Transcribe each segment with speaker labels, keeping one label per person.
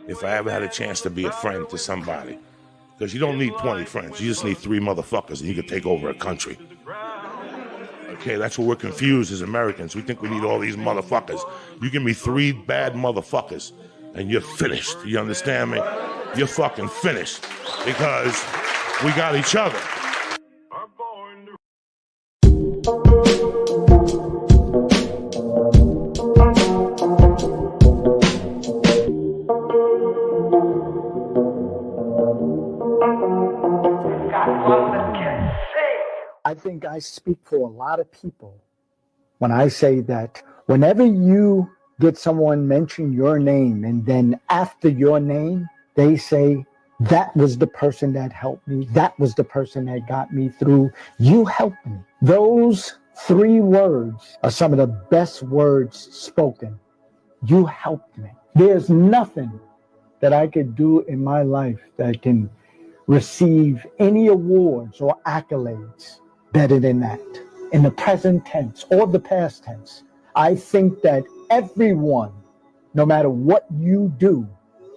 Speaker 1: if I ever had a chance to be a friend to somebody. Because you don't need 20 friends. You just need 3 motherfuckers and you can take over a country. Okay, that's what we're confused as Americans. We think we need all these motherfuckers. You give me 3 bad motherfuckers and you're finished. You understand me? You're fucking finished because we got each other.
Speaker 2: I think I speak for a lot of people when I say that whenever you get someone mention your name and then after your name, they say, that was the person that helped me. That was the person that got me through. You helped me. Those 3 words are some of the best words spoken. You helped me. There's nothing that I could do in my life that can receive any awards or accolades better than that. In the present tense or the past tense, I think that everyone, no matter what you do,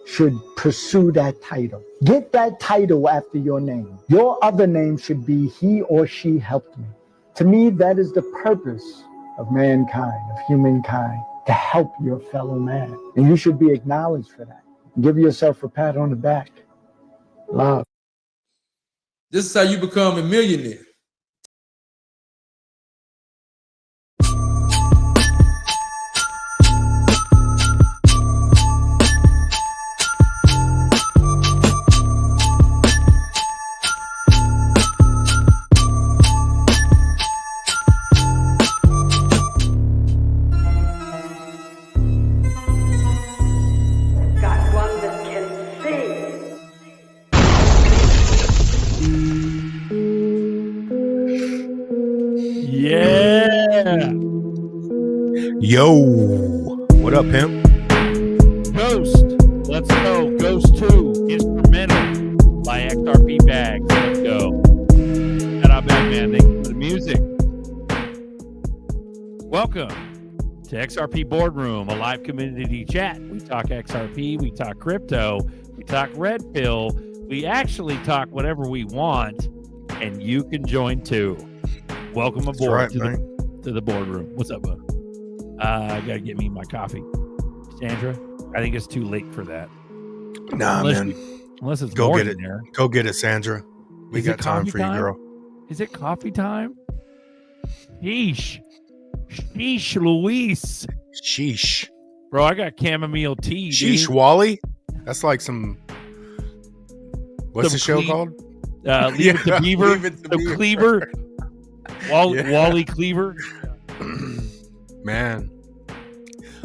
Speaker 2: should pursue that title. Get that title after your name. Your other name should be he or she helped me. To me, that is the purpose of mankind, of humankind, to help your fellow man. And you should be acknowledged for that. Give yourself a pat on the back. Love.
Speaker 3: This is how you become a millionaire.
Speaker 4: Yo, what up, pimp?
Speaker 5: Ghost, let's go. Ghost 2, Instrumental by XRP Bags. Let's go. Shout out, Bagman. Thank you for the music. Welcome to XRP Boardroom, a live community chat. We talk XRP, we talk crypto, we talk red pill. We actually talk whatever we want, and you can join too. Welcome aboard to the boardroom. What's up, bud? I gotta get me my coffee. Sandra, I think it's too late for that.
Speaker 4: Nah, man.
Speaker 5: Unless it's
Speaker 4: go get it.
Speaker 5: There.
Speaker 4: Go get it, Sandra. We got time for you, girl.
Speaker 5: Is it coffee time? Sheesh. Sheesh, Luis.
Speaker 4: Sheesh.
Speaker 5: Bro, I got chamomile tea.
Speaker 4: Sheesh,
Speaker 5: dude.
Speaker 4: Wally. That's like some. What's the show called?
Speaker 5: Leave it to Beaver.
Speaker 4: Leave it to
Speaker 5: the
Speaker 4: Beaver.
Speaker 5: Cleaver. Wally Cleaver.
Speaker 4: Man,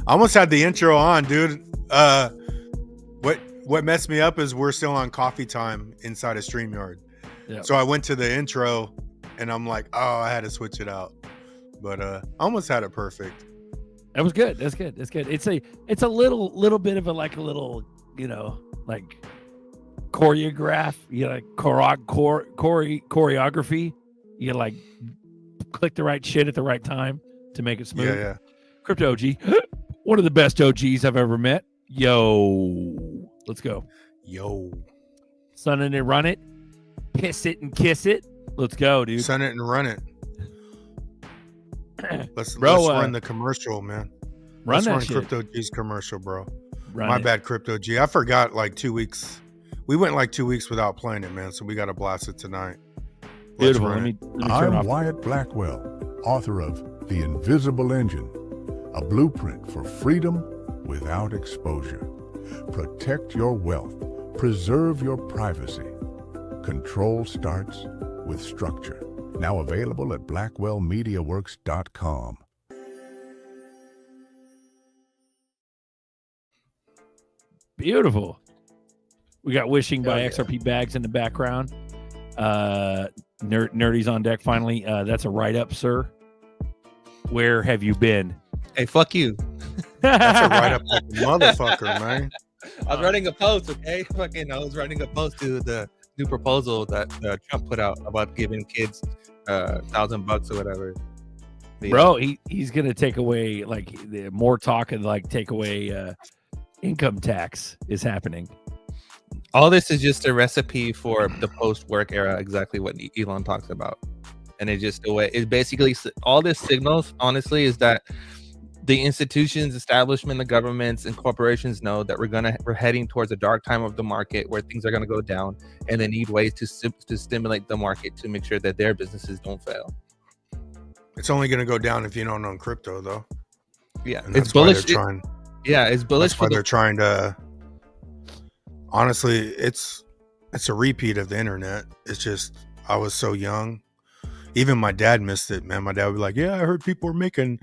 Speaker 4: I almost had the intro on, dude. What messed me up is we're still on coffee time inside of StreamYard. Yep. So I went to the intro and I'm like, oh, I had to switch it out. But I almost had it perfect.
Speaker 5: That was good. That's good. That's good. It's a little bit of like like choreograph, like choreography. You like click the right shit at the right time to make it smooth.
Speaker 4: Yeah.
Speaker 5: Crypto OG, one of the best OGs I've ever met. Yo, let's go.
Speaker 4: Yo,
Speaker 5: Sun it and run it, piss it and kiss it. Let's go, dude.
Speaker 4: Sun it and run it. Let's run the commercial, man. Let's run Crypto G's commercial, bro. My bad, Crypto G. I forgot like 2 weeks. We went like 2 weeks without playing it, man. So we got to blast it tonight.
Speaker 5: Beautiful. Let me turn
Speaker 6: I'm Wyatt Blackwell, author of The Invisible Engine, a blueprint for freedom without exposure. Protect your wealth. Preserve your privacy. Control starts with structure. Now available at blackwellmediaworks.com.
Speaker 5: Beautiful. We got Wishing by XRP Bags in the background. Nerdy's on deck finally. That's a write-up, sir. Where have you been?
Speaker 7: Hey, fuck you.
Speaker 4: That's a write-up like a motherfucker, man.
Speaker 7: I was writing a post, okay? I was writing a post to the new proposal that Trump put out about giving kids $1,000 or whatever.
Speaker 5: Bro, he's gonna take away like more talk and like take away income tax is happening.
Speaker 7: All this is just a recipe for the post-work era, exactly what Elon talks about. And it's just the way it basically, all this signals, honestly, is that the institutions, establishment, the governments, and corporations know that we're heading towards a dark time of the market where things are going to go down, and they need ways to stimulate the market to make sure that their businesses don't fail.
Speaker 4: It's only going to go down if you don't own crypto, though.
Speaker 7: Yeah,
Speaker 4: and it's bullish.
Speaker 7: It's bullish.
Speaker 4: That's why they're trying to. Honestly, it's a repeat of the internet. It's just I was so young. Even my dad missed it, man. My dad would be like, "Yeah, I heard people were making,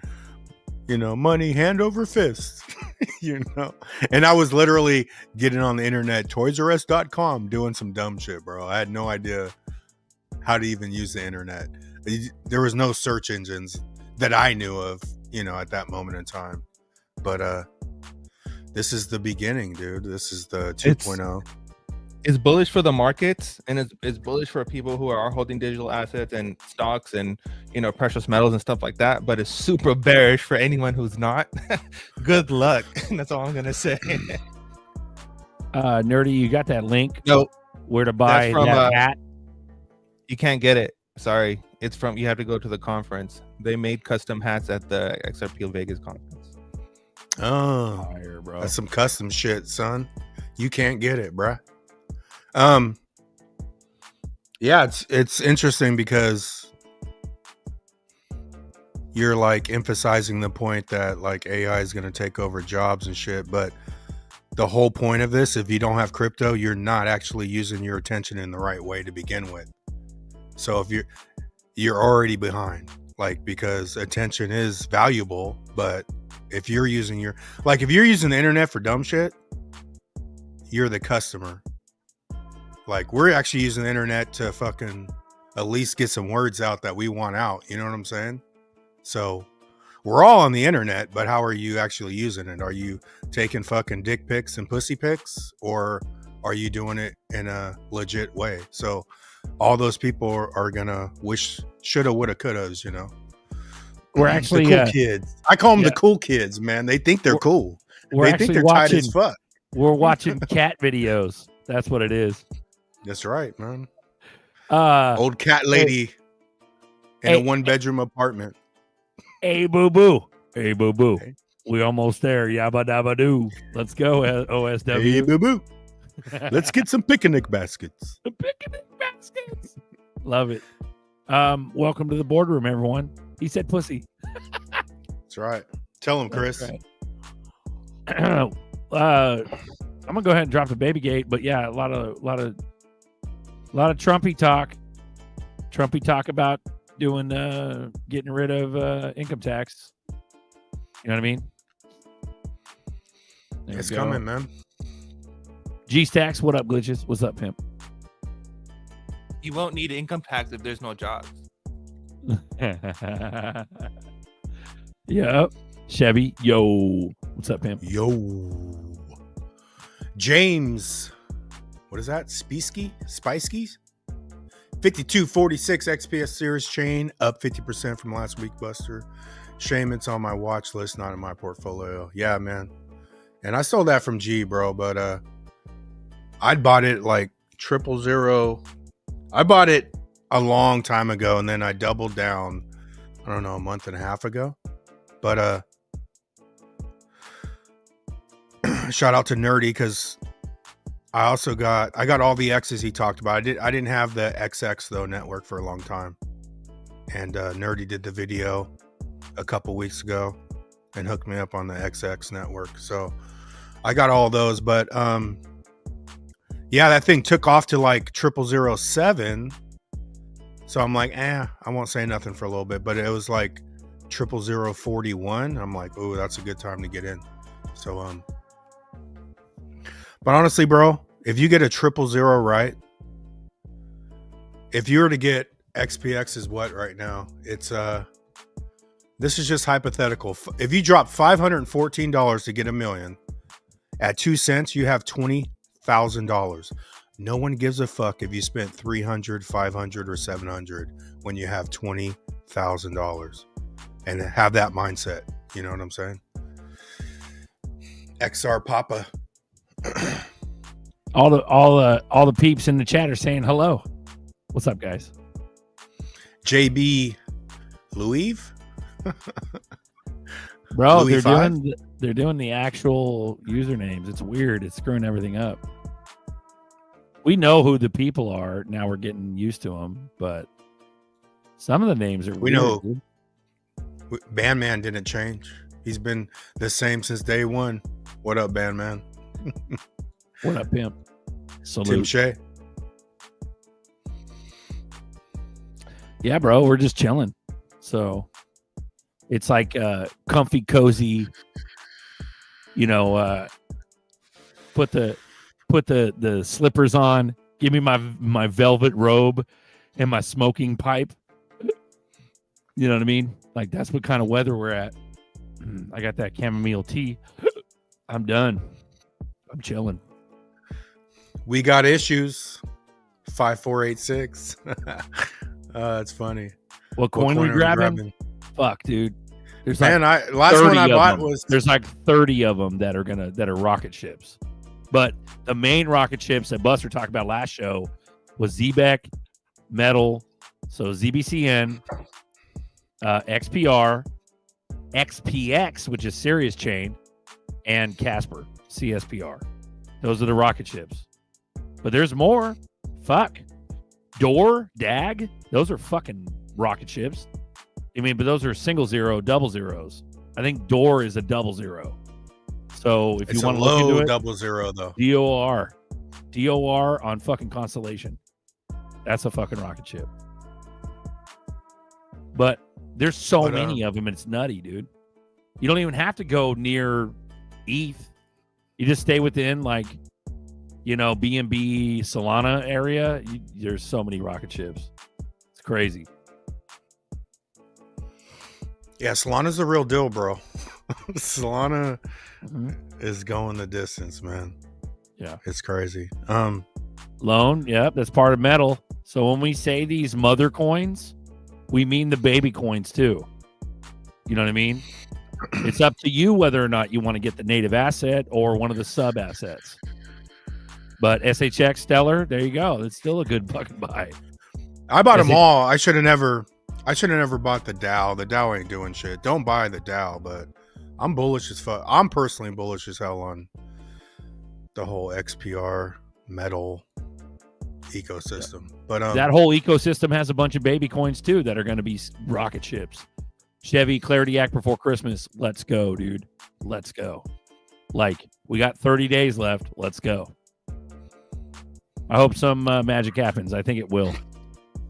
Speaker 4: money hand over fist," And I was literally getting on the internet, ToysRUs.com, doing some dumb shit, bro. I had no idea how to even use the internet. There was no search engines that I knew of, at that moment in time. But this is the beginning, dude. This is the 2.0.
Speaker 7: It's bullish for the markets, and it's bullish for people who are holding digital assets and stocks and precious metals and stuff like that. But it's super bearish for anyone who's not. Good luck. That's all I'm gonna say.
Speaker 5: Nerdy, you got that link?
Speaker 7: No.
Speaker 5: Where to buy that hat?
Speaker 7: You can't get it. Sorry, it's from. You have to go to the conference. They made custom hats at the XRP Vegas conference.
Speaker 4: Oh,
Speaker 5: fire, bro.
Speaker 4: That's some custom shit, son. You can't get it, bruh. Yeah, it's interesting because you're like emphasizing the point that like AI is going to take over jobs and shit, but the whole point of this, if you don't have crypto, you're not actually using your attention in the right way to begin with. So if you're already behind, like, because attention is valuable, but if you're using the internet for dumb shit, you're the customer. Like, we're actually using the internet to fucking at least get some words out that we want out. You know what I'm saying? So we're all on the internet, but how are you actually using it? Are you taking fucking dick pics and pussy pics, or are you doing it in a legit way? So all those people are gonna wish shoulda, woulda, couldas,
Speaker 5: We're actually
Speaker 4: the cool kids. I call them the cool kids, man. They think they're cool. They think they're tight as fuck.
Speaker 5: We're watching cat videos. That's what it is.
Speaker 4: That's right, man.
Speaker 5: Old
Speaker 4: cat lady in a one-bedroom apartment.
Speaker 5: Hey, boo boo. Hey, boo boo. Hey. We almost there. Yabba dabba doo. Let's go, OSW.
Speaker 4: Hey, boo boo. Let's get some picnic baskets.
Speaker 5: Picnic baskets. Love it. Welcome to the boardroom, everyone. He said pussy.
Speaker 4: That's right. Tell him, Chris.
Speaker 5: Right. I'm gonna go ahead and drop the baby gate, but yeah, a lot of Trumpy talk. Trumpy talk about doing getting rid of income tax. You know what I mean?
Speaker 4: It's coming, man.
Speaker 5: G-Stacks, what up, glitches? What's up, pimp?
Speaker 7: You won't need income tax if there's no jobs.
Speaker 5: Yep. Chevy, yo. What's up, pimp?
Speaker 4: Yo. James. What is that? Spiesky? 5246 XPS series chain, up 50% from last week, Buster. Shame it's on my watch list, not in my portfolio. Yeah, man. And I sold that from G, bro, but I'd bought it like 000. I bought it a long time ago, and then I doubled down, I don't know, a month and a half ago. But shout out to Nerdy, because I got all the X's he talked about. I didn't have the XX though network for a long time, and Nerdy did the video a couple weeks ago and hooked me up on the XX network. So I got all those, but yeah, that thing took off to like 0007. So I'm like, I won't say nothing for a little bit, but it was like 00041. I'm like, oh, that's a good time to get in. So but honestly, bro, if you get a 000 right, if you were to get XPX is what right now, it's this is just hypothetical. If you drop $514 to get $1 million, at 2 cents, you have $20,000. No one gives a fuck if you spent $300, $500, or $700 when you have $20,000, and have that mindset. You know what I'm saying? XR Papa.
Speaker 5: All the peeps in the chat are saying hello. What's up, guys?
Speaker 4: JB Louis?
Speaker 5: Bro,
Speaker 4: Louis
Speaker 5: they're doing the actual usernames. It's weird. It's screwing everything up. We know who the people are. Now we're getting used to them, but some of the names are
Speaker 4: We
Speaker 5: weird,
Speaker 4: know.
Speaker 5: dude.
Speaker 4: Bandman didn't change. He's been the same since day one. What up, Bandman?
Speaker 5: What up, pimp?
Speaker 4: Tim
Speaker 5: Salute.
Speaker 4: Shea.
Speaker 5: Yeah, bro, we're just chilling. So it's like comfy, cozy, put the slippers on, give me my velvet robe and my smoking pipe. You know what I mean? Like that's what kind of weather we're at. I got that chamomile tea. I'm done. I'm chilling.
Speaker 4: We got issues. 5486. It's funny.
Speaker 5: What coin
Speaker 4: are
Speaker 5: we
Speaker 4: we
Speaker 5: grabbing? Fuck, dude. There's
Speaker 4: Man,
Speaker 5: like
Speaker 4: last
Speaker 5: 30
Speaker 4: one I
Speaker 5: of
Speaker 4: bought
Speaker 5: them.
Speaker 4: was
Speaker 5: There's like 30 of them that are rocket ships. But the main rocket ships that Buster talked about last show was ZBEC, Metal, so ZBCN, XPR, XPX, which is Sirius Chain, and Casper, CSPR. Those are the rocket ships. But there's more. Fuck. Door, DAG, those are fucking rocket ships. I mean, but those are single zero, double zeros. I think Door is a double zero. So if
Speaker 4: it's
Speaker 5: you want
Speaker 4: a
Speaker 5: to look into
Speaker 4: low
Speaker 5: it,
Speaker 4: 00 though.
Speaker 5: DOR on fucking Constellation. That's a fucking rocket ship. But there's so many of them, and it's nutty, dude. You don't even have to go near ETH. You just stay within like, BNB Solana area. There's so many rocket ships. It's crazy.
Speaker 4: Yeah, Solana's the real deal, bro. Solana is going the distance, man.
Speaker 5: Yeah.
Speaker 4: It's crazy.
Speaker 5: Loan, yep, that's part of Metal. So when we say these mother coins, we mean the baby coins too. You know what I mean? It's up to you whether or not you want to get the native asset or one of the sub assets. But SHX Stellar, there you go. It's still a good fucking buy.
Speaker 4: I bought them all. I should have never bought the DAO. The DAO ain't doing shit. Don't buy the DAO, but I'm bullish as fuck. I'm personally bullish as hell on the whole XPR Metal ecosystem. Yeah. But
Speaker 5: that whole ecosystem has a bunch of baby coins too that are going to be rocket ships. Chevy Clarity Act before Christmas. Let's go, dude. Let's go. Like, we got 30 days left. Let's go. I hope some magic happens. I think it will.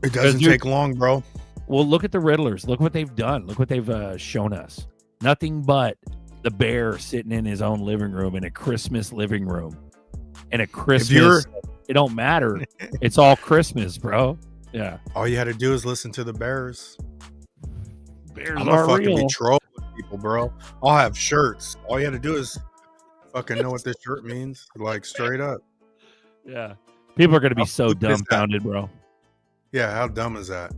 Speaker 4: It doesn't take long, bro.
Speaker 5: Well, look at the Riddlers. Look what they've done. Look what they've shown us. Nothing but the bear sitting in his own living room in a Christmas living room. And a Christmas. It don't matter. It's all Christmas, bro. Yeah.
Speaker 4: All you had to do is listen to the Bears.
Speaker 5: Bears
Speaker 4: I'm
Speaker 5: are
Speaker 4: fucking
Speaker 5: real.
Speaker 4: be trolling people, bro. I'll have shirts. All you had to do is fucking know what this shirt means. Like, straight up.
Speaker 5: Yeah. People are going to be so dumbfounded, bro.
Speaker 4: Yeah, how dumb is that?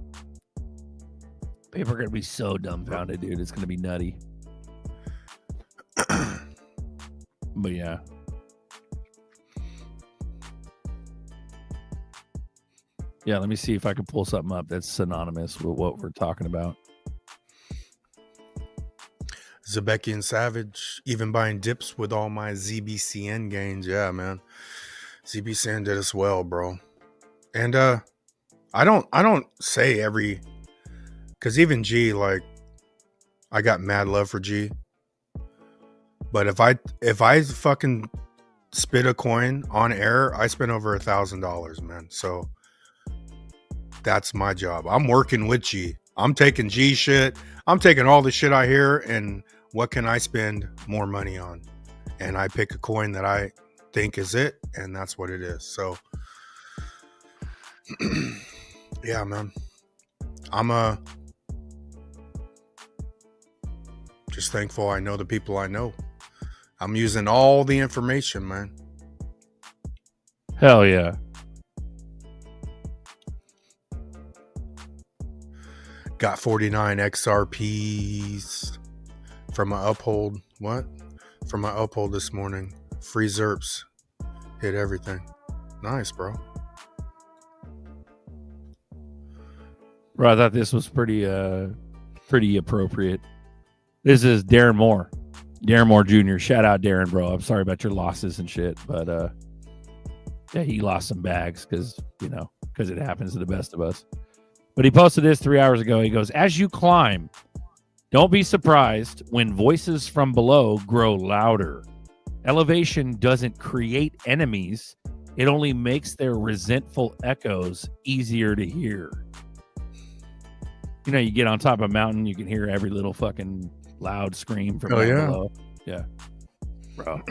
Speaker 5: People are going to be so dumbfounded, dude. It's going to be nutty. But yeah. Yeah, let me see if I can pull something up that's synonymous with what we're talking about.
Speaker 4: Zebekian Savage, even buying dips with all my ZBCN gains. Yeah, man. ZBCN did us well, bro. And I don't say every, because even G, like, I got mad love for G. But if I fucking spit a coin on air, I spend over $1,000, man. So that's my job. I'm working with G. I'm taking G shit. I'm taking all the shit I hear and what can I spend more money on? And I pick a coin that I think is it, and that's what it is. So yeah, man. I'm just thankful I know the people I know. I'm using all the information, man.
Speaker 5: Hell yeah.
Speaker 4: Got 49 XRPs from an uphold. What? from my uphold this morning. Free ZRPs hit everything. Nice, bro.
Speaker 5: Bro, I thought this was pretty appropriate. This is Darren Moore. Darren Moore Jr. Shout out Darren, bro. I'm sorry about your losses and shit, but yeah, he lost some bags because it happens to the best of us. But he posted this 3 hours ago. He goes, as you climb, don't be surprised when voices from below grow louder. Elevation doesn't create enemies. It only makes their resentful echoes easier to hear. You know, you get on top of a mountain, you can hear every little fucking loud scream from below. Yeah. Bro.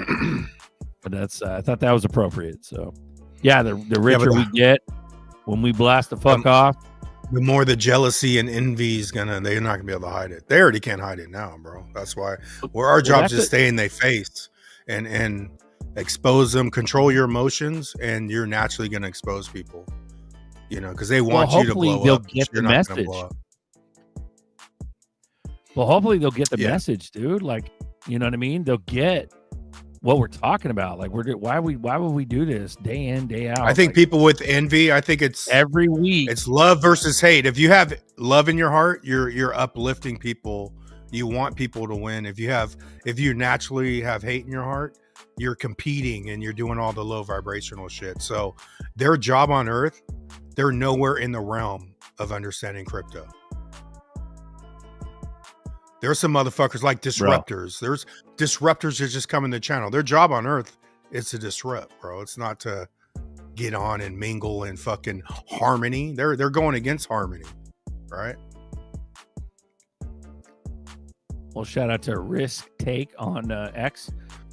Speaker 5: But that's I thought that was appropriate. So yeah, the richer we get when we blast the fuck off,
Speaker 4: the more the jealousy and envy is they're not gonna be able to hide it. They already can't hide it now, bro. That's why our job is to stay in their face and expose them, control your emotions, and you're naturally gonna expose people. You know, because they want you to blow
Speaker 5: they'll
Speaker 4: up.
Speaker 5: Get the message. Well, hopefully they'll get the message, dude. Like, you know what I mean? They'll get what we're talking about. Like, why would we do this day in, day out?
Speaker 4: I think people with envy, I think it's
Speaker 5: every week.
Speaker 4: It's love versus hate. If you have love in your heart, you're uplifting people. You want people to win. If you naturally have hate in your heart, you're competing and you're doing all the low vibrational shit. So their job on Earth, they're nowhere in the realm of understanding crypto. There's some motherfuckers like disruptors. Bro. There's disruptors that just come in the channel. Their job on Earth is to disrupt, bro. It's not to get on and mingle and fucking harmony. They're going against harmony, right?
Speaker 5: Well, shout out to Risk Take on X.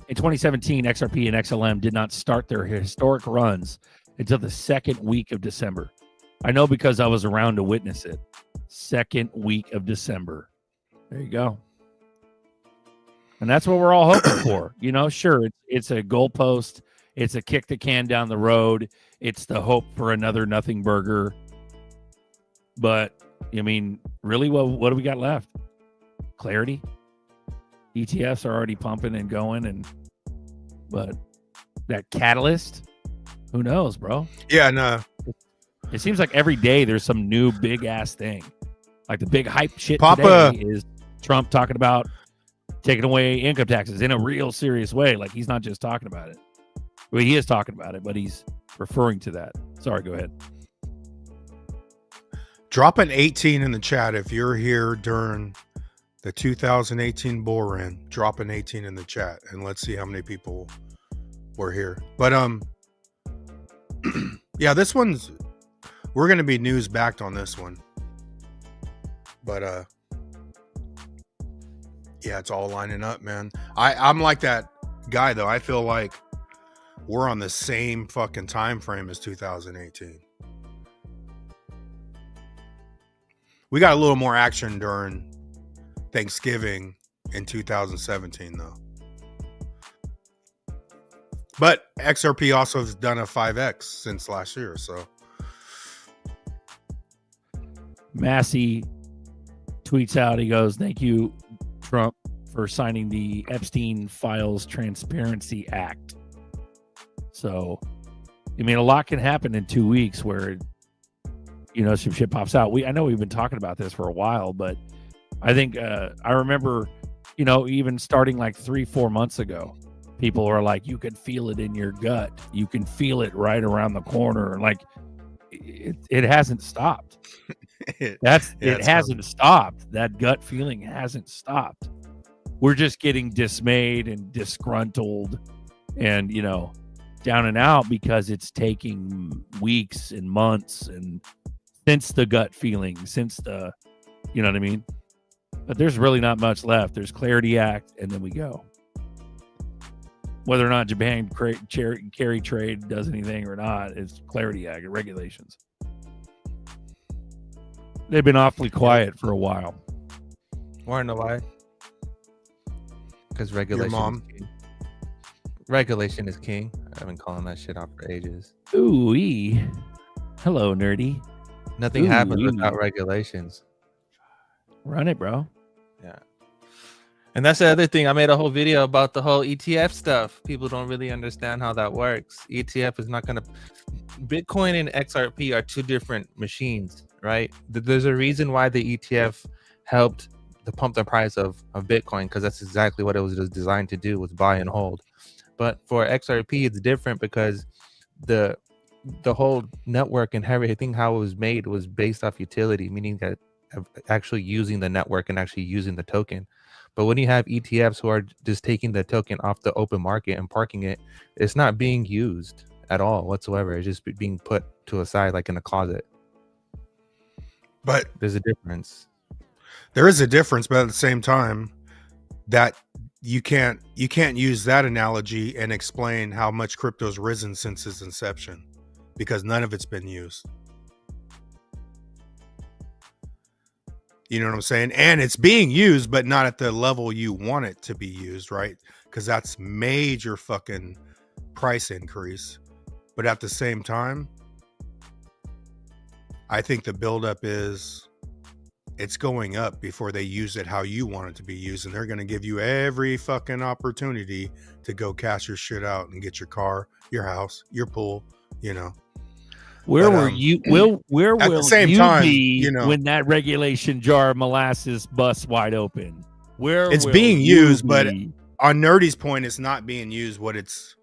Speaker 5: In 2017, XRP and XLM did not start their historic runs until the second week of December. I know because I was around to witness it. Second week of December. There you go. And that's what we're all hoping for. You know, sure, it's a goalpost. It's a kick the can down the road. It's the hope for another nothing burger. But, I mean, really, what do we got left? Clarity? ETFs are already pumping and going. But that catalyst? Who knows, bro?
Speaker 4: Yeah, no.
Speaker 5: It seems like every day there's some new big-ass thing. Like the big hype shit today is Trump talking about taking away income taxes in a real serious way. Like he's not just talking about it. Well, he is talking about it, but he's referring to that. Sorry, go ahead.
Speaker 4: Drop an 18 in the chat if you're here during the 2018 bull run. Drop an 18 in the chat and let's see how many people were here. But yeah, this one's we're gonna be news backed on this one. But yeah, it's all lining up, man. I'm like that guy though. I feel like we're on the same fucking time frame as 2018. We got a little more action during Thanksgiving in 2017 though. But XRP also has done a 5x since last year, so.
Speaker 5: Massey tweets out, he goes, thank you, Trump, for signing the Epstein Files Transparency Act. So, I mean, a lot can happen in 2 weeks where, you know, some shit pops out. I know we've been talking about this for a while, but I think I remember, you know, even starting like 3-4 months ago, people were like, you can feel it in your gut. You can feel it right around the corner. Like, it hasn't stopped. It hasn't stopped. That gut feeling hasn't stopped. We're just getting dismayed and disgruntled and, you know, down and out because it's taking weeks and months and since the gut feeling, since the, you know what I mean? But there's really not much left. There's Clarity Act and then we go. Whether or not Japan carry trade does anything or not, it's Clarity Act regulations. They've been awfully quiet for a while.
Speaker 7: Want to know why? Because regulation.
Speaker 4: Your mom.
Speaker 7: Is king. Regulation is king. I've been calling that shit out for ages.
Speaker 5: Ooh-wee. Hello, nerdy.
Speaker 7: Nothing happens without regulations.
Speaker 5: Run it, bro.
Speaker 7: Yeah. And that's the other thing. I made a whole video about the whole ETF stuff. People don't really understand how that works. ETF is not going to. Bitcoin and XRP are two different machines, right? There's a reason why the ETF helped to pump the price of Bitcoin, because that's exactly what it was designed to do, was buy and hold. But for XRP, it's different because the whole network and everything, how it was made, was based off utility, meaning that actually using the network and actually using the token. But when you have ETFs who are just taking the token off the open market and parking it, it's not being used at all whatsoever. It's just being put to a side, like in a closet.
Speaker 4: But
Speaker 7: there's a difference.
Speaker 4: There is a difference, but at the same time, that you can't use that analogy and explain how much crypto's risen since its inception, because none of it's been used. You know what I'm saying? And it's being used, but not at the level you want it to be used, right? Because that's major fucking price increase. But at the same time, I think the buildup is it's going up before they use it how you want it to be used. And they're going to give you every fucking opportunity to go cash your shit out and get your car, your house, your pool, you know.
Speaker 5: Where were you? Where
Speaker 4: at
Speaker 5: will
Speaker 4: the same
Speaker 5: you
Speaker 4: time,
Speaker 5: be
Speaker 4: you know,
Speaker 5: when that regulation jar of molasses busts wide open? Where
Speaker 4: it's
Speaker 5: will
Speaker 4: being
Speaker 5: you
Speaker 4: used, but
Speaker 5: be?
Speaker 4: on Nerdy's point, it's not being used. What it's,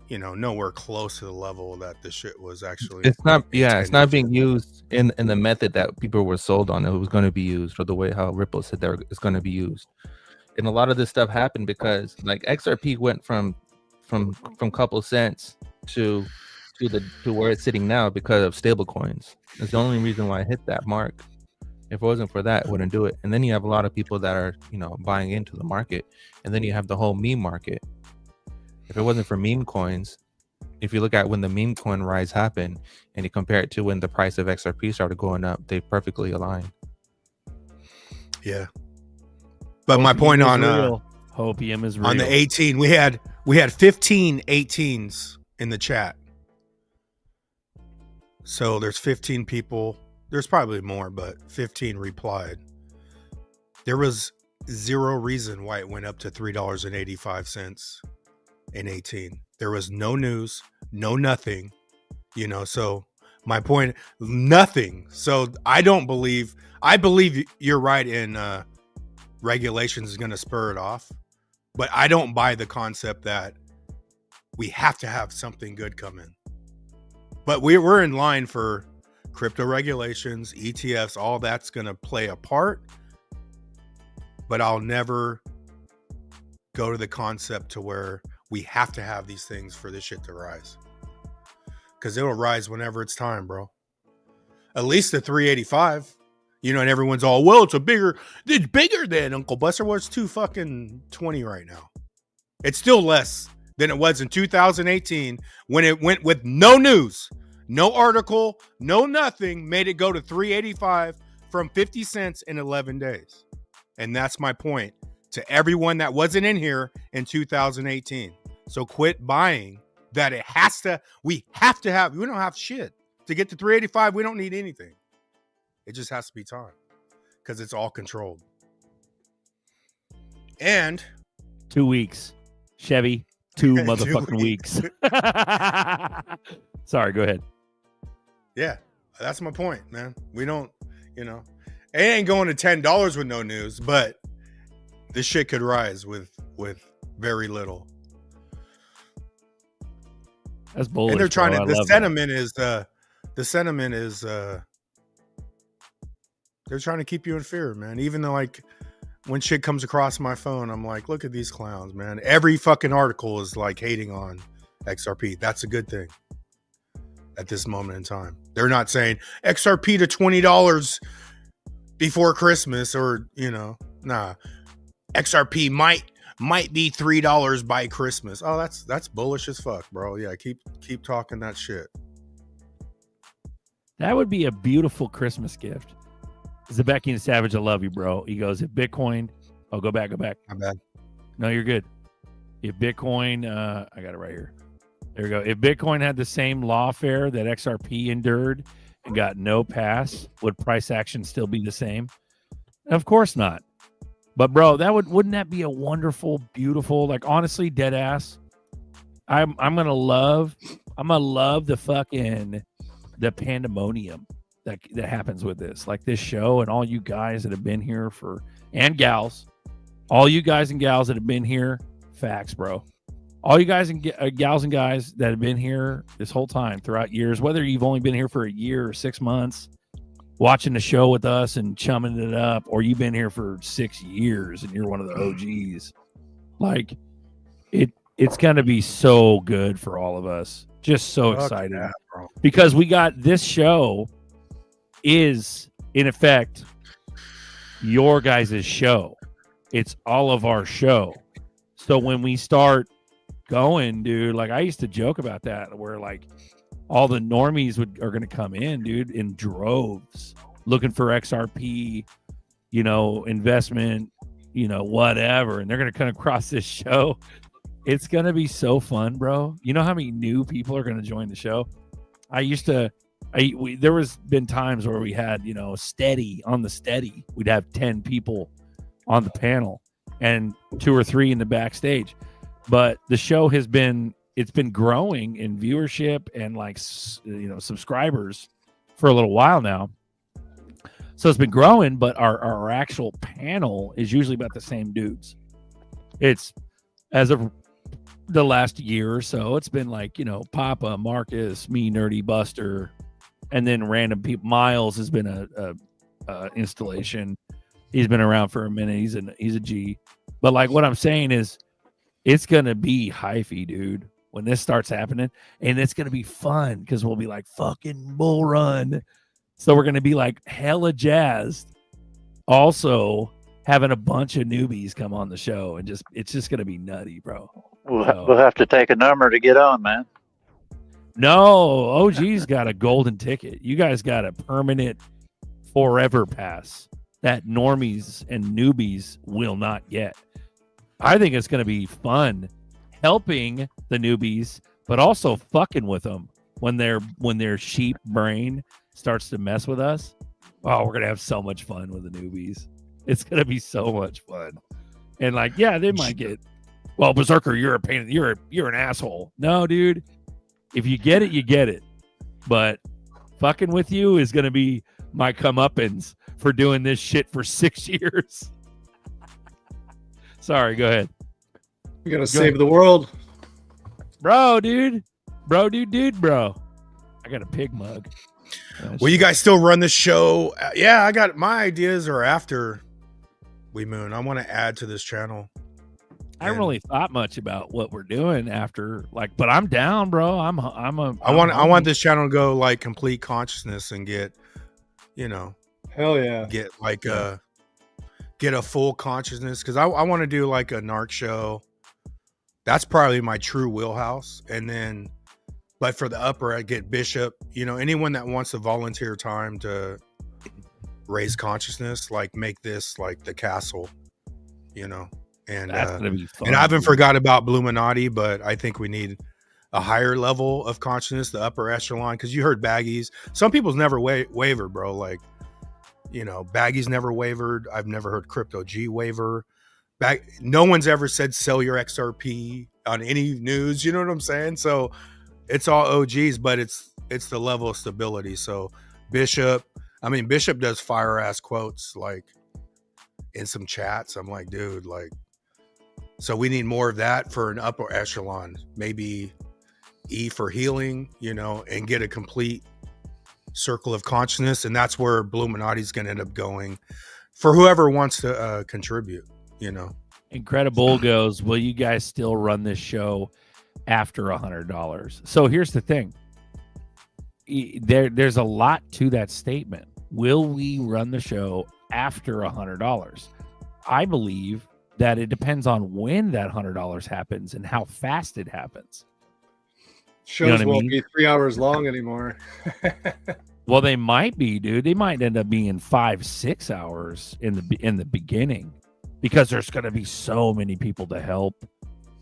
Speaker 4: you know, nowhere close to the level that the shit was actually.
Speaker 7: It's not. Yeah, it's not being
Speaker 4: to.
Speaker 7: used in the method that people were sold on it was going to be used, or the way how Ripple said that it's going to be used. And a lot of this stuff happened because like XRP went from couple cents to where it's sitting now because of stable coins. That's the only reason why I hit that mark. If it wasn't for that, it wouldn't do it. And then you have a lot of people that are, you know, buying into the market, and then you have the whole meme market. If it wasn't for meme coins, if you look at when the meme coin rise happened and you compare it to when the price of XRP started going up, they perfectly align.
Speaker 4: Yeah. But my point on
Speaker 5: Hopium is real.
Speaker 4: On the 18, we had 15 18s in the chat. So there's 15 people. There's probably more, but 15 replied. There was zero reason why it went up to $3.85 in 18. There was no news, no nothing, you know. So my point, nothing. So I believe you're right in regulations is going to spur it off, but I don't buy the concept that we have to have something good come in. But we're in line for crypto regulations, ETFs, all that's going to play a part. But I'll never go to the concept to where we have to have these things for this shit to rise. Because it'll rise whenever it's time, bro. At least the 385. You know, and everyone's all, well, it's bigger than Uncle Buster. Well, it's $2.20 right now. It's still less than it was in 2018 when it went with no news, no article, no nothing, made it go to 385 from 50 cents in 11 days. And that's my point to everyone that wasn't in here in 2018. So quit buying that we don't have shit. To get to 385, we don't need anything. It just has to be time because it's all controlled. And
Speaker 5: 2 weeks, Chevy. 2 motherfucking weeks. Sorry, go ahead.
Speaker 4: Yeah, that's my point, man. We don't, you know, it ain't going to $10 with no news, but this shit could rise with very little.
Speaker 5: That's bullish.
Speaker 4: And they're trying
Speaker 5: bro.
Speaker 4: to. The sentiment is they're trying to keep you in fear, man. Even though, like, when shit comes across my phone, I'm like, look at these clowns, man. Every fucking article is like hating on XRP. That's a good thing at this moment in time. They're not saying XRP to $20 before Christmas, or, you know, nah. XRP might be $3 by Christmas. Oh, that's bullish as fuck, bro. Yeah, keep talking that shit.
Speaker 5: That would be a beautiful Christmas gift. Zebecky and Savage, I love you, bro. He goes, if Bitcoin, go back.
Speaker 4: My bad.
Speaker 5: No, you're good. If Bitcoin, I got it right here. There we go. If Bitcoin had the same lawfare that XRP endured and got no pass, would price action still be the same? Of course not. But bro, wouldn't that be a wonderful, beautiful, like honestly, dead ass. I'm gonna love the pandemonium that happens with this, like this show, and all you guys that have been here and gals, all you guys and gals that have been here, facts, bro. All you guys and gals and guys that have been here this whole time throughout years, whether you've only been here for a year or 6 months, watching the show with us and chumming it up, or you've been here for 6 years and you're one of the OGs, like it's gonna be so good for all of us. Just so excited, because we got this show is in effect your guys' show. It's all of our show. So when we start going, dude, like I used to joke about that, where like all the normies are going to come in, dude, in droves, looking for XRP, investment, whatever, and they're going to come across this show. It's going to be so fun, bro. You know how many new people are going to join the show? There was been times where we had, steady, we'd have 10 people on the panel and 2 or 3 in the backstage. But the show it's been growing in viewership and like, subscribers for a little while now. So it's been growing, but our actual panel is usually about the same dudes. It's as of the last year or so, it's been like, Papa, Marcus, me, Nerdy, Buster, and then random people. Miles has been a installation. He's been around for a minute. He's a G. But like what I'm saying is, it's gonna be hyphy, dude, when this starts happening, and it's gonna be fun because we'll be like fucking Bull Run. So we're gonna be like hella jazzed. Also, having a bunch of newbies come on the show, and it's just gonna be nutty, bro.
Speaker 8: We'll have to take a number to get on, man.
Speaker 5: No, OG's got a golden ticket. You guys got a permanent forever pass that normies and newbies will not get. I think it's going to be fun helping the newbies, but also fucking with them when their sheep brain starts to mess with us. Oh, we're going to have so much fun with the newbies. It's going to be so much fun. And like, yeah, they might get, well, Berserker, you're a pain. You're an asshole. No, dude. If you get it, you get it. But fucking with you is going to be my comeuppance for doing this shit for 6 years. Sorry, go ahead.
Speaker 9: We got to save the world.
Speaker 5: Bro, dude. Bro. I got a pig mug.
Speaker 4: Will you guys still run the show? Yeah, I got my ideas are after We Moon. I want to add to this channel.
Speaker 5: I haven't really thought much about what we're doing after, like, but I'm down, bro. I
Speaker 4: want this channel to go like complete consciousness and get,
Speaker 9: hell yeah,
Speaker 4: get like get a full consciousness, because I want to do like a narc show. That's probably my true wheelhouse. And then, but for the upper, I get Bishop. Anyone that wants to volunteer time to raise consciousness, like make this like the castle, And
Speaker 5: that's gonna be fun,
Speaker 4: and I haven't forgot about Bluminati, but I think we need a higher level of consciousness, the upper echelon, because you heard Baggies. Some people's never wavered, bro. Like, Baggies never wavered. I've never heard Crypto G waver. No one's ever said sell your XRP on any news. You know what I'm saying? So it's all OGs, but it's the level of stability. So Bishop does fire ass quotes like in some chats. I'm like, dude, like, so we need more of that for an upper echelon, maybe E for healing, and get a complete circle of consciousness. And that's where Bluminati's going to end up going for whoever wants to contribute,
Speaker 5: Incredible goes, will you guys still run this show after $100? So here's the thing. There's a lot to that statement. Will we run the show after $100? I believe that it depends on when that $100 happens and how fast it happens.
Speaker 9: Shows won't be 3 hours long anymore.
Speaker 5: Well, they might be, dude. They might end up being 5-6 hours in the beginning, because there's going to be so many people to help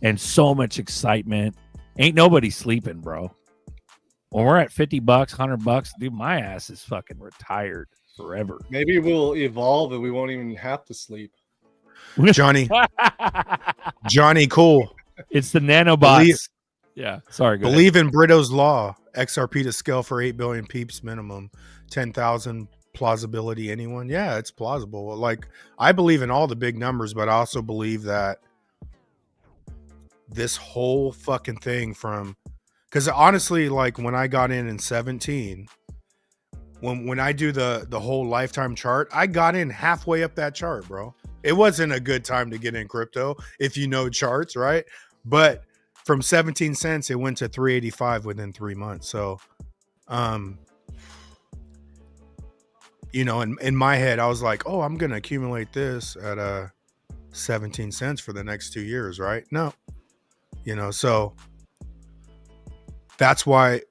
Speaker 5: and so much excitement. Ain't nobody sleeping, bro. When we're at $50, $100, dude, my ass is fucking retired forever.
Speaker 9: Maybe we'll evolve and we won't even have to sleep.
Speaker 4: Johnny. Johnny, cool.
Speaker 5: It's the nanobots. Yeah. Sorry.
Speaker 4: Believe in Brito's law. XRP to scale for 8 billion peeps minimum. 10,000 plausibility. Anyone? Yeah, it's plausible. Like, I believe in all the big numbers, but I also believe that this whole fucking thing from, because honestly, like when I got in 17, when I do the whole lifetime chart, I got in halfway up that chart, bro. It wasn't a good time to get in crypto if you know charts, right? But from 17 cents, it went to 385 within 3 months. So, you know, in my head, I was like, oh, I'm going to accumulate this at 17 cents for the next 2 years, right? No, you know, so that's why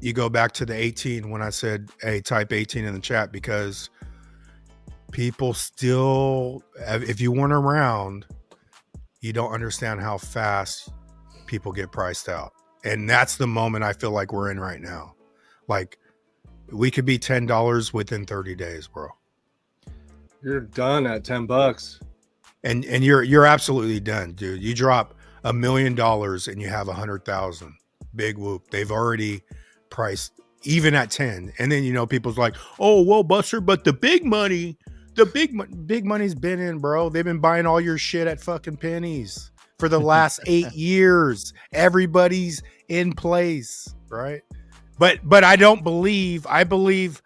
Speaker 4: you go back to the 18 when I said, hey, type 18 in the chat, because people still, if you weren't around, you don't understand how fast people get priced out. And that's the moment I feel like we're in right now. Like, we could be $10 within 30 days, bro.
Speaker 9: You're done at $10.
Speaker 4: And you're absolutely done, dude. You drop $1 million and you have 100,000. Big whoop. They've already priced even at 10. And then, you know, people's like, oh, well, Buster, but the big money's been in, bro. They've been buying all your shit at fucking pennies for the last 8 years. Everybody's in place, right? But I don't believe, I believe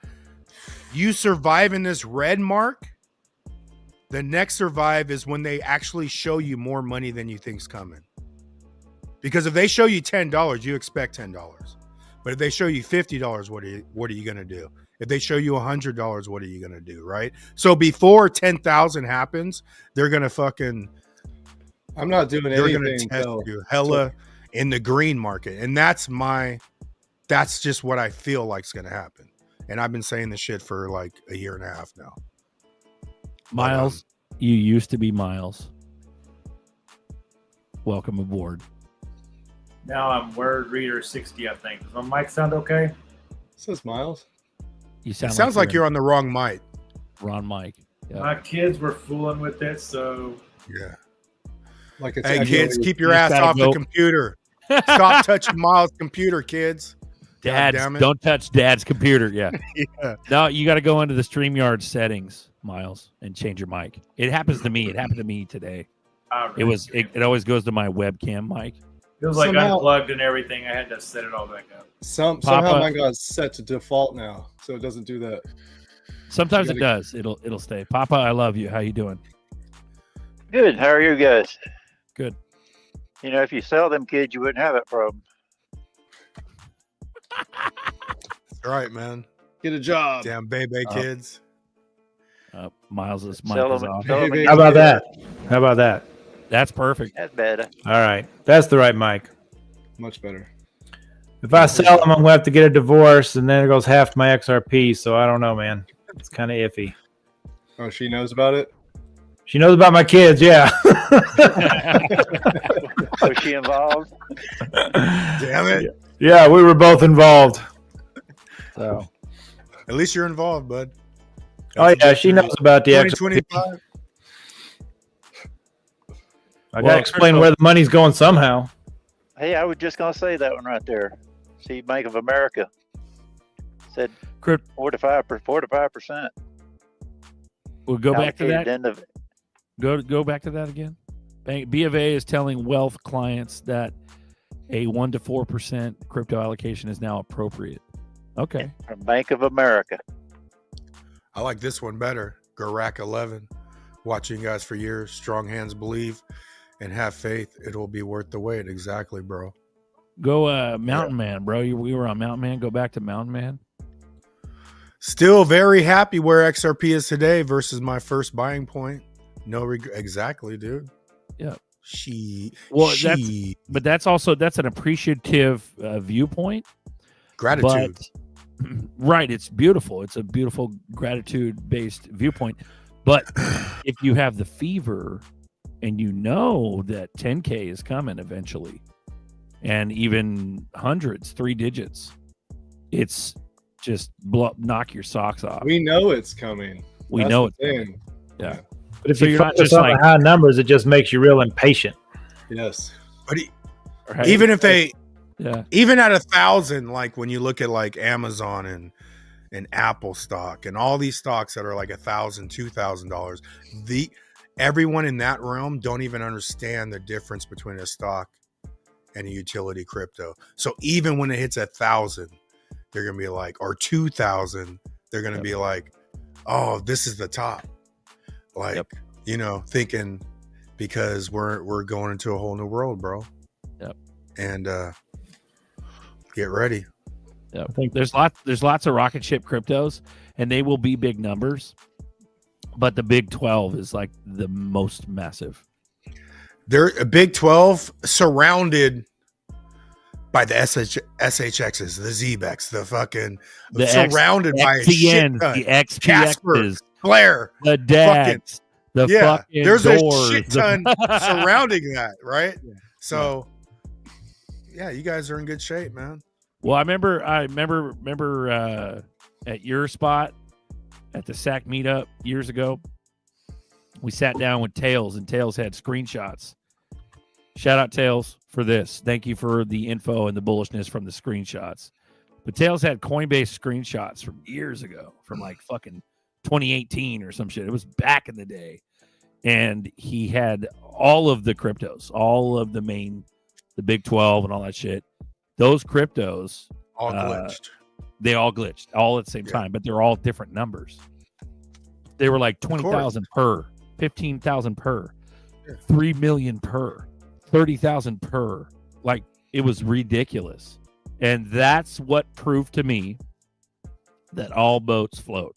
Speaker 4: you survive in this red mark. The next survive is when they actually show you more money than you think's coming. Because if they show you $10, you expect $10. But if they show you $50, what are you going to do? If they show you $100, what are you going to do, right? So before 10,000 happens, they're going to fucking,
Speaker 9: I'm not doing
Speaker 4: they're
Speaker 9: anything
Speaker 4: going to test you hella in the green market. And that's just what I feel like is going to happen. And I've been saying this shit for like a year and a half now.
Speaker 5: Miles, you used to be Miles. Welcome aboard.
Speaker 10: Now I'm word reader 60, I think. Does my mic sound okay?
Speaker 9: Says Miles.
Speaker 5: You sound
Speaker 4: sounds like you're on the wrong mic.
Speaker 5: Wrong mic. Yep.
Speaker 10: My kids were fooling with it, so
Speaker 4: yeah.
Speaker 9: Like it's
Speaker 4: hey kids, keep your ass off the computer. Stop touching Miles' computer, kids.
Speaker 5: Dads, don't touch Dad's computer. Yeah.
Speaker 4: Yeah.
Speaker 5: No, you got to go into the StreamYard settings, Miles, and change your mic. It happens to me. It happened to me today. It always goes to my webcam mic.
Speaker 10: It was like unplugged and everything. I had to set it all back up.
Speaker 9: Somehow mine got set to default now, so it doesn't do that.
Speaker 5: Sometimes it does. It'll stay. Papa, I love you. How you doing?
Speaker 8: Good. How are you guys?
Speaker 5: Good.
Speaker 8: You know, if you sell them kids, you wouldn't have that problem.
Speaker 4: That's right, man.
Speaker 9: Get a job.
Speaker 4: Damn baby kids.
Speaker 5: Miles's mic is off.
Speaker 11: How about that? How about that?
Speaker 5: That's perfect.
Speaker 8: That's better.
Speaker 11: All right. That's the right mic.
Speaker 9: Much better.
Speaker 11: If I sell them, I'm going to have to get a divorce, and then it goes half my XRP, so I don't know, man. It's kind of iffy.
Speaker 9: Oh, she knows about it?
Speaker 11: She knows about my kids, yeah.
Speaker 8: Was she involved?
Speaker 4: Damn it.
Speaker 11: Yeah, we were both involved. So,
Speaker 4: at least you're involved, bud.
Speaker 11: Oh, yeah, she knows about the XRP.
Speaker 4: 2025.
Speaker 11: I got to explain where the money's going somehow.
Speaker 8: Hey, I was just going to say that one right there. See, Bank of America said 4 to 5%.
Speaker 5: We'll go back to that. Go back to that again. B of A is telling wealth clients that a 1 to 4% crypto allocation is now appropriate. Okay.
Speaker 8: From Bank of America.
Speaker 4: I like this one better. Garak 11. Watching you guys for years. Strong hands believe and have faith. It will be worth the wait. Exactly, bro.
Speaker 5: Go Mountain Man, bro. We were on Mountain Man. Go back to Mountain Man.
Speaker 4: Still very happy where XRP is today versus my first buying point. No regret. Exactly, dude.
Speaker 5: Yeah.
Speaker 4: That's
Speaker 5: an appreciative viewpoint.
Speaker 4: Gratitude.
Speaker 5: But, right. It's beautiful. It's a beautiful gratitude-based viewpoint. But if you have the fever and you know that 10K is coming eventually, and even hundreds, 3 digits, it's just knock your socks off.
Speaker 9: We know it's coming.
Speaker 5: We know it's coming. Yeah.
Speaker 11: But if
Speaker 5: So
Speaker 11: you
Speaker 5: you're not
Speaker 11: focus
Speaker 5: just
Speaker 11: on
Speaker 5: like-
Speaker 11: the high numbers, it just makes you real impatient.
Speaker 9: Yes.
Speaker 4: But
Speaker 5: Right?
Speaker 4: even if they,
Speaker 5: Yeah.
Speaker 4: even at 1,000, like when you look at like Amazon and Apple stock and all these stocks that are like $1,000, $2,000, everyone in that realm don't even understand the difference between a stock and a utility crypto. So even when it hits 1,000, they're gonna be like, or 2,000, they're gonna be like, oh, this is the top. Like, you know, thinking because we're going into a whole new world, bro.
Speaker 5: Yep.
Speaker 4: And get ready.
Speaker 5: Yeah, I think there's lots of rocket ship cryptos, and they will be big numbers, but the Big 12 is like the most massive.
Speaker 4: They're a Big 12 surrounded by the SHXs, the ZBEX, the fucking surrounded by a shit ton.
Speaker 5: The XPXs,
Speaker 4: Casper, Blair,
Speaker 5: the DAGs, the fucking
Speaker 4: there's
Speaker 5: doors,
Speaker 4: a shit ton surrounding that, right? So, yeah, you guys are in good shape, man.
Speaker 5: Well, I remember at your spot at the SAC meetup years ago, we sat down with Tails, and Tails had screenshots. Shout out Tails for this. Thank you for the info and the bullishness from the screenshots. But Tails had Coinbase screenshots from years ago, from like fucking 2018 or some shit. It was back in the day. And he had all of the cryptos, all of the Big 12 and all that shit. Those cryptos
Speaker 4: all glitched.
Speaker 5: They all glitched all at the same time, but they're all different numbers. They were like 20,000 per, 15,000 per, 3 million per, 30,000 per. Like, it was ridiculous. And that's what proved to me that all boats float.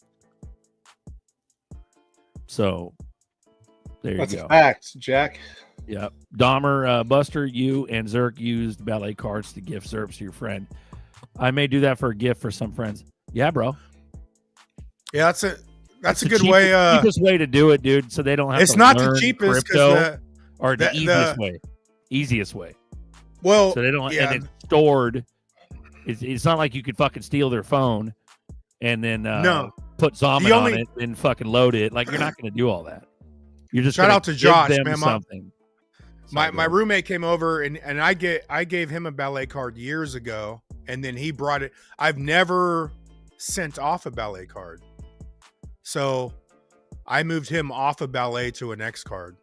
Speaker 5: So there
Speaker 9: That's
Speaker 5: you go.
Speaker 9: a fact, Jack.
Speaker 5: Yep. Dahmer, Buster, you and Zerk used ballet cards to gift Zerps to your friend. I may do that for a gift for some friends. Yeah, bro.
Speaker 4: Yeah, that's a good
Speaker 5: cheapest,
Speaker 4: way.
Speaker 5: Cheapest way to do it, dude. So they don't have.
Speaker 4: It's
Speaker 5: to
Speaker 4: not
Speaker 5: learn
Speaker 4: the cheapest,
Speaker 5: crypto, or the easiest way. Easiest way.
Speaker 4: Well,
Speaker 5: so they don't.
Speaker 4: Yeah.
Speaker 5: And it's stored. It's not like you could fucking steal their phone, and then put Zombie on it and fucking load it. Like, you're not going to do all that. You're just
Speaker 4: shout out to Josh, man.
Speaker 5: Something.
Speaker 4: My roommate came over and I gave him a ballet card years ago, and then he brought it. I've never sent off a ballet card, so I moved him off a ballet to an X card,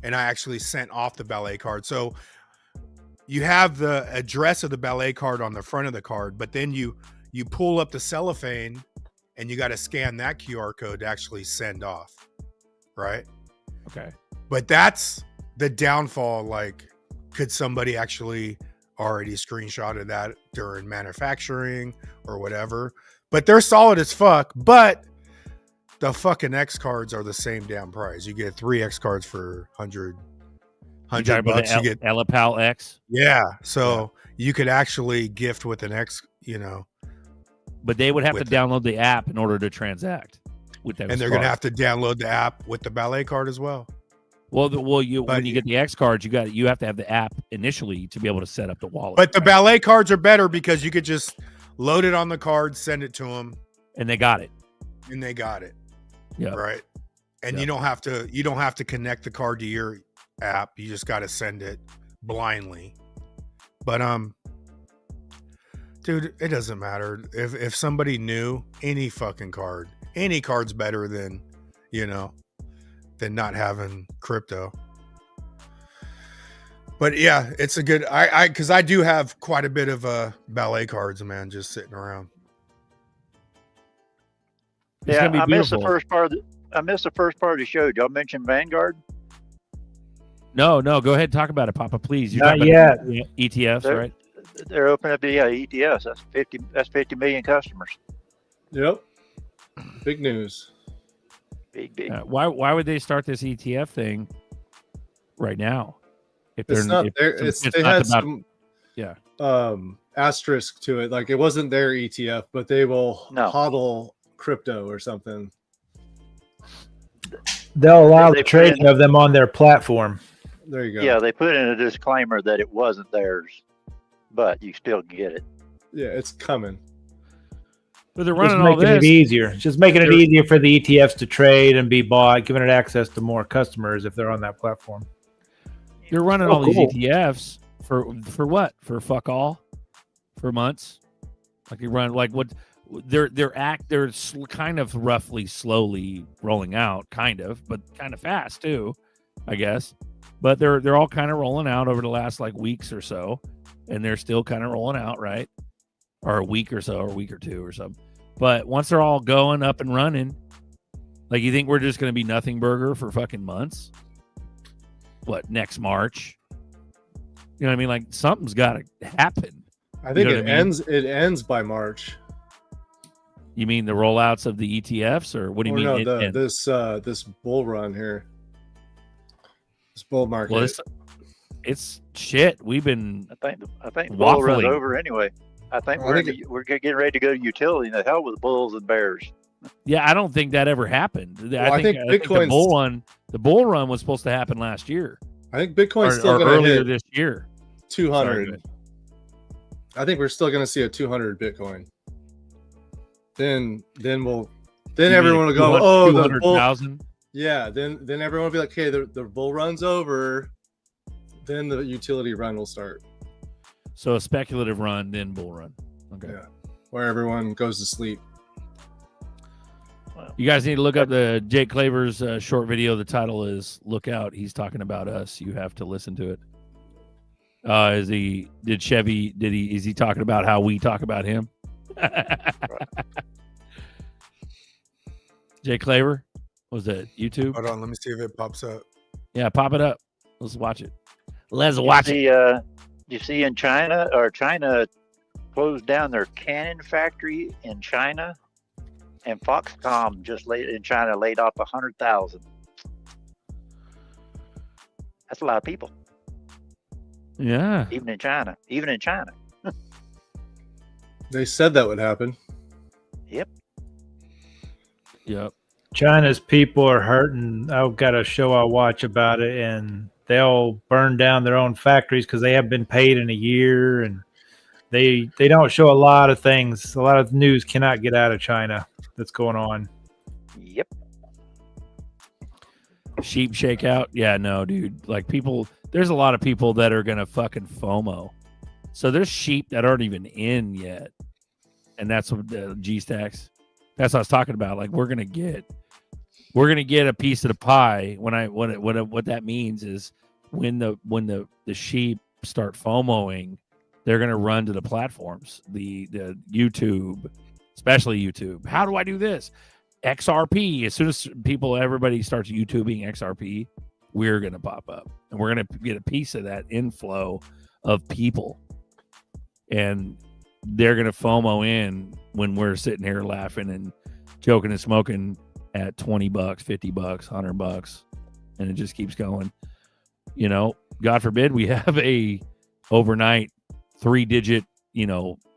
Speaker 4: and I actually sent off the ballet card. So you have the address of the ballet card on the front of the card, but then you pull up the cellophane and you got to scan that QR code to actually send off, right?
Speaker 5: Okay.
Speaker 4: But that's the downfall. Like, could somebody actually already screenshotted that during manufacturing or whatever? But they're solid as fuck. But the fucking X cards are the same damn price. You get 3 X cards for $100 bucks. You get
Speaker 5: Elapal X.
Speaker 4: Yeah. So you could actually gift with an X, you know.
Speaker 5: But they would have to download the app in order to transact with that.
Speaker 4: And they're going to have to download the app with the ballet card as well.
Speaker 5: Well, when you get the X cards, you have to have the app initially to be able to set up the wallet.
Speaker 4: But the ballet cards are better because you could just load it on the card, send it to them,
Speaker 5: and they got it.
Speaker 4: Yeah. Right. And you don't have to connect the card to your app. You just got to send it blindly. But dude, it doesn't matter if somebody knew any fucking card. Any card's better than, than not having crypto. But yeah, it's a good. Because I do have quite a bit of ballet cards, man, just sitting around.
Speaker 8: Yeah, I missed the first part. I missed the first part of the show. Did y'all mention Vanguard?
Speaker 5: No. Go ahead and talk about it, Papa, please.
Speaker 11: Not yet.
Speaker 5: ETFs, right?
Speaker 8: They're opening up the ETFs. That's 50 million customers.
Speaker 9: Yep. Big news.
Speaker 8: Big.
Speaker 5: Why would they start this ETF thing right now? If
Speaker 9: it's not there. They had some asterisk to it. Like, it wasn't their ETF, but they will hodl crypto or something.
Speaker 11: They'll allow the trading of them on their platform.
Speaker 9: There you go.
Speaker 8: Yeah, they put in a disclaimer that it wasn't theirs, but you still get it.
Speaker 9: Yeah, it's coming.
Speaker 5: But they're running
Speaker 11: just
Speaker 5: all
Speaker 11: making
Speaker 5: this.
Speaker 11: it easier. Just making it easier for the ETFs to trade and be bought, giving it access to more customers if they're on that platform.
Speaker 5: You're running all these ETFs for what? For fuck all? For months? Like you run like what? They're kind of roughly slowly rolling out, kind of, but kind of fast too, I guess. But they're all kind of rolling out over the last like weeks or so, and they're still kind of rolling out, right? Or a week or so, or a week or two or something. But once they're all going up and running, like you think we're just going to be nothing burger for fucking months? What, next March? You know what I mean? Like something's got to happen.
Speaker 9: I think it ends. It ends by March.
Speaker 5: You mean the rollouts of the ETFs, or what do you mean?
Speaker 9: No, this bull run here, this bull market.
Speaker 5: Well, it's shit. We've been.
Speaker 8: I think the bull run's over anyway. I think we're getting ready to go to utility. The hell with bulls and bears.
Speaker 5: Yeah, I don't think that ever happened.
Speaker 9: Well, I think
Speaker 5: the bull run was supposed to happen last year.
Speaker 9: I think Bitcoin's still going to
Speaker 5: earlier
Speaker 9: hit
Speaker 5: this year.
Speaker 9: 200. I think we're still going to see a 200 Bitcoin. Then everyone will go, oh,
Speaker 5: 200,000.
Speaker 9: Yeah, then everyone will be like, okay, the bull run's over. Then the utility run will start.
Speaker 5: So a speculative run, then bull run. Okay.
Speaker 9: Yeah, where everyone goes to sleep.
Speaker 5: You guys need to look up the Jake Claver's short video. The title is "Look Out." He's talking about us. You have to listen to it. Is he talking about how we talk about him? Jake Claver, was that YouTube?
Speaker 4: Hold on, let me see if it pops up.
Speaker 5: Yeah, pop it up. Let's watch it. Let's watch it.
Speaker 8: You see in China closed down their cannon factory in China, and Foxconn laid off 100,000. That's a lot of people.
Speaker 5: Yeah.
Speaker 8: Even in China.
Speaker 9: They said that would happen.
Speaker 5: Yep.
Speaker 11: China's people are hurting. I've got a show I watch about it, and they'll burn down their own factories because they haven't been paid in a year, and they don't show a lot of things. A lot of news cannot get out of China that's going on.
Speaker 8: Yep.
Speaker 5: Sheep shakeout. Yeah, no, dude. Like there's a lot of people that are gonna fucking FOMO. So there's sheep that aren't even in yet, and that's what the G stacks. That's what I was talking about. Like we're gonna get a piece of the pie. What that means is when the sheep start FOMOing, they're gonna run to the platforms, the YouTube, especially YouTube. How do I do this? XRP. As soon as everybody starts YouTubing XRP, we're gonna pop up, and we're gonna get a piece of that inflow of people, and they're gonna FOMO in when we're sitting here laughing and joking and smoking at $20, $50, $100, and it just keeps going. You know, God forbid we have a overnight 3-digit,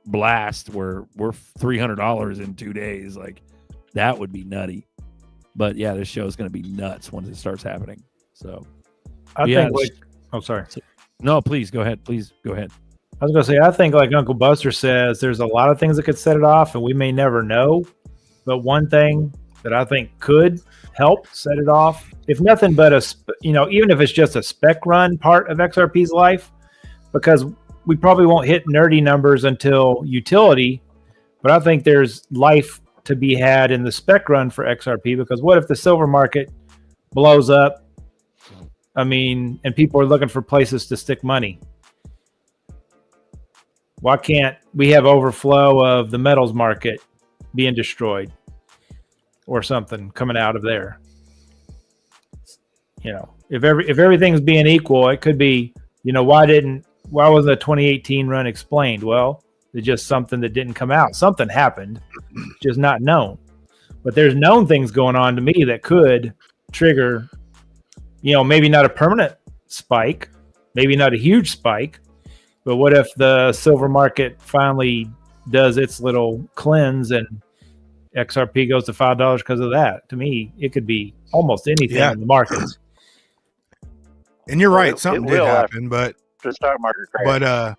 Speaker 5: blast where we're $300 in 2 days. Like that would be nutty. But yeah, this show is going to be nuts once it starts happening. So
Speaker 11: sorry.
Speaker 5: No, please go ahead. Please go ahead.
Speaker 11: I was going to say, I think like Uncle Buster says, there's a lot of things that could set it off, and we may never know. But one thing that I think could help set it off, if nothing but even if it's just a spec run part of XRP's life, because we probably won't hit nerdy numbers until utility. But I think there's life to be had in the spec run for XRP, because what if the silver market blows up? I mean, and people are looking for places to stick money. Why can't we have overflow of the metals market being destroyed or something coming out of there? If everything's being equal, it could be, why wasn't the 2018 run explained? Well, it's just something that didn't come out. Something happened, just not known. But there's known things going on to me that could trigger, maybe not a permanent spike, maybe not a huge spike, but what if the silver market finally does its little cleanse and XRP goes to $5 because of that? To me, it could be almost anything in the markets.
Speaker 4: And you're right, something did happen, but
Speaker 8: the stock market crash.
Speaker 4: But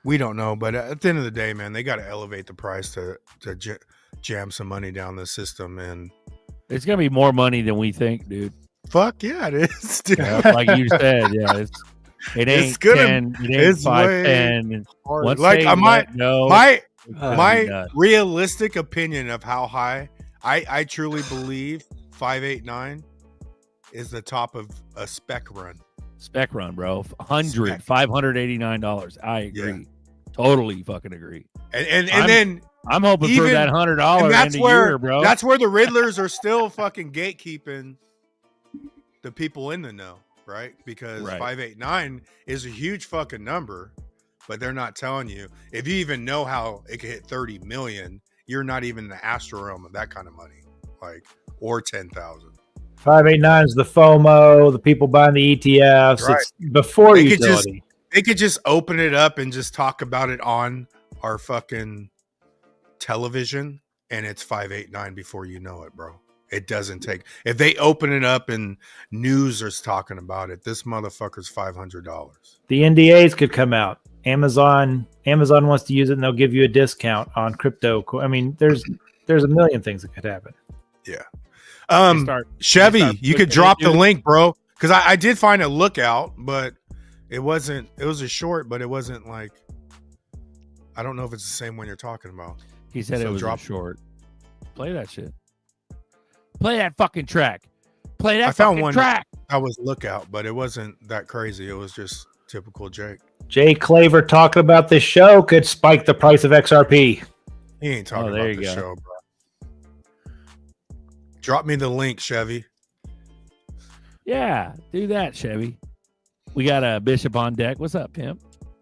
Speaker 4: We don't know, but at the end of the day, man, they got to elevate the price to jam some money down the system, and
Speaker 5: It's gonna be more money than we think, dude.
Speaker 4: fuck yeah, it is. Dude.
Speaker 5: Like you said, yeah, it ain't
Speaker 4: gonna-
Speaker 5: 10, it ain't
Speaker 4: it's
Speaker 5: 5,
Speaker 4: way
Speaker 5: 10.
Speaker 4: hard.
Speaker 5: Once
Speaker 4: Like,
Speaker 5: they
Speaker 4: I might-
Speaker 5: let go,
Speaker 4: my
Speaker 5: it's gonna be nuts.
Speaker 4: realistic opinion of how high I truly believe 589 is the top of a spec run.
Speaker 5: Spec run, bro. $589. I agree. Totally fucking agree.
Speaker 4: And then
Speaker 5: I'm hoping for
Speaker 4: even-
Speaker 5: that $100
Speaker 4: that's
Speaker 5: in a
Speaker 4: where
Speaker 5: year, bro.
Speaker 4: that's where the Riddlers are still fucking gatekeeping the people in the know, right? Because
Speaker 5: Right.
Speaker 4: 589 is a huge fucking number, but they're not telling you. If you even know how it could hit 30 million, you're not even in the astral realm of that kind of money, like, or 10,000.
Speaker 11: 589 is the FOMO, the people buying the ETFs.
Speaker 4: Right.
Speaker 11: It's before
Speaker 4: They could
Speaker 11: utility.
Speaker 4: They could just open it up and just talk about it on our fucking television, and it's 589 before you know it, bro. It doesn't take. If they open it up and news is talking about it, this motherfucker's $500.
Speaker 11: The NDAs could come out. Amazon wants to use it, and they'll give you a discount on crypto. I mean, there's a million things that could happen.
Speaker 4: Yeah.
Speaker 5: they
Speaker 4: Chevy,
Speaker 5: start
Speaker 4: you could
Speaker 5: pushing
Speaker 4: drop
Speaker 5: it,
Speaker 4: the
Speaker 5: dude.
Speaker 4: link, bro, because I did find a lookout, but it wasn't. It was a short, but it wasn't like. I don't know if it's the same one you're talking about.
Speaker 5: He said
Speaker 4: So
Speaker 5: it was
Speaker 4: drop-
Speaker 5: a short. Play that shit. Play that fucking track. Play that
Speaker 4: I found
Speaker 5: fucking
Speaker 4: one
Speaker 5: track.
Speaker 4: I was lookout, but it wasn't that crazy. It was just typical Jake.
Speaker 11: Jay Claver talking about this show could spike the price of XRP.
Speaker 4: He ain't talking
Speaker 5: there
Speaker 4: about
Speaker 5: you
Speaker 4: the
Speaker 5: go.
Speaker 4: show, bro. Drop me the link, Chevy.
Speaker 5: Yeah, do that, Chevy. We got a Bishop on deck. What's up, pimp?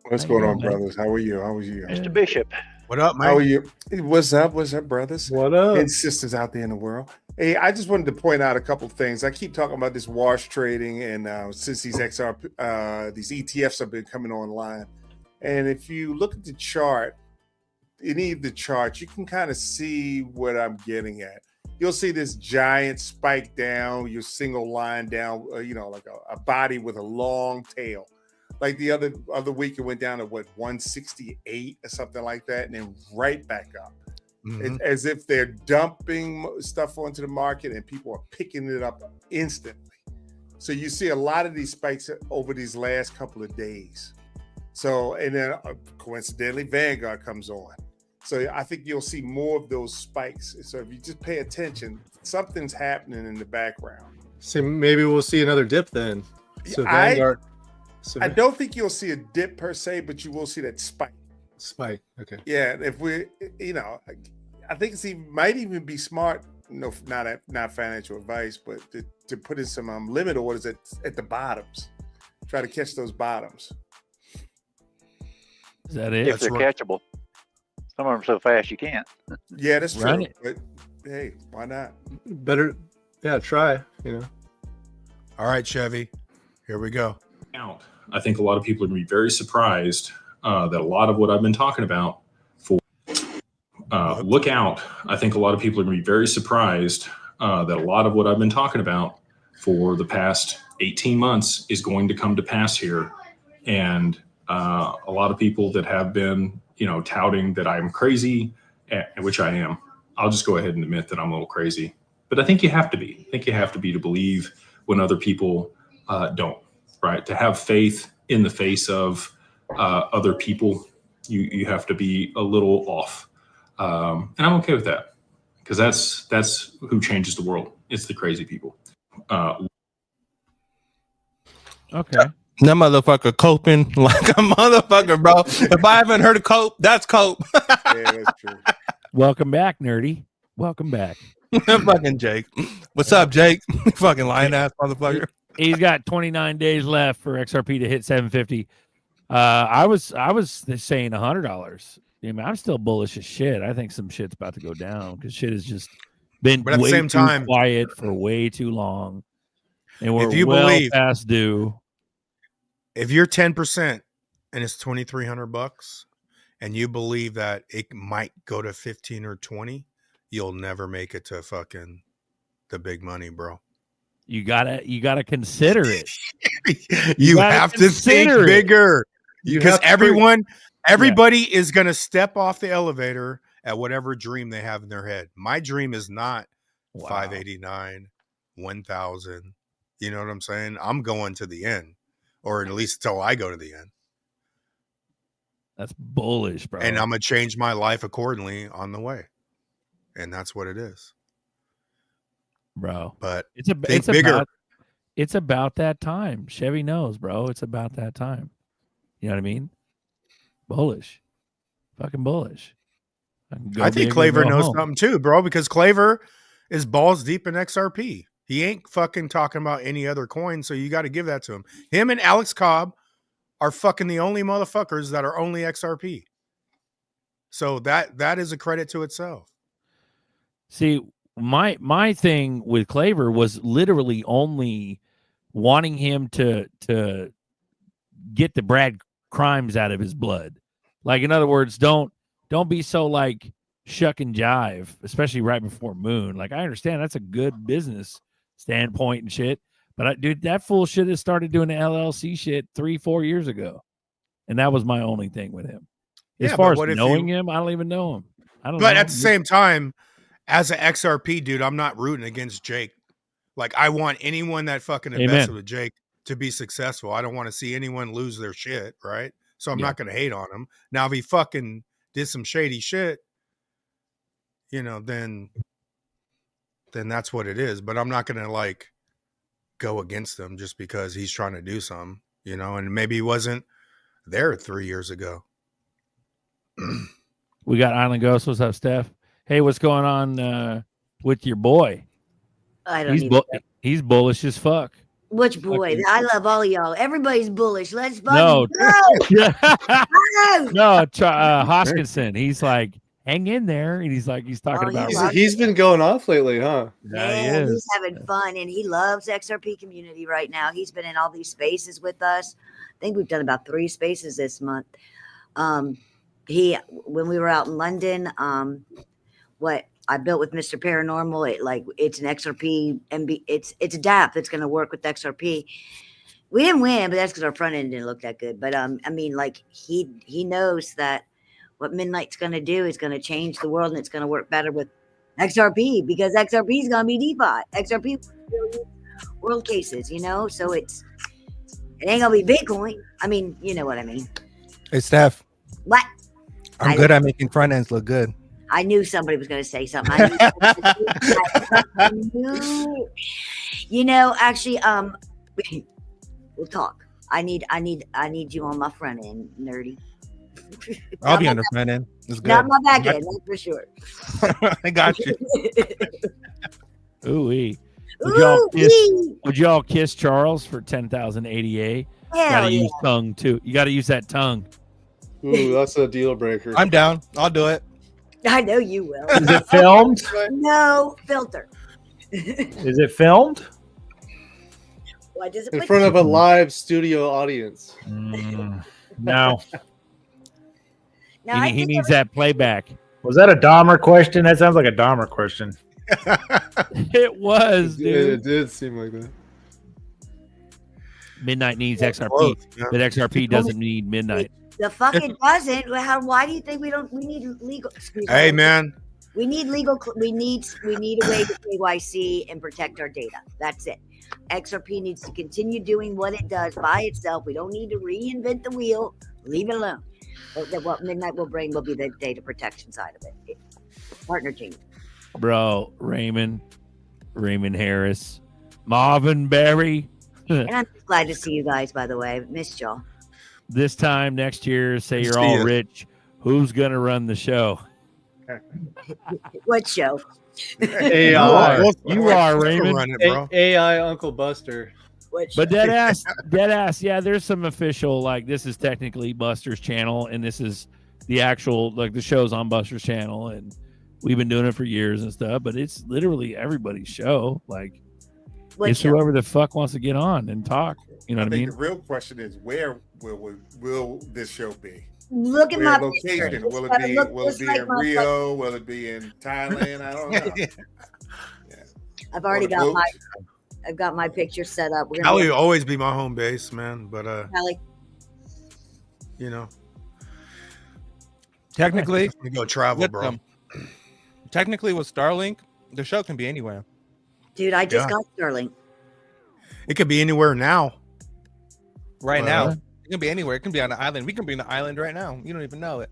Speaker 12: What's
Speaker 5: How you
Speaker 12: going on,
Speaker 5: doing, man?
Speaker 12: brothers? How are you? How are you?
Speaker 8: Mr. Bishop.
Speaker 4: What up, man?
Speaker 12: How are you? What's up? What's up, brothers?
Speaker 9: What up?
Speaker 12: And sisters out there in the world. Hey, I just wanted to point out a couple of things. I keep talking about this wash trading, and since these XRP, these ETFs have been coming online, and if you look at the chart, any of the charts, you can kind of see what I'm getting at. You'll see this giant spike down, your single line down, like a body with a long tail. Like the other week, it went down to 168 or something like that, and then right back up.
Speaker 4: Mhm.
Speaker 12: It's as if they're dumping stuff onto the market and people are picking it up instantly. So you see a lot of these spikes over these last couple of days. So, and then coincidentally, Vanguard comes on. So I think you'll see more of those spikes. So if you just pay attention, something's happening in the background.
Speaker 9: So maybe we'll see another dip then. So Vanguard.
Speaker 12: I don't think you'll see a dip per se, but you will see that spike.
Speaker 9: Spike. Okay.
Speaker 12: Yeah, if we, I think might even be smart. No, not financial advice, but to put in some limit orders at the bottoms. Try to catch those bottoms.
Speaker 5: Is that it?
Speaker 8: If they're catchable. Some of them so fast you can't.
Speaker 12: Yeah, that's true.
Speaker 5: Run it.
Speaker 12: But hey, why not?
Speaker 9: Better. Yeah. Try.
Speaker 4: All right, Chevy. Here we go.
Speaker 13: Out. I think a lot of people are going to be very surprised that a lot of what I've been talking about look out. I think a lot of people are going to be very surprised that a lot of what I've been talking about for the past 18 months is going to come to pass here. And a lot of people that have been, touting that I'm crazy, which I am. I'll just go ahead and admit that I'm a little crazy. But I think you have to be. I think you have to be to believe when other people don't. Right, to have faith in the face of other people, you have to be a little off, and I'm okay with that because that's who changes the world. It's the crazy people.
Speaker 5: Okay.
Speaker 7: That motherfucker coping like a motherfucker, bro. If I haven't heard of cope, that's cope.
Speaker 12: Yeah, that's true.
Speaker 5: Welcome back, nerdy. Welcome back.
Speaker 7: Fucking Jake. What's up, Jake? Fucking lying ass motherfucker.
Speaker 5: He's got 29 days left for XRP to hit 750. I was saying $100. I'm still bullish as shit. I think some shit's about to go down because shit has just been
Speaker 4: But at the
Speaker 5: way
Speaker 4: same
Speaker 5: too
Speaker 4: time,
Speaker 5: quiet for way too long, and we're
Speaker 4: if you
Speaker 5: well
Speaker 4: believe,
Speaker 5: past due.
Speaker 4: if you're 10% and it's $2,300, and you believe that it might go to 15 or 20, you'll never make it to fucking the big money, bro.
Speaker 5: You gotta consider it.
Speaker 4: You
Speaker 5: gotta
Speaker 4: have to think
Speaker 5: consider it.
Speaker 4: bigger because everyone Everybody is going to step off the elevator at whatever dream they have in their head. My dream is not 589, 1000. You know what I'm saying? I'm going to the end, or at least till I go to the end.
Speaker 5: That's bullish, bro.
Speaker 4: And I'm going to change my life accordingly on the way. And that's what it is.
Speaker 5: Bro.
Speaker 4: But
Speaker 5: it's bigger. It's about that time. Chevy knows, bro. It's about that time. You know what I mean? Bullish. Fucking bullish.
Speaker 4: I think Claver knows something too, bro, because Claver is balls deep in XRP. He ain't fucking talking about any other coin, so you got to give that to him. Him and Alex Cobb are fucking the only motherfuckers that are only XRP. So that is a credit to itself.
Speaker 5: See, my thing with Claver was literally only wanting him to get the Brad crimes out of his blood. Like, in other words, don't be so like shuck and jive, especially right before Moon. Like, I understand that's a good business standpoint and shit, but dude, that fool should have started doing the LLC shit 3-4 years ago, and that was my only thing with him. As far as knowing him, I don't even know him. But
Speaker 4: at the same time, as an XRP dude, I'm not rooting against Jake. Like, I want anyone that fucking invested with Jake to be successful. I don't want to see anyone lose their shit, right? So I'm not going to hate on him. Now, if he fucking did some shady shit, you know, then that's what it is. But I'm not going to like go against him just because he's trying to do something, you know, and maybe he wasn't there 3 years ago.
Speaker 5: We got Island Ghost. What's up, Steph? Hey, what's going on with your boy?
Speaker 14: I don't
Speaker 5: he's bullish as fuck.
Speaker 14: Which boy? I love all of y'all. Everybody's bullish. Let's fucking
Speaker 5: no,
Speaker 14: go.
Speaker 5: No, Hoskinson. He's like, hang in there, and he's talking about.
Speaker 9: He's been going off lately, huh?
Speaker 14: Yeah, he's having fun, and he loves XRP community right now. He's been in all these spaces with us. I think we've done about 3 spaces this month. When we were out in London, what I built with Mr. Paranormal, it's an XRP MB. It's a DApp that's going to work with XRP. We didn't win, but that's because our front end didn't look that good. But I mean, like he knows that what Midnight's going to do is going to change the world, and it's going to work better with XRP because XRP is going to be DeFi. XRP world cases, you know. So it ain't going to be Bitcoin. I mean, you know what I mean.
Speaker 15: Hey, Steph.
Speaker 14: What?
Speaker 15: I'm good at making front ends look good.
Speaker 14: I knew somebody was going to say something. I knew, you know, actually, we'll talk. I need you on my front end, nerdy.
Speaker 15: I'll be on the front end. It's good.
Speaker 14: Not my back end, that's for sure.
Speaker 15: I got you.
Speaker 5: Ooh-wee. Would y'all kiss Charles for 10,000 ADA? Gotta use tongue too. You got to use that tongue.
Speaker 9: Ooh, that's a deal breaker.
Speaker 15: I'm down. I'll do it.
Speaker 14: I know you will.
Speaker 11: Is it filmed?
Speaker 14: No filter.
Speaker 11: Is it filmed?
Speaker 14: Why does it
Speaker 9: in front of a live studio audience?
Speaker 11: No.
Speaker 5: He needs that playback.
Speaker 11: Was that a Dahmer question? That sounds like a Dahmer question.
Speaker 5: It was, dude.
Speaker 9: It did seem like that.
Speaker 5: Midnight needs XRP, but XRP doesn't need Midnight.
Speaker 14: The fuck it doesn't. Why do you think we need legal?
Speaker 4: Hey, man.
Speaker 14: We need legal. We need a way to KYC and protect our data. That's it. XRP needs to continue doing what it does by itself. We don't need to reinvent the wheel. Leave it alone. But what Midnight will bring will be the data protection side of it. Partner team.
Speaker 5: Bro, Raymond Harris, Marvin Berry.
Speaker 14: And I'm just glad to see you guys, by the way. I've missed y'all.
Speaker 5: This time next year, say you're all rich. Who's going to run the show?
Speaker 14: What show?
Speaker 9: AI.
Speaker 5: You are, Raymond.
Speaker 9: AI Uncle Buster.
Speaker 5: But dead ass, yeah, there's some official, like, this is technically Buster's channel, and this is the actual, like, the show's on Buster's channel, and we've been doing it for years and stuff, but it's literally everybody's show. Like, it's whoever the fuck wants to get on and talk. You know what I mean?
Speaker 12: The real question is, where will this show be?
Speaker 14: Look at my
Speaker 12: location.
Speaker 14: picture.
Speaker 12: Will it be in Rio? Will it be in Thailand? I don't know.
Speaker 14: I've already got I've got my picture set up.
Speaker 4: Cali will always be my home base, man. But
Speaker 14: Cali.
Speaker 4: You know,
Speaker 7: Technically,
Speaker 4: We go travel,
Speaker 7: with,
Speaker 4: bro.
Speaker 7: technically with Starlink, the show can be anywhere.
Speaker 14: Dude, I just
Speaker 4: Yeah.
Speaker 14: got Starlink.
Speaker 4: It could be anywhere now.
Speaker 7: Right
Speaker 4: Well,
Speaker 7: now, it can be anywhere. It can be on an island. We can be on an island right now. You don't even know it.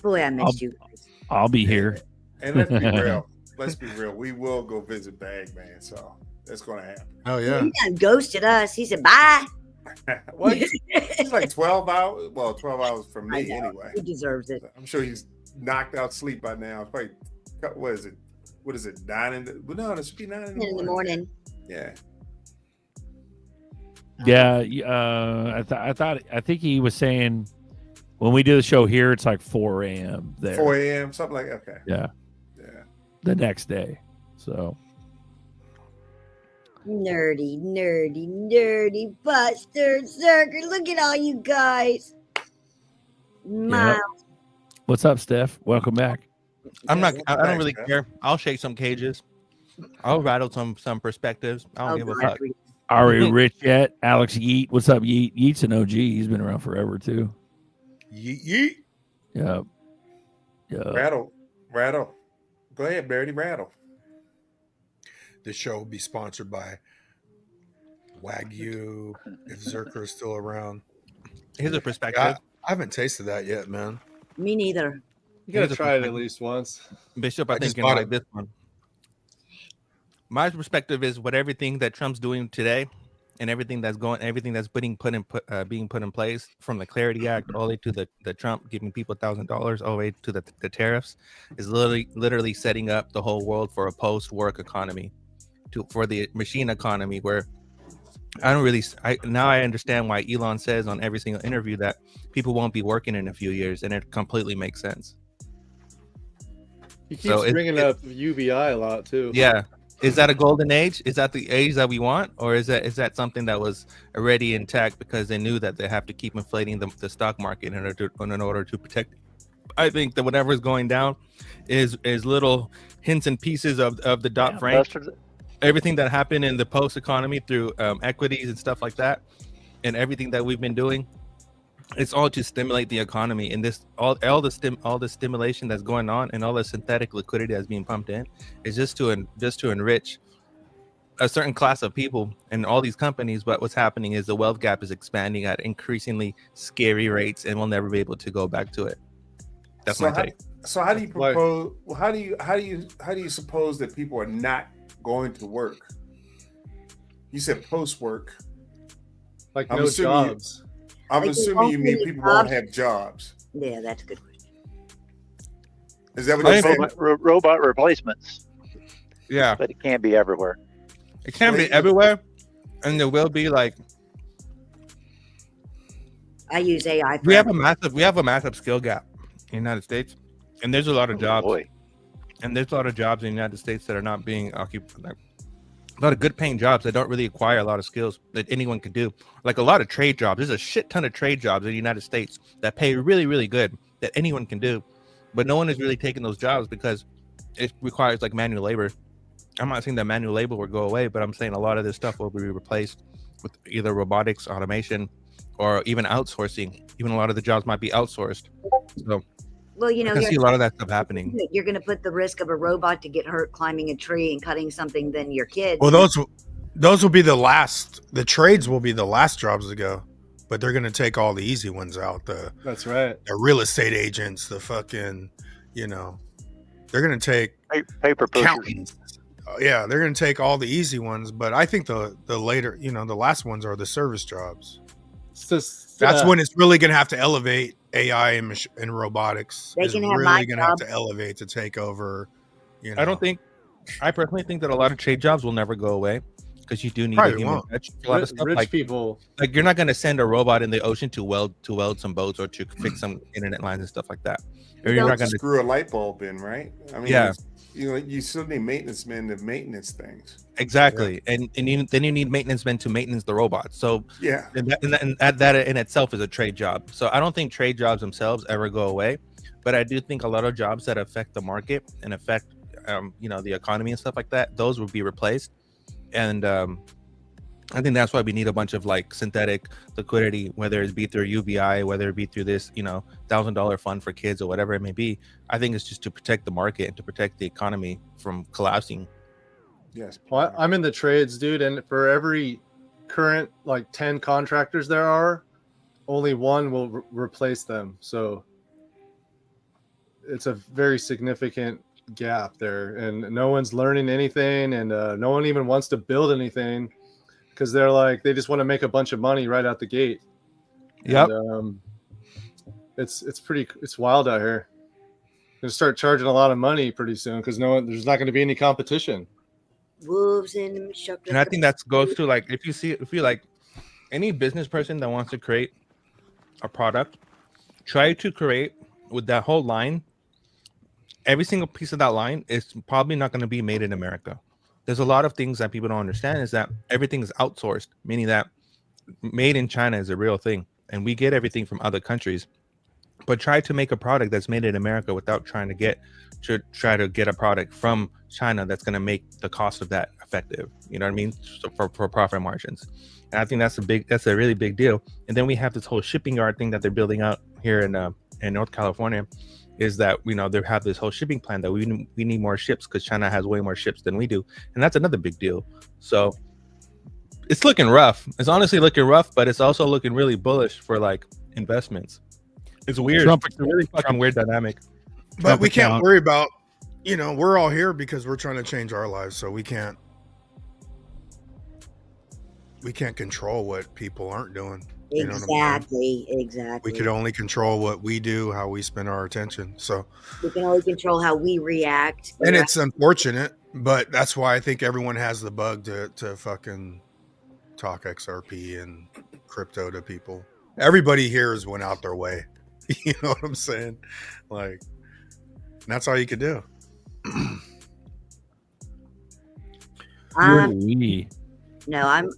Speaker 14: Boy, I missed you.
Speaker 5: I'll be here.
Speaker 12: And let's be real. Let's be real. We will go visit Bagman, so that's going to happen.
Speaker 4: Oh yeah.
Speaker 14: He done ghosted us. He said bye.
Speaker 12: Well, he's like 12 hours. Well, 12 hours from
Speaker 14: I
Speaker 12: me
Speaker 14: know.
Speaker 12: anyway.
Speaker 14: He deserves it.
Speaker 12: I'm sure he's knocked out sleep by now. It's probably, what is it? What is it? 9 in the, well, no, it should be 9 in the morning. Yeah.
Speaker 5: Yeah, I think he was saying when we do the show here, it's like 4 a.m. there.
Speaker 12: 4 a.m. something like that. Okay.
Speaker 5: Yeah.
Speaker 12: Yeah.
Speaker 5: The next day. So
Speaker 14: Nerdy, Buster, Zerker. Look at all you guys. Miles.
Speaker 5: what's up, Steph? Welcome back.
Speaker 7: I'm not. I don't
Speaker 12: Thanks,
Speaker 7: really
Speaker 12: man.
Speaker 7: care. I'll shake some cages. I'll rattle some perspectives. I don't give a fuck.
Speaker 5: Are we rich yet? Alex Yeet. What's up, Yeet? Yeet's an OG. He's been around forever too.
Speaker 4: Yeet.
Speaker 5: Yeah.
Speaker 12: Rattle. Go ahead, Barry. Rattle.
Speaker 4: This show will be sponsored by Wagyu. If Zerker is still around.
Speaker 7: Here's a perspective.
Speaker 4: I haven't tasted that yet, man.
Speaker 14: Me neither.
Speaker 9: You gotta try it at least once.
Speaker 7: Bishop, I think
Speaker 4: just
Speaker 7: you
Speaker 4: bought
Speaker 7: like
Speaker 4: it.
Speaker 7: this one. My perspective is what everything that Trump's doing today, and everything that's being put in place, from the Clarity Act all the way to the Trump giving people $1,000 all the way to the tariffs, is literally setting up the whole world for a post-work economy, for the machine economy, where I understand why Elon says on every single interview that people won't be working in a few years, and it completely makes sense.
Speaker 9: He keeps bringing up UBI a lot too.
Speaker 7: Yeah. Is that a golden age? Is that the age that we want? Or is that something that was already intact because they knew that they have to keep inflating the stock market in order to protect? I think that whatever is going down is little hints and pieces of the Dodd-Frank. Everything that happened in the post economy through equities and stuff like that, and everything that we've been doing, it's all to stimulate the economy. And this all the stimulation that's going on and all the synthetic liquidity that's being pumped in is just to enrich a certain class of people and all these companies. But what's happening is the wealth gap is expanding at increasingly scary rates, and we'll never be able to go back to it. That's my take.
Speaker 12: So how do you propose? How do you suppose that people are not going to work? You said post work,
Speaker 9: like no jobs.
Speaker 12: I'm assuming you mean people won't have jobs.
Speaker 14: Yeah, that's a good question.
Speaker 12: Is that what you're saying?
Speaker 8: Robot replacements.
Speaker 7: Yeah,
Speaker 8: but it can't be everywhere.
Speaker 7: It can be everywhere, and there will be like.
Speaker 14: I use AI.
Speaker 7: We have a massive skill gap in the United States, and there's a lot of jobs. And there's a lot of jobs in the United States that are not being occupied. Like, a lot of good paying jobs that don't really acquire a lot of skills that anyone can do. Like a lot of trade jobs. There's a shit ton of trade jobs in the United States that pay really, really good that anyone can do. But no one is really taking those jobs because it requires like manual labor. I'm not saying that manual labor will go away, but I'm saying a lot of this stuff will be replaced with either robotics, automation, or even outsourcing. Even a lot of the jobs might be outsourced. So
Speaker 14: well, you know,
Speaker 7: I can see a lot of that stuff happening.
Speaker 14: You're going to put the risk of a robot to get hurt climbing a tree and cutting something than your kids.
Speaker 4: Well, those will be the last. The trades will be the last jobs to go, but they're going to take all the easy ones out.
Speaker 9: That's right.
Speaker 4: The real estate agents, the fucking, they're going to take
Speaker 8: paper
Speaker 4: accountants. Yeah, they're going to take all the easy ones, but I think the later, the last ones are the service jobs. That's when it's really going to have to elevate. AI and robotics
Speaker 14: they
Speaker 4: is
Speaker 14: can have
Speaker 4: really going to have to elevate to take over.
Speaker 7: I personally think that a lot of trade jobs will never go away because you do need a human touch. A lot of stuff,
Speaker 9: rich people.
Speaker 7: Like you're not going to send a robot in the ocean to weld some boats or to fix some internet lines and stuff like that.
Speaker 12: Or you're not going to screw a light bulb in, right? I mean,
Speaker 7: yeah.
Speaker 12: You still need maintenance men to maintenance things.
Speaker 7: Exactly, yeah. and then you need maintenance men to maintenance the robots. So
Speaker 12: yeah,
Speaker 7: and that in itself is a trade job. So I don't think trade jobs themselves ever go away, but I do think a lot of jobs that affect the market and affect the economy and stuff like that, those will be replaced. And I think that's why we need a bunch of like synthetic liquidity, whether it be through UBI, whether it be through this, $1,000 fund for kids or whatever it may be. I think it's just to protect the market and to protect the economy from collapsing.
Speaker 12: Yes.
Speaker 9: Well, I'm in the trades, dude, and for every current like 10 contractors there are, only one will replace them. So it's a very significant gap there, and no one's learning anything, and no one even wants to build anything because they just want to make a bunch of money right out the gate.
Speaker 7: Yep.
Speaker 9: And, it's wild out here. Gonna start charging a lot of money pretty soon because there's not going to be any competition.
Speaker 14: Wolves in the shop.
Speaker 7: And I think that goes to like if you like any business person that wants to create a product, try to create with that whole line. Every single piece of that line is probably not going to be made in America. There's a lot of things that people don't understand is that everything is outsourced, meaning that made in China is a real thing, and we get everything from other countries. But try to make a product that's made in America without trying to get a product from China that's going to make the cost of that effective. You know what I mean? So for profit margins. And I think that's a really big deal. And then we have this whole shipping yard thing that they're building out here in North California. Is that they have this whole shipping plan that we need more ships because China has way more ships than we do, and that's another big deal. So it's looking rough. It's honestly looking rough, but it's also looking really bullish for like investments. It's weird. It's a really fucking weird dynamic.
Speaker 4: But we can't worry about, we're all here because we're trying to change our lives, so we can't control what people aren't doing. You know what I mean?
Speaker 14: Exactly.
Speaker 4: We could only control what we do, how we spend our attention. So
Speaker 14: we can only control how we react.
Speaker 4: And it's unfortunate, but that's why I think everyone has the bug to fucking talk XRP and crypto to people. Everybody here has went out their way. You know what I'm saying? Like, that's all you could do.
Speaker 14: No, I'm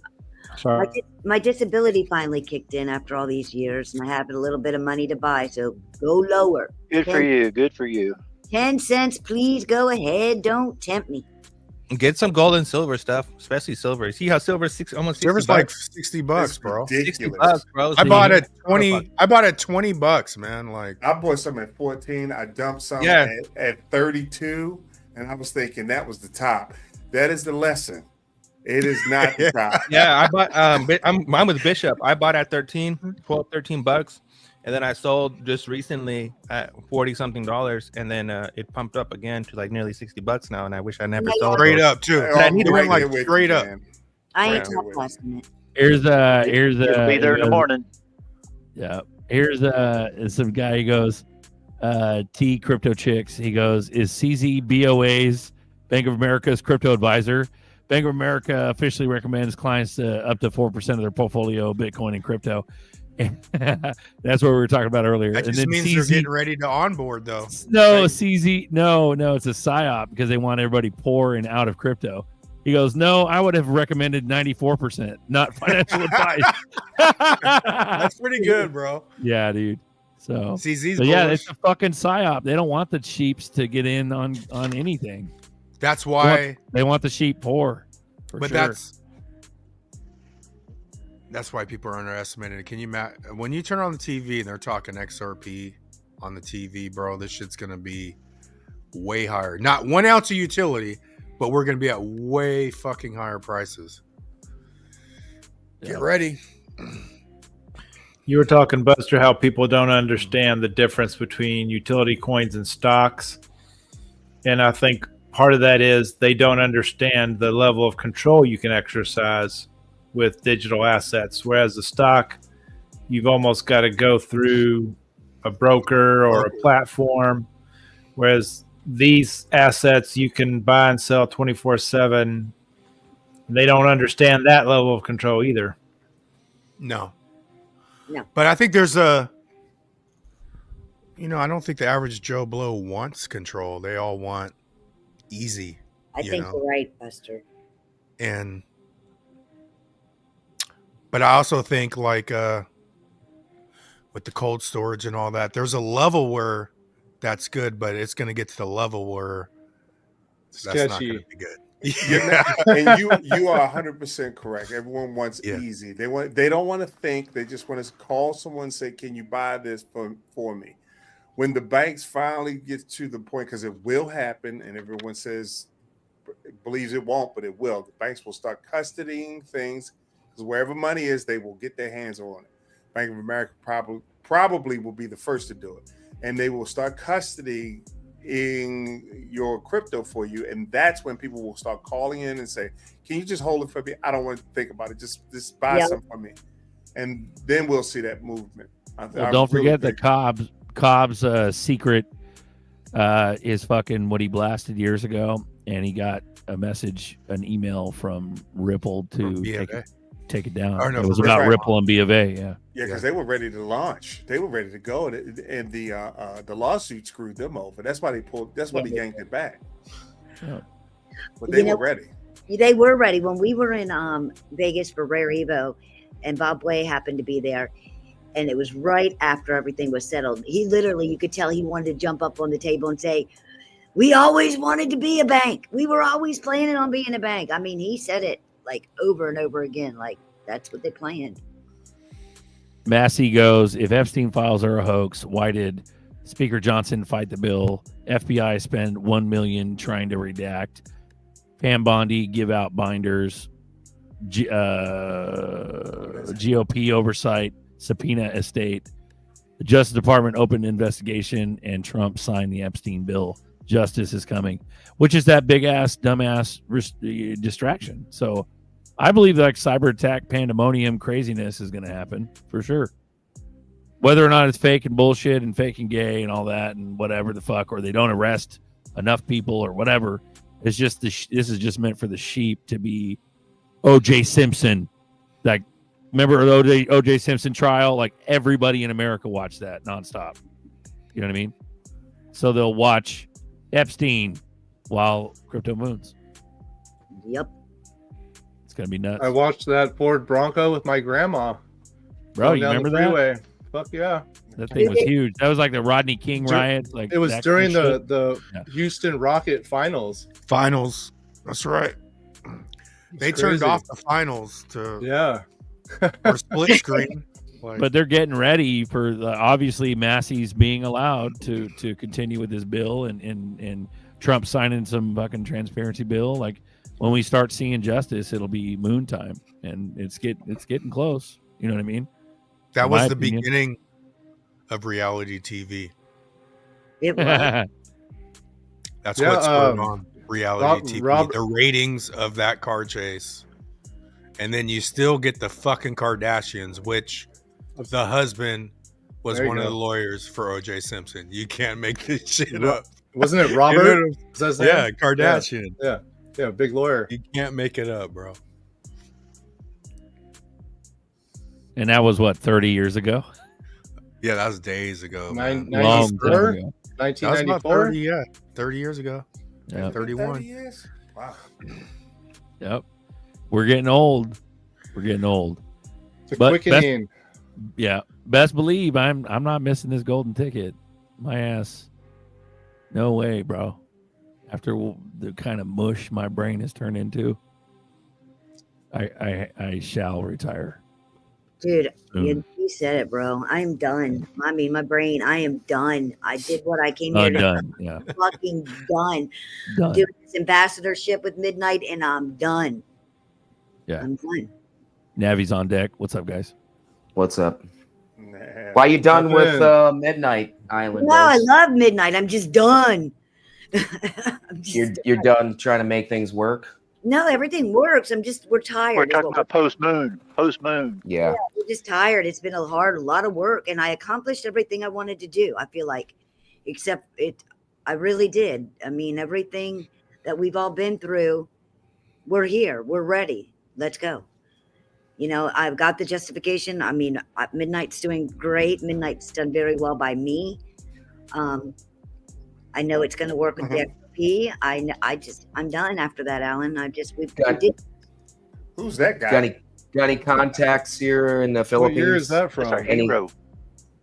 Speaker 14: sorry. My disability finally kicked in after all these years, and I have a little bit of money to buy. So go lower.
Speaker 8: Good for you. Good for you.
Speaker 14: 10 cents, please. Go ahead. Don't tempt me.
Speaker 7: Get some gold and silver stuff, especially silver. See how silver's almost
Speaker 4: silver's
Speaker 7: $60.
Speaker 4: like $60, bro.
Speaker 7: $60, bro.
Speaker 4: I bought it $20, man. Like
Speaker 12: I bought some at 14. I dumped some at 32, and I was thinking that was the top. That is the lesson. It is not the top.
Speaker 7: Yeah, I bought. I'm with Bishop. I bought at $13, and then I sold just recently at $40-something, and then it pumped up again to like nearly $60 now. And I wish I never sold.
Speaker 4: Straight up too.
Speaker 7: I need to
Speaker 4: like straight up.
Speaker 14: I ain't top classing it.
Speaker 5: Here's
Speaker 8: It'll be there in the morning.
Speaker 5: Yeah. Here's some guy. He goes, T Crypto Chicks. He goes, is CZ BOA's Bank of America's crypto advisor? Bank of America officially recommends clients to up to 4% of their portfolio Bitcoin and crypto. That's what we were talking about earlier.
Speaker 4: That just
Speaker 5: and then
Speaker 4: means they're getting ready to onboard, though.
Speaker 5: No, right? CZ, no, it's a psyop because they want everybody poor and out of crypto. He goes, no, I would have recommended 94%, not financial advice.
Speaker 4: That's pretty good, bro.
Speaker 5: Yeah, dude. So
Speaker 4: CZ's
Speaker 5: it's a fucking psyop. They don't want the sheeps to get in on anything.
Speaker 4: That's why
Speaker 5: they want the sheep poor.
Speaker 4: But
Speaker 5: sure.
Speaker 4: That's why people are underestimating it. Can you when you turn on the TV and they're talking XRP on the TV, bro, this shit's gonna be way higher. Not 1 ounce of utility, but we're gonna be at way fucking higher prices. Get ready.
Speaker 11: You were talking, Buster, how people don't understand the difference between utility coins and stocks. And I think part of that is they don't understand the level of control you can exercise with digital assets. Whereas the stock, you've almost got to go through a broker or a platform. Whereas these assets you can buy and sell 24/7. They don't understand that level of control either.
Speaker 4: No. But I think there's I don't think the average Joe Blow wants control. They all want easy.
Speaker 14: I think you're right, Buster.
Speaker 4: But I also think like with the cold storage and all that, there's a level where that's good, but it's going to get to the level where that's not going to be good.
Speaker 12: And you are 100% correct. Everyone wants easy. They don't want to think. They just want to call someone and say, "Can you buy this for me?" When the banks finally get to the point, because it will happen, and everyone believes it won't, but it will. The banks will start custodying things, because wherever money is, they will get their hands on it. Bank of America probably will be the first to do it, and they will start custodying your crypto for you, and that's when people will start calling in and say, "Can you just hold it for me? I don't want to think about it. Just buy some for me," and then we'll see that movement.
Speaker 5: Well, don't forget that Cobb's secret is fucking what he blasted years ago, and he got a message, an email from Ripple to take it down.
Speaker 12: Oh, no,
Speaker 5: it was about Ripple and B of A.
Speaker 12: Yeah, because they were ready to launch. They were ready to go, and the lawsuit screwed them over. That's why they pulled. That's why they yanked it back.
Speaker 5: Yeah.
Speaker 12: But they were ready.
Speaker 14: They were ready when we were in Vegas for Rare Evo, and Bob Way happened to be there. And it was right after everything was settled. He literally, you could tell he wanted to jump up on the table and say, "We always wanted to be a bank. We were always planning on being a bank." I mean, he said it like over and over again, like that's what they planned.
Speaker 5: Massey goes, if Epstein files are a hoax, why did Speaker Johnson fight the bill? FBI spend $1 million trying to redact. Pam Bondi give out binders. GOP oversight. Subpoena estate. The Justice Department opened investigation, and Trump signed the Epstein bill. Justice is coming, which is that big ass dumbass distraction. So I believe like cyber attack pandemonium craziness is going to happen for sure. Whether or not it's fake and bullshit and fake and gay and all that and whatever the fuck, or they don't arrest enough people or whatever, it's just this is just meant for the sheep to be O.J. Simpson. Like, remember the O.J. Simpson trial? Like everybody in America watched that nonstop. You know what I mean? So they'll watch Epstein while crypto moons.
Speaker 14: Yep.
Speaker 5: It's gonna be nuts.
Speaker 9: I watched that Ford Bronco with my grandma.
Speaker 5: Bro, you
Speaker 9: down
Speaker 5: remember
Speaker 9: the
Speaker 5: that?
Speaker 9: freeway. Fuck yeah.
Speaker 5: That thing was huge. That was like the Rodney King riots. Like
Speaker 9: it was
Speaker 5: that
Speaker 9: during
Speaker 5: kind of
Speaker 9: the Houston Rocket finals.
Speaker 4: That's right. They
Speaker 9: It's
Speaker 4: turned
Speaker 9: crazy.
Speaker 4: off the finals to
Speaker 9: or
Speaker 4: split screen.
Speaker 5: But they're getting ready for obviously Massey's being allowed to continue with this bill and Trump signing some fucking transparency bill. Like when we start seeing justice, it'll be moon time, and it's getting close. You know what I mean?
Speaker 4: That
Speaker 5: In
Speaker 4: was
Speaker 5: my
Speaker 4: the
Speaker 5: opinion.
Speaker 4: beginning of reality TV.
Speaker 14: It was.
Speaker 4: That's
Speaker 9: Yeah,
Speaker 4: what spurred on reality TV.
Speaker 9: Rob-
Speaker 4: The ratings of that car chase. And then you still get the fucking Kardashians, which the husband was
Speaker 9: There you
Speaker 4: one of
Speaker 9: go.
Speaker 4: the lawyers for O.J. Simpson. You can't make this shit
Speaker 9: Ro-
Speaker 4: up.
Speaker 9: Wasn't it
Speaker 4: You
Speaker 9: Robert?
Speaker 4: know what I'm-
Speaker 9: Was that his name?
Speaker 4: Yeah, Kardashian.
Speaker 9: Yeah, big lawyer.
Speaker 4: You can't make it up, bro.
Speaker 5: And that was what 30 years ago.
Speaker 4: Yeah, that was days ago. man.
Speaker 5: Long time ago.
Speaker 4: That was about
Speaker 9: 1994.
Speaker 4: 30 years ago.
Speaker 5: Yeah.
Speaker 4: 31.
Speaker 12: Years? Wow.
Speaker 5: Yep. We're getting old. We're getting old.
Speaker 9: It's a
Speaker 5: But
Speaker 9: quickening.
Speaker 5: best believe I'm not missing this golden ticket. My ass. No way, bro. After the kind of mush my brain has turned into, I shall retire.
Speaker 14: Dude,
Speaker 5: Soon.
Speaker 14: you said it, bro. I'm done. I mean, my brain, I am done. I did what I came here to
Speaker 5: Done. Yeah.
Speaker 14: fucking done.
Speaker 5: Done.
Speaker 14: Doing this ambassadorship with Midnight, and I'm done.
Speaker 5: Yeah.
Speaker 14: I'm done.
Speaker 5: Navi's on deck. What's up, guys?
Speaker 16: What's up? Why you done
Speaker 9: Nothing.
Speaker 16: with Midnight Island?
Speaker 14: No, I
Speaker 16: Rose?
Speaker 14: love Midnight. I'm just done.
Speaker 16: You're done trying to make things work.
Speaker 14: No, everything works. we're tired.
Speaker 8: We're
Speaker 14: is
Speaker 8: talking
Speaker 14: what
Speaker 8: about post moon. Post moon.
Speaker 16: Yeah.
Speaker 14: we're just tired. It's been a lot of work, and I accomplished everything I wanted to do. I feel like, except I really did. I mean, everything that we've all been through, we're here. We're ready. Let's go. You know, I've got the justification. I mean, Midnight's doing great. Midnight's done very well by me. I know it's going to work with the XRP. I'm done after that, Alan. we did.
Speaker 12: Who's that guy?
Speaker 16: Got any contacts here in the
Speaker 9: What
Speaker 16: Philippines?
Speaker 9: year is that from?
Speaker 8: That's our hero.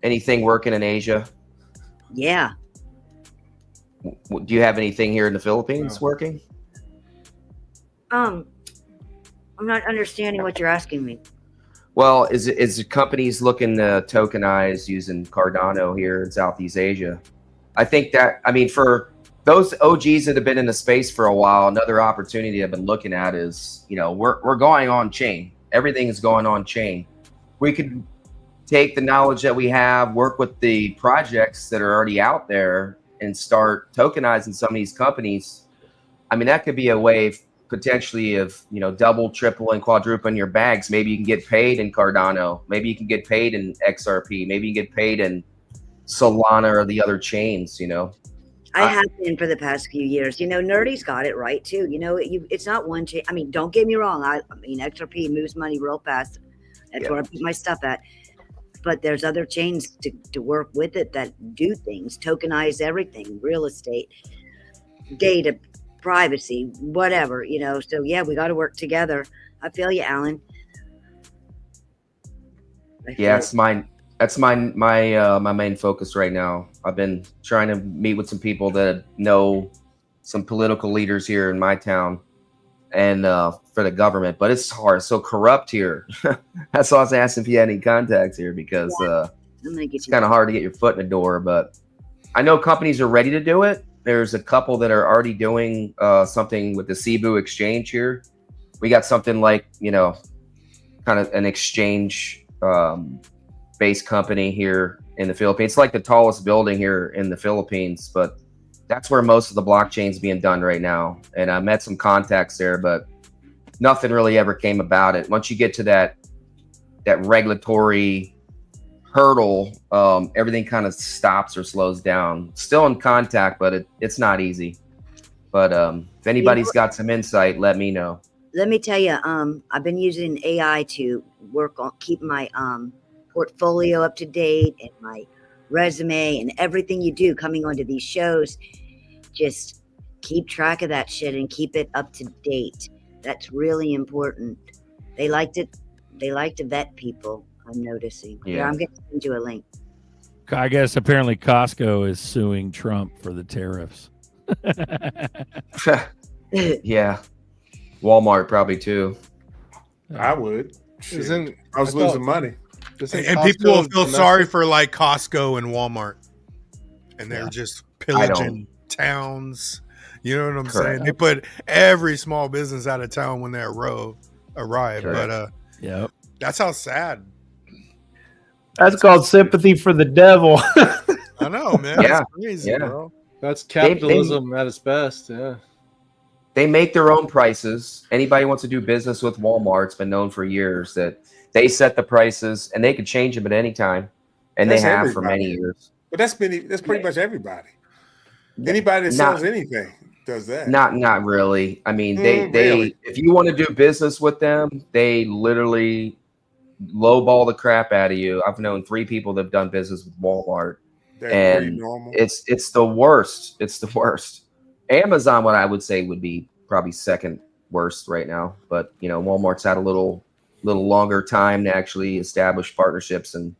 Speaker 16: Anything working in Asia?
Speaker 14: Yeah.
Speaker 16: Do you have anything here in the Philippines working?
Speaker 14: I'm not understanding what you're asking me.
Speaker 16: Well, is companies looking to tokenize using Cardano here in Southeast Asia? I think that, I mean, for those OGs that have been in the space for a while, another opportunity I've been looking at is, you know, we're going on chain. Everything is going on chain. We could take the knowledge that we have, work with the projects that are already out there, and start tokenizing some of these companies. I mean, that could be a way potentially of, you know, double, triple, and quadrupling your bags. Maybe you can get paid in Cardano. Maybe you can get paid in XRP. Maybe you can get paid in Solana or the other chains, you know.
Speaker 14: I have been for the past few years. You know, Nerdy's got it right too. You know, it's not one chain. I mean, don't get me wrong. I mean, XRP moves money real fast. That's where I put my stuff at. But there's other chains to work with it that do things, tokenize everything, real estate, data, privacy, whatever, you know. So yeah, we got to work together. I feel you, Alan.
Speaker 16: Yeah, it's mine. That's my main focus right now. I've been trying to meet with some people that know some political leaders here in my town, and for the government, but it's hard. It's so corrupt here. That's why I was asking if you had any contacts here, because it's kind of hard to get your foot in the door. But I know companies are ready to do it. There's a couple that are already doing something with the Cebu exchange here. We got something like, you know, kind of an exchange based company here in the Philippines. It's like the tallest building here in the Philippines, but that's where most of the blockchain's being done right now. And I met some contacts there, but nothing really ever came about it. Once you get to that regulatory hurdle, everything kind of stops or slows down. Still in contact, but it's not easy. But if anybody's got some insight, let me know.
Speaker 14: Let me tell you, I've been using AI to work on keep my portfolio up to date and my resume and everything you do coming onto these shows. Just keep track of that shit and keep it up to date. That's really important. They like to vet people, I'm noticing. Yeah, I'm going to send you a link.
Speaker 5: I guess apparently Costco is suing Trump for the tariffs.
Speaker 16: Yeah. Walmart probably too.
Speaker 12: I would.
Speaker 9: Isn't-
Speaker 12: I was
Speaker 9: I thought-
Speaker 12: losing money.
Speaker 4: And people will feel sorry for like Costco and Walmart, and they're just pillaging towns. You know what I'm saying? They put every small business out of town when they arrive. But
Speaker 5: yeah,
Speaker 11: That's how sad. That's called sympathy for the devil.
Speaker 4: I know, man.
Speaker 16: Yeah.
Speaker 4: That's crazy,
Speaker 16: Yeah.
Speaker 4: bro.
Speaker 9: That's capitalism at its best. Yeah.
Speaker 16: They make their own prices. Anybody wants to do business with Walmart, it's been known for years that they set the prices and they could change them at any time. And
Speaker 12: That's
Speaker 16: they have for
Speaker 12: everybody.
Speaker 16: many years.
Speaker 12: But that's pretty much everybody. Anybody that sells anything does that.
Speaker 16: Not really. I mean, they
Speaker 12: really?
Speaker 16: if you want to do business with them, they literally lowball the crap out of you. I've known 3 people that have done business with Walmart.
Speaker 12: That's pretty
Speaker 16: And
Speaker 12: normal.
Speaker 16: it's the worst. It's the worst. Amazon, what I would say, would be probably second worst right now. But you know, Walmart's had a little longer time to actually establish partnerships and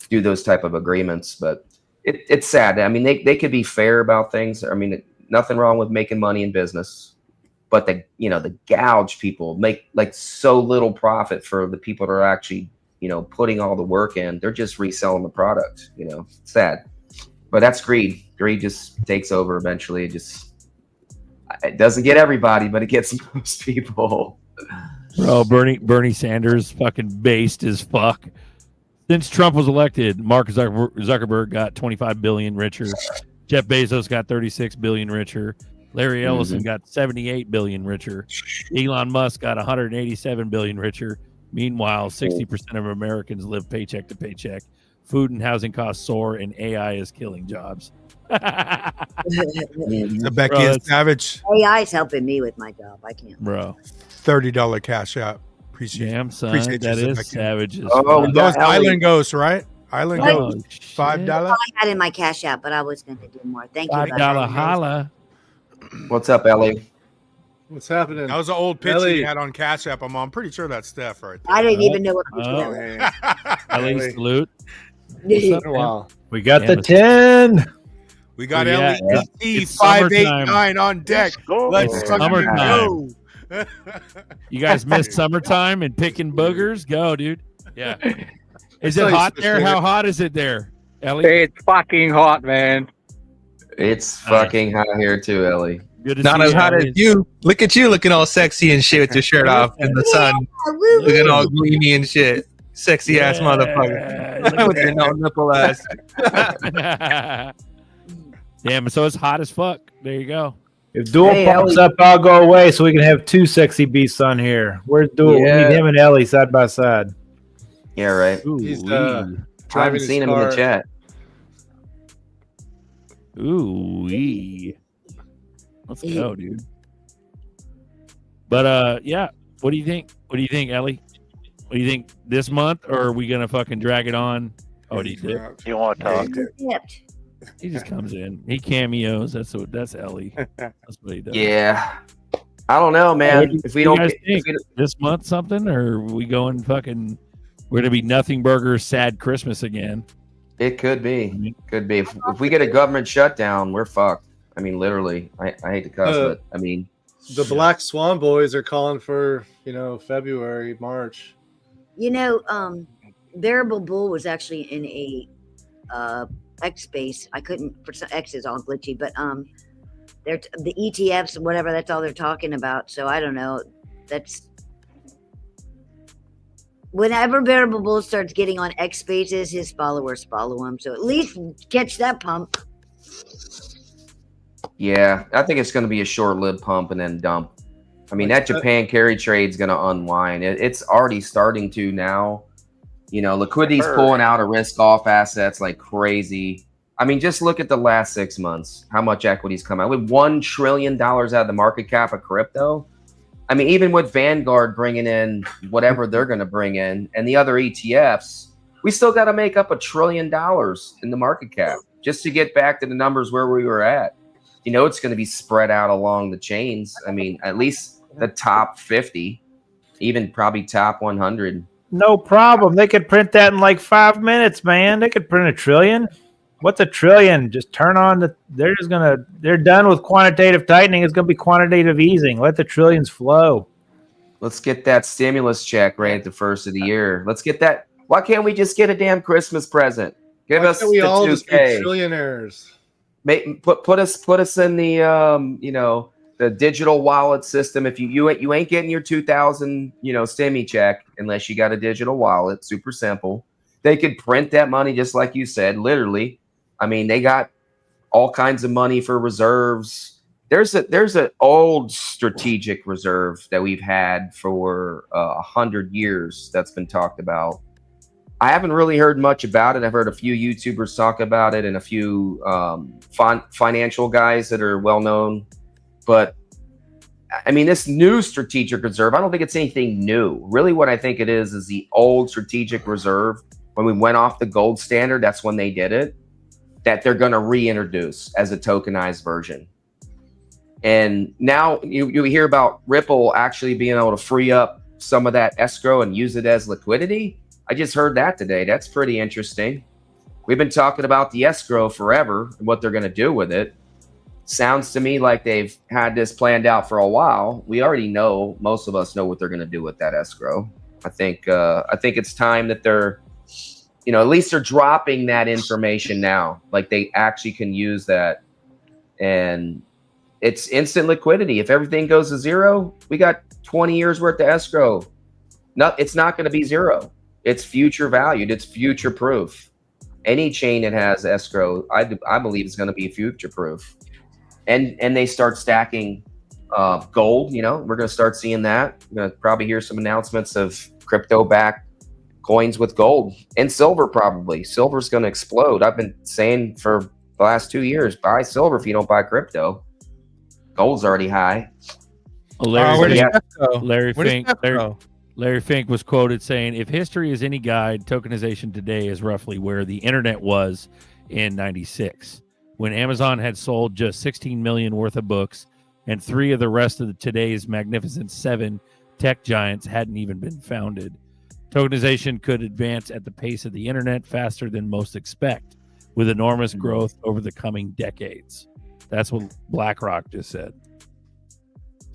Speaker 16: do those type of agreements. But it's sad. I mean, they could be fair about things. I mean, nothing wrong with making money in business, but the gouge people, make like so little profit for the people that are actually, putting all the work in. They're just reselling the product. Sad. But that's greed. Greed just takes over eventually. It doesn't get everybody, but it gets most people.
Speaker 5: Bro, Bernie Sanders fucking based as fuck. Since Trump was elected, Mark Zuckerberg got 25 billion richer. Jeff Bezos got 36 billion richer. Larry Ellison got 78 billion richer. Elon Musk got 187 billion richer. Meanwhile, 60% of Americans live paycheck to paycheck. Food and housing costs soar, and AI is killing jobs.
Speaker 4: Becky and Savage.
Speaker 14: AI is helping me with my job. I can't.
Speaker 5: Bro.
Speaker 4: $30 cash out. Appreciate
Speaker 5: Damn, son.
Speaker 4: Appreciate
Speaker 5: That
Speaker 4: you,
Speaker 5: is
Speaker 4: Zemeckis.
Speaker 5: savage.
Speaker 16: Oh,
Speaker 4: that was Island Ghost, right? Island
Speaker 14: Oh,
Speaker 4: Ghost. $5.
Speaker 14: I had in my cash out, but I was going to do more. Thank you.
Speaker 5: $5 holla.
Speaker 16: What's up, Ellie?
Speaker 9: What's happening?
Speaker 4: That was an old pitch
Speaker 9: Ellie.
Speaker 4: he had on Cash App. I'm pretty sure that's Steph right there.
Speaker 14: I didn't even know what
Speaker 5: Ellie, salute.
Speaker 9: Wow.
Speaker 11: We got the
Speaker 5: Damn,
Speaker 11: 10.
Speaker 4: We got
Speaker 5: Yeah,
Speaker 4: Ellie
Speaker 5: it's
Speaker 4: ST589
Speaker 5: summertime.
Speaker 4: on deck. Let's
Speaker 5: It's
Speaker 4: fucking
Speaker 5: summertime.
Speaker 4: go.
Speaker 5: You guys missed summertime and picking boogers? Go, dude. Yeah. Is it hot there? How hot is it there, Ellie?
Speaker 17: It's fucking hot, man.
Speaker 16: It's fucking hot here too, Ellie.
Speaker 5: Good to
Speaker 7: Not
Speaker 5: see
Speaker 7: as hot as
Speaker 5: Ellie.
Speaker 7: you. Look at you looking all sexy and shit with your shirt off in the sun. Looking all gleamy and shit. Sexy ass motherfucker. With your no nipple ass.
Speaker 5: Damn, so it's hot as fuck. There you go.
Speaker 11: If Dual
Speaker 16: Hey,
Speaker 11: pops
Speaker 16: Ellie.
Speaker 11: up, I'll go away so we can have two sexy beasts on here. Where's Dual?
Speaker 16: Yeah.
Speaker 11: We need him and Ellie side by side.
Speaker 16: Yeah, right.
Speaker 9: He's
Speaker 16: I haven't
Speaker 9: his
Speaker 16: seen him in
Speaker 9: car.
Speaker 16: the chat.
Speaker 5: Ooh-wee. Let's go, dude. But yeah, what do you think? What do you think, Ellie? What do you think this month, or are we gonna fucking drag it on? Oh, he did.
Speaker 8: You want to talk?
Speaker 5: He just comes in. He cameos. That's Ellie. That's what he does.
Speaker 16: Yeah. I don't know,
Speaker 5: What
Speaker 16: man.
Speaker 5: do
Speaker 16: If we
Speaker 5: you
Speaker 16: don't
Speaker 5: guys
Speaker 16: get,
Speaker 5: think? This month something, or are we going fucking? We're gonna be nothing burger, sad Christmas again.
Speaker 16: it could be. Could be. If we get a government shutdown, we're fucked. I mean, literally. I hate to cuss, but I mean,
Speaker 9: The Black Swan boys are calling for, February, March.
Speaker 14: Variable Bull was actually in a X space. I couldn't, for some X is all glitchy, but they're the ETFs, whatever, that's all they're talking about. So I don't know. That's whenever Variable Bull starts getting on X spaces, his followers follow him. So at least catch that pump.
Speaker 16: yeah, I think it's going to be a short-lived pump and then dump. I mean, that Japan carry trade's going to unwind. It's already starting to now. Liquidity's pulling out of risk-off assets like crazy. I mean, just look at the last 6 months, how much equity's come out. With $1 trillion out of the market cap of crypto. I mean, even with Vanguard bringing in whatever they're going to bring in and the other ETFs, we still got to make up $1 trillion in the market cap just to get back to the numbers where we were at. It's going to be spread out along the chains. I mean, at least the top 50, even probably top 100.
Speaker 11: No problem. They could print that in like 5 minutes, man. They could print $1 trillion. What's $1 trillion? Just turn on they're done with quantitative tightening. It's gonna be quantitative easing. Let the trillions flow.
Speaker 16: Let's get that stimulus check right at the first of the year. Let's get that. Why can't we just get a damn Christmas present? Give us
Speaker 9: we
Speaker 16: the
Speaker 9: all just be
Speaker 16: 2K.
Speaker 9: trillionaires.
Speaker 16: Put us in the the digital wallet system. If you ain't getting your 2,000 stimmy check unless you got a digital wallet. Super simple. They could print that money just like you said, literally. I mean, they got all kinds of money for reserves. There's an old strategic reserve that we've had for 100 years that's been talked about. I haven't really heard much about it. I've heard a few YouTubers talk about it and a few financial guys that are well known. But I mean, this new strategic reserve, I don't think it's anything new. Really, what I think it is the old strategic reserve. When we went off the gold standard, that's when they did it. That they're going to reintroduce as a tokenized version. And now you hear about Ripple actually being able to free up some of that escrow and use it as liquidity. I just heard that today. That's pretty interesting. We've been talking about the escrow forever and what they're going to do with it. Sounds to me like they've had this planned out for a while. We already know, most of us know what they're going to do with that escrow. I think it's time that they're, at least they're dropping that information now. Like they actually can use that, and it's instant liquidity. If everything goes to zero, we got 20 years worth of escrow. It's not going to be zero. It's future valued. It's future proof. Any chain that has escrow, I believe, is going to be future proof. And they start stacking gold. We're going to start seeing that. We're going to probably hear some announcements of crypto-backed coins with gold and silver. Probably silver's going to explode. I've been saying for the last 2 years, buy silver if you don't buy crypto. Gold's already high.
Speaker 5: Larry Fink was quoted saying, if history is any guide, tokenization today is roughly where the internet was in 96, when Amazon had sold just 16 million worth of books and 3 of the rest of today's magnificent 7 tech giants hadn't even been founded. Tokenization could advance at the pace of the internet faster than most expect, with enormous growth over the coming decades. That's what BlackRock just said.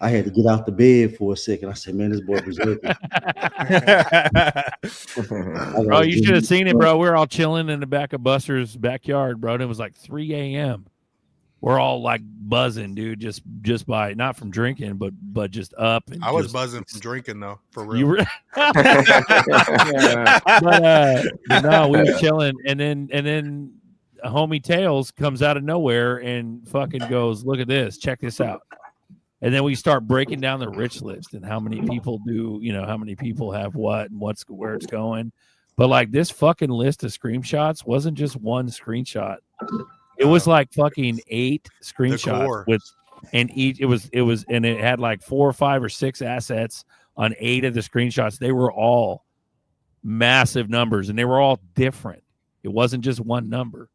Speaker 18: I had to get out the bed for a second. I said, man, this boy berserking.
Speaker 5: Bro, you should have seen it, bro. We're all chilling in the back of Buster's backyard, bro. And it was like 3 a.m. We're all like buzzing, dude, just by not from drinking, but just up. And
Speaker 4: I was
Speaker 5: just,
Speaker 4: buzzing from drinking though, for real.
Speaker 5: You were, but no, we were chilling, and then homie Tails comes out of nowhere and fucking goes, "Look at this, check this out." And then we start breaking down the rich list and how many people do, how many people have what and where it's going. But like this fucking list of screenshots wasn't just one screenshot. It was like fucking 8 screenshots and it had like 4 or 5 or 6 assets on 8 of the screenshots. They were all massive numbers and they were all different. It wasn't just one number.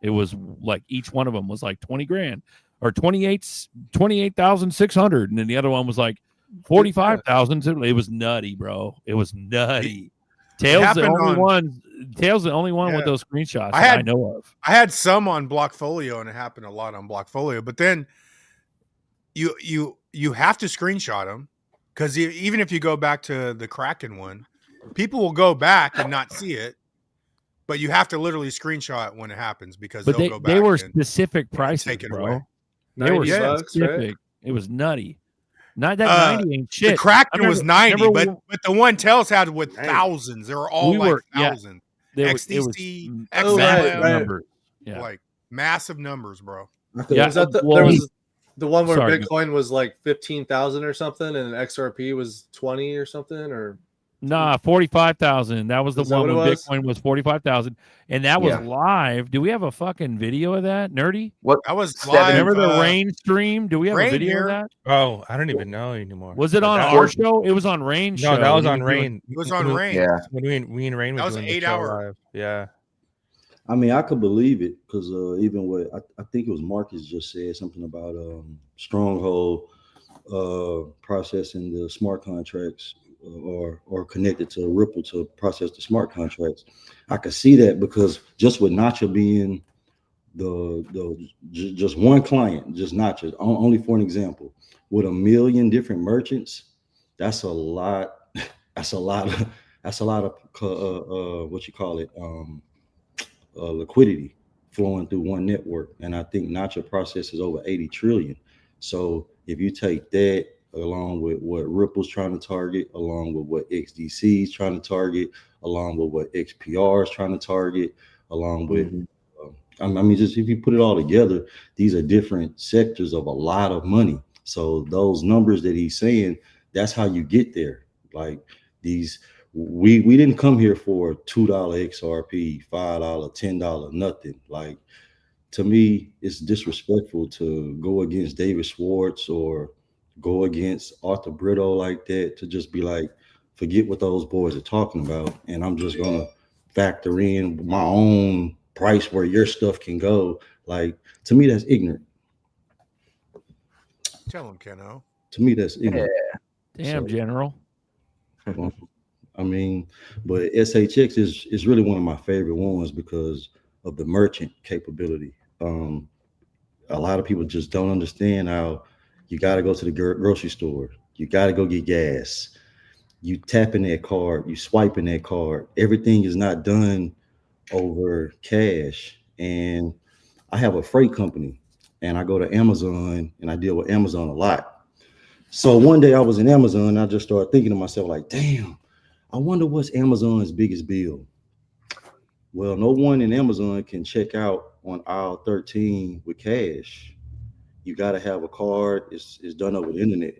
Speaker 5: It was like each one of them was like 20 grand or 28,600. And then the other one was like 45,000. It was nutty, bro. It was nutty. Tails the only one. Tails the only one with those screenshots I know of.
Speaker 4: I had some on Blockfolio, and it happened a lot on Blockfolio. But then you have to screenshot them because even if you go back to the Kraken one, people will go back and not see it. But you have to literally screenshot when it happens because they'll go back.
Speaker 5: They were specific prices,
Speaker 4: take it
Speaker 5: bro.
Speaker 4: away.
Speaker 5: They were
Speaker 9: $90,
Speaker 5: specific.
Speaker 9: right?
Speaker 5: It was nutty. Not that 90 ain't shit.
Speaker 4: The Kraken was 90,
Speaker 5: remember
Speaker 4: but the one Tails had with thousands. They were all thousands. XDC, XML,
Speaker 5: numbers. Yeah.
Speaker 4: Like massive numbers, bro.
Speaker 9: Yeah, was that there was the one where
Speaker 5: Sorry,
Speaker 9: Bitcoin was like 15,000 or something, and XRP was 20 or something, or
Speaker 5: 45,000. That was the
Speaker 9: Is that
Speaker 5: one
Speaker 9: what
Speaker 5: when
Speaker 9: it was?
Speaker 5: Bitcoin was 45,000, and that was live. Do we have a fucking video of that, Nerdy?
Speaker 16: What?
Speaker 4: I was live.
Speaker 5: Remember the rain stream? Do we have a
Speaker 15: Rain
Speaker 5: video
Speaker 15: here.
Speaker 5: of that?
Speaker 15: Oh, I don't even know anymore.
Speaker 5: Was it on our show? It was on Rain.
Speaker 15: No, that was on Rain.
Speaker 4: It was on Rain.
Speaker 16: Yeah.
Speaker 15: When we and Rain
Speaker 4: That
Speaker 15: was
Speaker 4: was
Speaker 15: doing the
Speaker 4: 8
Speaker 15: show
Speaker 4: hour.
Speaker 15: live. Yeah.
Speaker 18: I mean, I could believe it because even what I think it was Marcus just said something about Stronghold processing the smart contracts or connected to Ripple to process the smart contracts. I could see that because just with Nacha being just one client, just Nacha, only for an example, with 1 million different merchants, that's a lot. That's a lot of what you call it. Liquidity flowing through one network, and I think Nacha processes over 80 trillion. So if you take that along with what Ripple's trying to target, along with what XDC is trying to target, along with what XPR is trying to target, along with I mean, just if you put it all together, these are different sectors of a lot of money. So those numbers that he's saying, that's how you get there. Like these. We didn't come here for $2 XRP, $5, $10, nothing. Like, to me, it's disrespectful to go against David Schwartz or go against Arthur Brito like that, to just be like, forget what those boys are talking about, and I'm just gonna factor in my own price where your stuff can go. Like, to me, that's ignorant.
Speaker 4: Tell him, Keno.
Speaker 18: To me, that's ignorant.
Speaker 5: Damn, General.
Speaker 18: I mean, but SHX is really one of my favorite ones because of the merchant capability. A lot of people just don't understand how you got to go to the grocery store. You got to go get gas. You tap in that card, you swipe in that card. Everything is not done over cash. And I have a freight company and I go to Amazon and I deal with Amazon a lot. So one day I was in Amazon and I just started thinking to myself like, damn, I wonder what's Amazon's biggest bill. Well, no one in Amazon can check out on aisle 13 with cash. You got to have a card. It's done over the internet.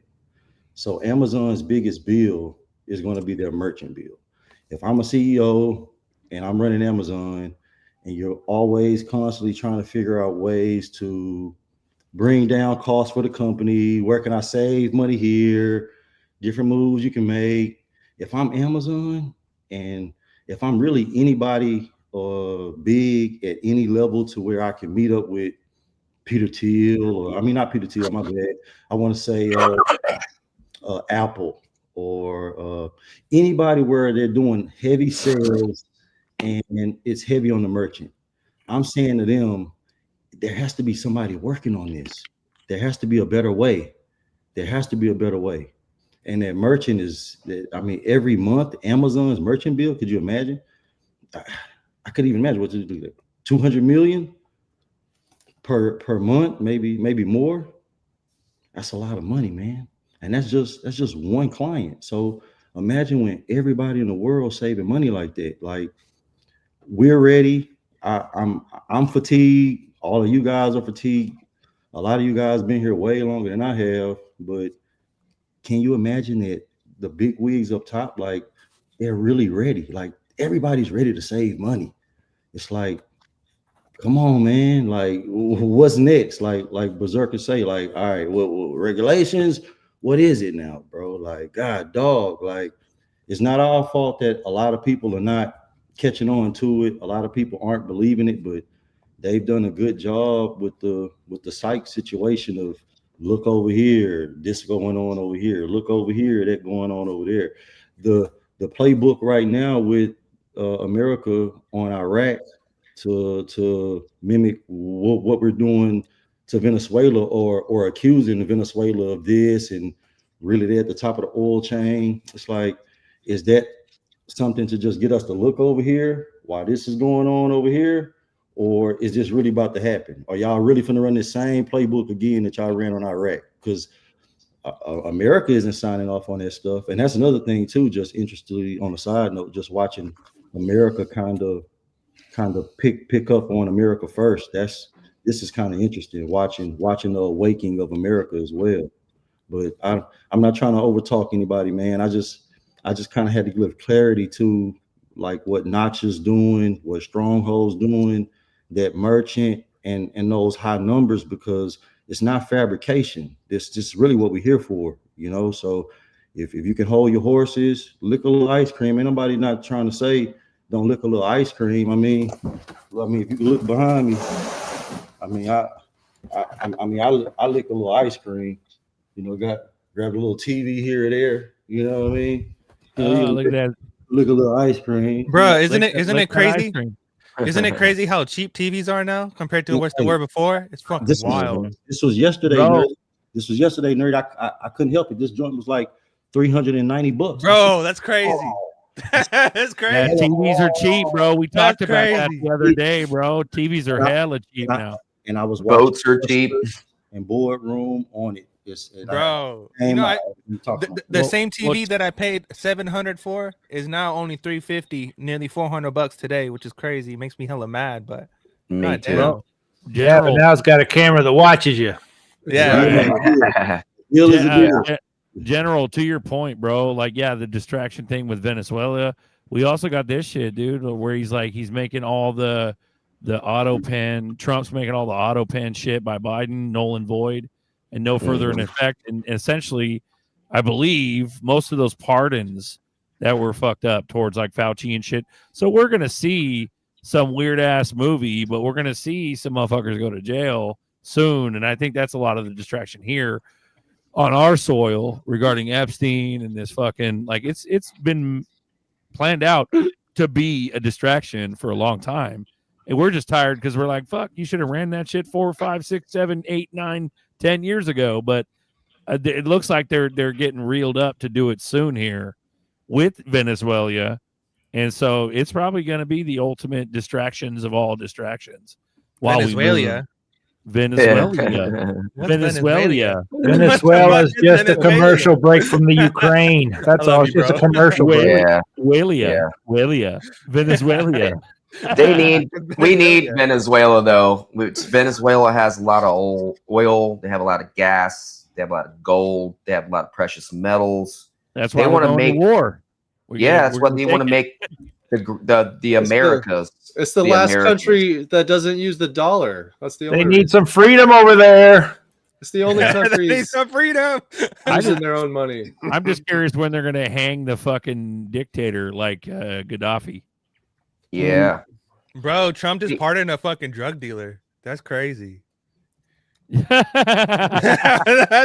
Speaker 18: So Amazon's biggest bill is going to be their merchant bill. If I'm a CEO and I'm running Amazon and you're always constantly trying to figure out ways to bring down costs for the company, where can I save money here, different moves you can make. If I'm Amazon and if I'm really anybody big at any level to where I can meet up with Peter Thiel, or I mean, not Peter Thiel, my bad. I want to say Apple or anybody where they're doing heavy sales and it's heavy on the merchant. I'm saying to them, there has to be somebody working on this. There has to be a better way. There has to be a better way. And that merchant is, I mean, every month, Amazon's merchant bill, could you imagine? I couldn't even imagine what to do. 200 million per month, maybe more. That's a lot of money, man. And that's just one client. So imagine when everybody in the world saving money like that. Like, we're ready. I'm fatigued. All of you guys are fatigued. A lot of you guys been here way longer than I have, but can you imagine that the big wigs up top, like, they're really ready? Like, everybody's ready to save money. It's like, come on, man. Like, what's next? Like Berserker say, like, all right, well, regulations, what is it now, bro? Like, God, dog, like, it's not our fault that a lot of people are not catching on to it. A lot of people aren't believing it, but they've done a good job with the psych situation of, look over here, this going on over here, look over here, that going on over there. The playbook right now with America on Iraq to mimic what we're doing to Venezuela, or accusing Venezuela of this, and really they're at the top of the oil chain. It's like, is that something to just get us to look over here while this is going on over here? Or is this really about to happen? Are y'all really finna run the same playbook again that y'all ran on Iraq? Because America isn't signing off on that stuff. And that's another thing too, just interestingly on a side note, just watching America kind of pick up on America first. This is kind of interesting, watching the awakening of America as well. But I'm not trying to overtalk anybody, man. I just kind of had to give clarity to, like, what Notch is doing, what Stronghold's doing, that merchant, and those high numbers, because it's not fabrication. This is really what we're here for, you know. So if you can hold your horses, lick a little ice cream. Ain't nobody not trying to say don't lick a little ice cream. I mean, if you can look behind me, I lick a little ice cream. You know, grab a little TV here or there. You know what I mean?
Speaker 5: Look at that.
Speaker 18: Look a little ice cream,
Speaker 7: bro. Isn't it crazy? Isn't it
Speaker 18: cream.
Speaker 7: crazy how cheap TVs are now compared to what they were before? It's fucking wild.
Speaker 18: This was yesterday,
Speaker 7: Bro.
Speaker 18: nerd. This was yesterday, nerd. I couldn't help it. This joint was like $390.
Speaker 7: Bro, that's crazy. That's crazy.
Speaker 5: Yeah, TVs are cheap, bro. We talked
Speaker 7: That's
Speaker 5: about that
Speaker 7: crazy.
Speaker 5: the other day, bro. TVs are hella cheap now.
Speaker 18: And I was watching
Speaker 16: Boats are cheap.
Speaker 18: and Boardroom on it.
Speaker 7: Bro, the same TV that I paid $700 for is now only $350, nearly $400 today, which is crazy. It makes me hella mad, but
Speaker 16: Me too.
Speaker 11: Well, yeah, but now it's got a camera that watches you.
Speaker 7: Yeah.
Speaker 5: General, to your point, bro. Like, yeah, the distraction thing with Venezuela. We also got this shit, dude, where he's making all the auto pen. Trump's making all the auto pen shit by Biden, null and void, and no further in effect. And essentially, I believe most of those pardons that were fucked up towards like Fauci and shit. So we're gonna see some weird ass movie, but we're gonna see some motherfuckers go to jail soon. And I think that's a lot of the distraction here on our soil regarding Epstein and this fucking, like, it's been planned out to be a distraction for a long time. And we're just tired because we're like, fuck, you should have ran that shit 4, 5, 6, 7, 8, 9, 10 years ago. But it looks like they're getting reeled up to do it soon here with Venezuela. And so it's probably going to be the ultimate distractions of all distractions.
Speaker 7: Venezuela.
Speaker 5: Venezuela.
Speaker 11: Venezuela is just a commercial break from the Ukraine. That's all. It's just a commercial break.
Speaker 5: Venezuela.
Speaker 16: We need Venezuela though. Venezuela has a lot of oil. They have a lot of gas. They have a lot of gold. They have a lot of precious metals.
Speaker 5: That's why they want to make
Speaker 16: war. That's what they want to make the Americas.
Speaker 9: It's the last country that doesn't use the dollar. That's the only.
Speaker 11: They need some freedom over there.
Speaker 9: It's the only country.
Speaker 7: They need some freedom.
Speaker 9: Using their own money.
Speaker 5: I'm just curious when they're going to hang the fucking dictator like Gaddafi.
Speaker 16: Yeah,
Speaker 7: bro. Trump just pardoned a fucking drug dealer. That's crazy.
Speaker 5: That's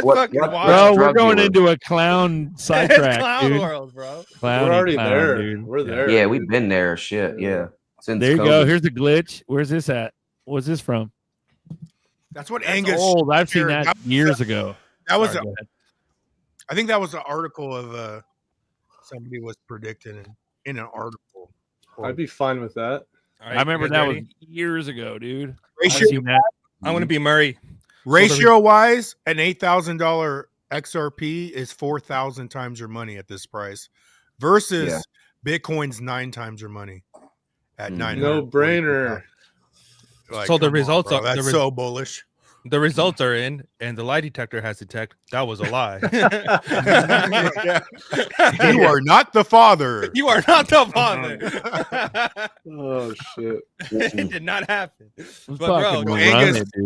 Speaker 5: fucking wild. Bro, we're going into a clown sidetrack,
Speaker 7: clown
Speaker 5: dude.
Speaker 7: world, bro.
Speaker 9: We're already there. Dude. We're there.
Speaker 16: Yeah, we've been there. Shit, yeah. Since
Speaker 5: there you
Speaker 16: COVID.
Speaker 5: go. Here's the glitch. Where's this at? What's this from?
Speaker 4: That's what
Speaker 5: That's
Speaker 4: Angus.
Speaker 5: old. I've seen that
Speaker 4: was
Speaker 5: years ago.
Speaker 4: That was
Speaker 5: Sorry, go ahead.
Speaker 4: I think that was an article of somebody was predicting in an article.
Speaker 9: I'd be fine with that.
Speaker 5: I remember that was years ago, dude.
Speaker 4: Ratio-
Speaker 5: I've seen that.
Speaker 7: I'm going to be Murray.
Speaker 4: Ratio wise, an $8,000 XRP is 4,000 times your money at this price, versus Bitcoin's 9 times your money at 9.
Speaker 9: No brainer.
Speaker 4: Like,
Speaker 7: So the
Speaker 4: come on,
Speaker 7: results
Speaker 4: bro.
Speaker 7: are
Speaker 4: That's so bullish.
Speaker 7: The results are in, and the lie detector has detected that was a lie.
Speaker 4: You are not the father.
Speaker 7: You are not the father.
Speaker 9: Oh shit!
Speaker 7: It did not happen. But
Speaker 4: Fucking
Speaker 7: bro,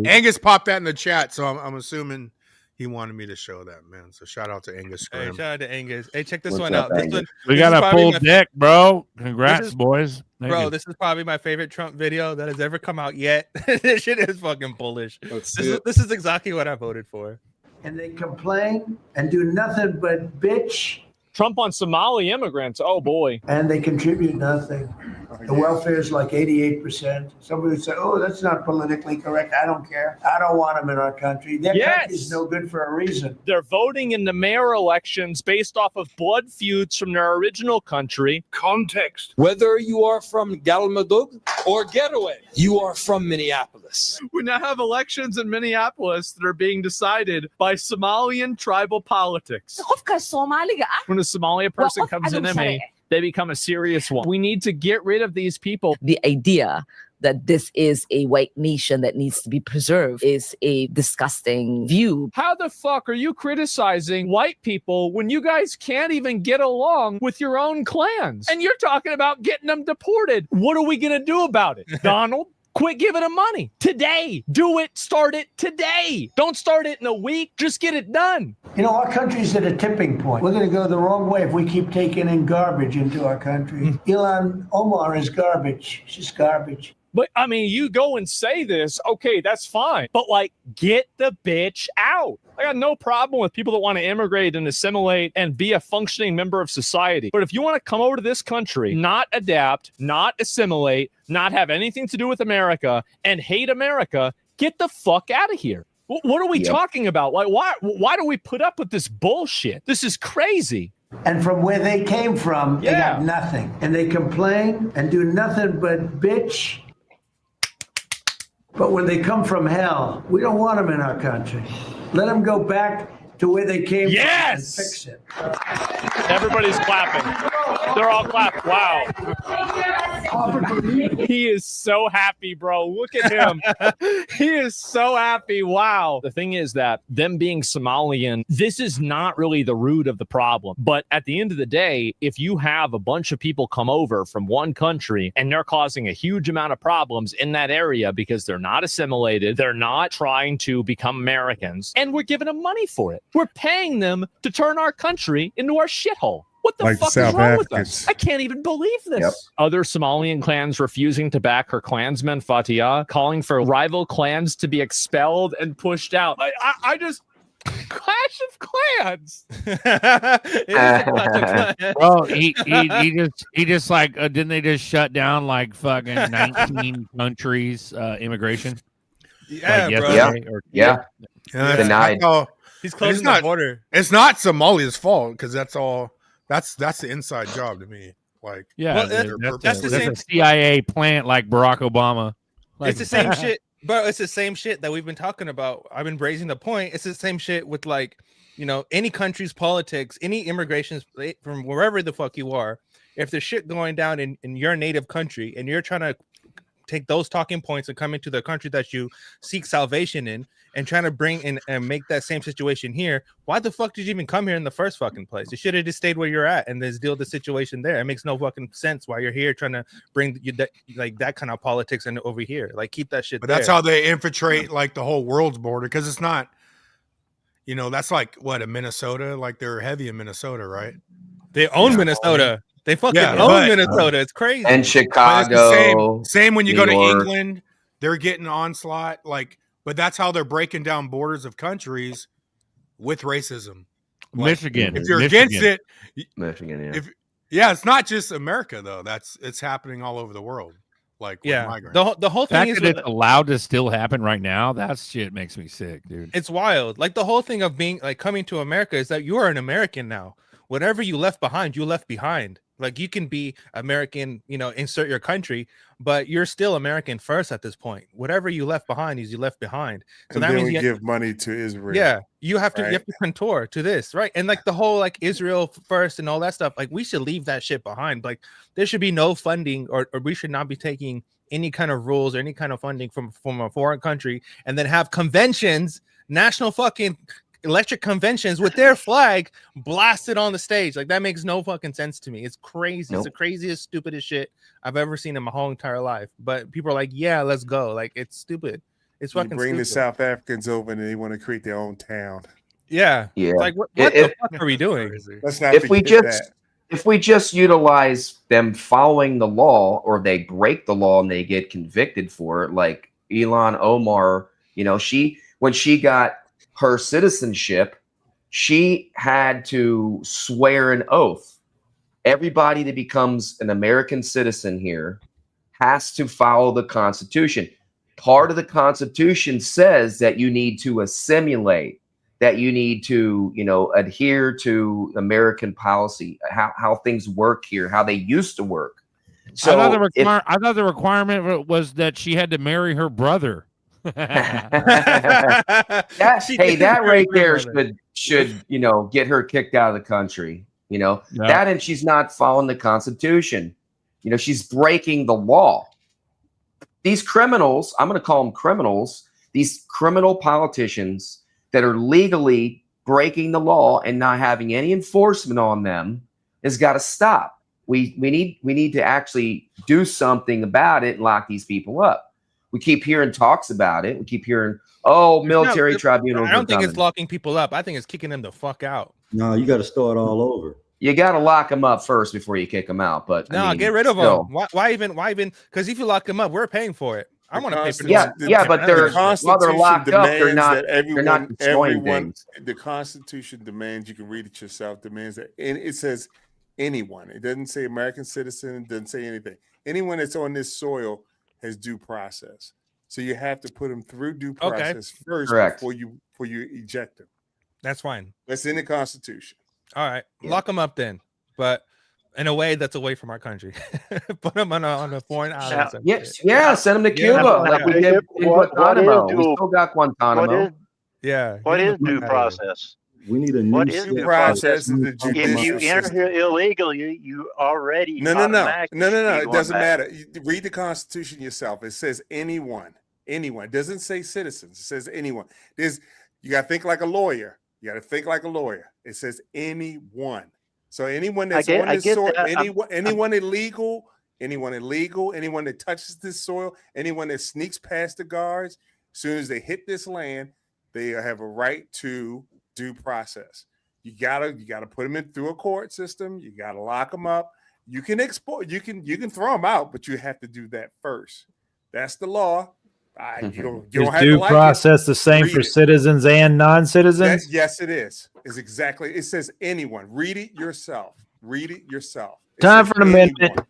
Speaker 4: Angus popped that in the chat, so I'm assuming he wanted me to show that, man. So shout out to Angus.
Speaker 7: hey,
Speaker 4: Scrim.
Speaker 7: shout out to Angus. Hey, check this
Speaker 4: What's
Speaker 7: one
Speaker 4: up,
Speaker 7: out. This
Speaker 4: Angus?
Speaker 7: one,
Speaker 5: We
Speaker 7: this
Speaker 5: got
Speaker 7: is
Speaker 5: a
Speaker 7: probably
Speaker 5: full
Speaker 7: my-
Speaker 5: deck, bro.
Speaker 7: this
Speaker 5: Congrats,
Speaker 7: is-
Speaker 5: boys. Thank
Speaker 7: Bro,
Speaker 5: you.
Speaker 7: this is probably my favorite Trump video that has ever come out yet. This shit is fucking bullish. This is exactly what I voted for.
Speaker 19: And they complain and do nothing but bitch.
Speaker 20: Trump on Somali immigrants. Oh boy.
Speaker 19: And they contribute nothing. The welfare is like 88%. Somebody would say, oh, that's not politically correct. I don't care. I don't want them in our country. Their country is no good for a reason.
Speaker 20: They're voting in the mayor elections based off of blood feuds from their original country.
Speaker 21: Context. Whether you are from Galmudug or Getaway, you are from Minneapolis.
Speaker 20: We now have elections in Minneapolis that are being decided by Somalian tribal politics. When a Somalia person comes in to me, they become a serious one. We need to get rid of these people.
Speaker 22: The idea that this is a white nation that needs to be preserved is a disgusting view.
Speaker 20: How the fuck are you criticizing white people when you guys can't even get along with your own clans? And you're talking about getting them deported. What are we going to do about it, Donald? Quit giving them money today. Do it. Start it today. Don't start it in a week. Just get it done.
Speaker 19: You know, our country's at a tipping point. We're going to go the wrong way if we keep taking in garbage into our country. Ilhan Omar is garbage. She's garbage.
Speaker 20: But I mean, you go and say this, okay, that's fine. But like, get the bitch out. I got no problem with people that want to immigrate and assimilate and be a functioning member of society. But if you want to come over to this country, not adapt, not assimilate, not have anything to do with America, and hate America, get the fuck out of here. What are we talking about? Like, why do we put up with this bullshit? This is crazy.
Speaker 19: And from where they came from, they got nothing. And they complain and do nothing but bitch. But when they come from hell, we don't want them in our country. Let them go back to where they came from and fix it.
Speaker 20: Everybody's clapping. They're all clapping. Wow. He is so happy, bro. Look at him. He is so happy. Wow. The thing is that them being Somalian, this is not really the root of the problem. But at the end of the day, if you have a bunch of people come over from one country and they're causing a huge amount of problems in that area because they're not assimilated, they're not trying to become Americans, and we're giving them money for it. We're paying them to turn our country into our shithole. What the
Speaker 23: Like
Speaker 20: fuck is
Speaker 23: South
Speaker 20: wrong with
Speaker 23: Africans.
Speaker 20: us? I can't even believe this.
Speaker 23: Yep.
Speaker 20: Other Somalian clans refusing to back her clansman Fatia, calling for rival clans to be expelled and pushed out. I just Clash of Clans.
Speaker 5: Bro, he just like didn't they just shut down like fucking 19 countries immigration?
Speaker 7: Yeah,
Speaker 5: Like
Speaker 7: bro.
Speaker 5: yesterday or-
Speaker 16: Denied.
Speaker 7: He's closing
Speaker 4: it's not,
Speaker 7: the border.
Speaker 4: It's not Somalia's fault because that's all. That's the inside job to me. Like,
Speaker 5: Yeah,
Speaker 7: Well,
Speaker 5: they're
Speaker 7: that's the same-
Speaker 5: a CIA plant like Barack Obama. Like,
Speaker 7: It's the same shit, bro. It's the same shit that we've been talking about. I've been raising the point. It's the same shit with like, you know, any country's politics, any immigrations from wherever the fuck you are. If there's shit going down in your native country and you're trying to take those talking points and come into the country that you seek salvation in and trying to bring in and make that same situation here, why the fuck did you even come here in the first fucking place? You should have just stayed where you're at and just deal with the situation there. It makes no fucking sense why you're here trying to bring you that kind of politics in over here. Like, keep that shit
Speaker 4: but
Speaker 7: there.
Speaker 4: that's how they infiltrate like the whole world's border because it's not. You know, that's like what a Minnesota. Like they're heavy in Minnesota, right?
Speaker 7: They own Minnesota. They fucking own
Speaker 4: but-
Speaker 7: Minnesota. It's crazy.
Speaker 16: And
Speaker 4: But it's
Speaker 16: Chicago.
Speaker 4: the same when you
Speaker 16: New
Speaker 4: go to
Speaker 16: York.
Speaker 4: England, they're getting onslaught. Like, but that's how they're breaking down borders of countries with racism. Like,
Speaker 5: Michigan.
Speaker 4: If you're
Speaker 5: Michigan.
Speaker 4: against it,
Speaker 16: Michigan, yeah.
Speaker 4: it's not just America though. It's happening all over the world. like with
Speaker 7: Yeah,
Speaker 4: migrants.
Speaker 7: the whole
Speaker 5: The fact
Speaker 7: thing is
Speaker 5: that it's allowed to still happen right now, that shit makes me sick, dude.
Speaker 7: it's wild. Like the whole thing of being like coming to America is that you are an American now. Whatever you left behind, you left behind. Like you can be American, you know, insert your country, but you're still American first at this point. Whatever you left behind is you left behind. So
Speaker 12: And
Speaker 7: that
Speaker 12: then
Speaker 7: means
Speaker 12: we
Speaker 7: you
Speaker 12: give money to Israel.
Speaker 7: yeah, you have to
Speaker 12: right?
Speaker 7: you have to contour to this, right? And like the whole like Israel first and all that stuff, like we should leave that shit behind. Like there should be no funding, or we should not be taking any kind of rules or any kind of funding from a foreign country and then have conventions, national fucking electric conventions with their flag blasted on the stage. Like that makes no fucking sense to me. It's crazy. It's the craziest, stupidest shit I've ever seen in my whole entire life. But people are like, yeah, let's go. Like it's stupid. It's
Speaker 12: You
Speaker 7: fucking
Speaker 12: bring the
Speaker 7: stupid.
Speaker 12: South Africans over and they want to create their own town.
Speaker 7: Yeah.
Speaker 16: Yeah.
Speaker 7: Like what
Speaker 16: If-
Speaker 7: the fuck are we doing?
Speaker 12: Let's not
Speaker 16: if we
Speaker 12: forget
Speaker 16: just
Speaker 12: that.
Speaker 16: if we just utilize them following the law, or they break the law and they get convicted for it, like Elon Omar, you know, when she got her citizenship, she had to swear an oath. Everybody that becomes an American citizen here has to follow the Constitution. Part of the Constitution says that you need to assimilate, that you need to, you know, adhere to American policy, how things work here, how they used to work. So
Speaker 5: I thought the requirement was that she had to marry her brother.
Speaker 16: that right there should you know, get her kicked out of the country. You know, that, and she's not following the Constitution. You know, she's breaking the law. These criminals, I'm going to call them criminals, these criminal politicians that are legally breaking the law and not having any enforcement on them, has got to stop. We need to actually do something about it and lock these people up. We keep hearing talks about it. We keep hearing, military tribunals.
Speaker 7: I don't think it's locking people up. I think it's kicking them the fuck out.
Speaker 18: No, you got to start all over.
Speaker 16: You got to lock them up first before you kick them out. But
Speaker 7: No,
Speaker 16: I mean,
Speaker 7: get rid of
Speaker 16: still.
Speaker 7: them. Why even? Because if you lock them up, we're paying for it. I want to pay for
Speaker 16: but they're while they're locked up, they're not destroying things.
Speaker 12: The Constitution demands, you can read it yourself, demands that, and it says anyone. It doesn't say American citizen. It doesn't say anything. Anyone that's on this soil has due process. So you have to put them through due process first.
Speaker 16: Correct.
Speaker 12: before you eject them.
Speaker 7: That's fine.
Speaker 12: That's in the Constitution.
Speaker 7: All right, lock them up then, but in a way that's away from our country. Put them on a foreign island.
Speaker 16: Send them to Cuba like we did in Guantanamo. We still got Guantanamo.
Speaker 8: What is due process?
Speaker 18: We need a new
Speaker 8: What is due process?
Speaker 12: If
Speaker 8: you enter here illegally, you already
Speaker 12: No.
Speaker 8: automatically
Speaker 12: It
Speaker 8: should be
Speaker 12: doesn't
Speaker 8: going back.
Speaker 12: matter. You read the Constitution yourself. It says anyone. It doesn't say citizens. It says anyone. You got to think like a lawyer. It says anyone. So anyone that's on this soil, anyone illegal, anyone that touches this soil, anyone that sneaks past the guards, as soon as they hit this land, they have a right to due process. You gotta put them in through a court system. You gotta lock them up. You can export. You can throw them out, but you have to do that first. That's the law. You don't
Speaker 11: Is
Speaker 12: have
Speaker 11: due
Speaker 12: to like
Speaker 11: process
Speaker 12: it.
Speaker 11: the same
Speaker 12: Read
Speaker 11: for
Speaker 12: it.
Speaker 11: citizens and non-citizens?
Speaker 12: Yes, it is. It's exactly. It says anyone. Read it yourself. It
Speaker 11: Time
Speaker 12: says
Speaker 11: for an amendment.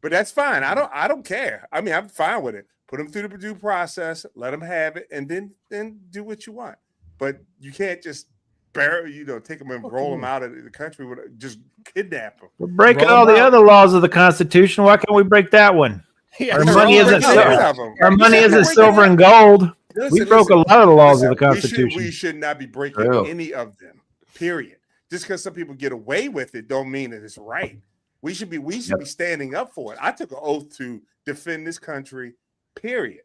Speaker 12: But that's fine. I don't care. I mean, I'm fine with it. Put them through the due process. Let them have it, and then do what you want. But you can't just take them and roll them out of the country with just kidnap them.
Speaker 11: We're breaking all the other laws of the Constitution. Why can't we break that one? Our money isn't silver and gold. We broke a lot of the laws of the Constitution.
Speaker 12: We should not be breaking any of them. Period. Just because some people get away with it, don't mean that it's right. We should be standing up for it. I took an oath to defend this country. Period.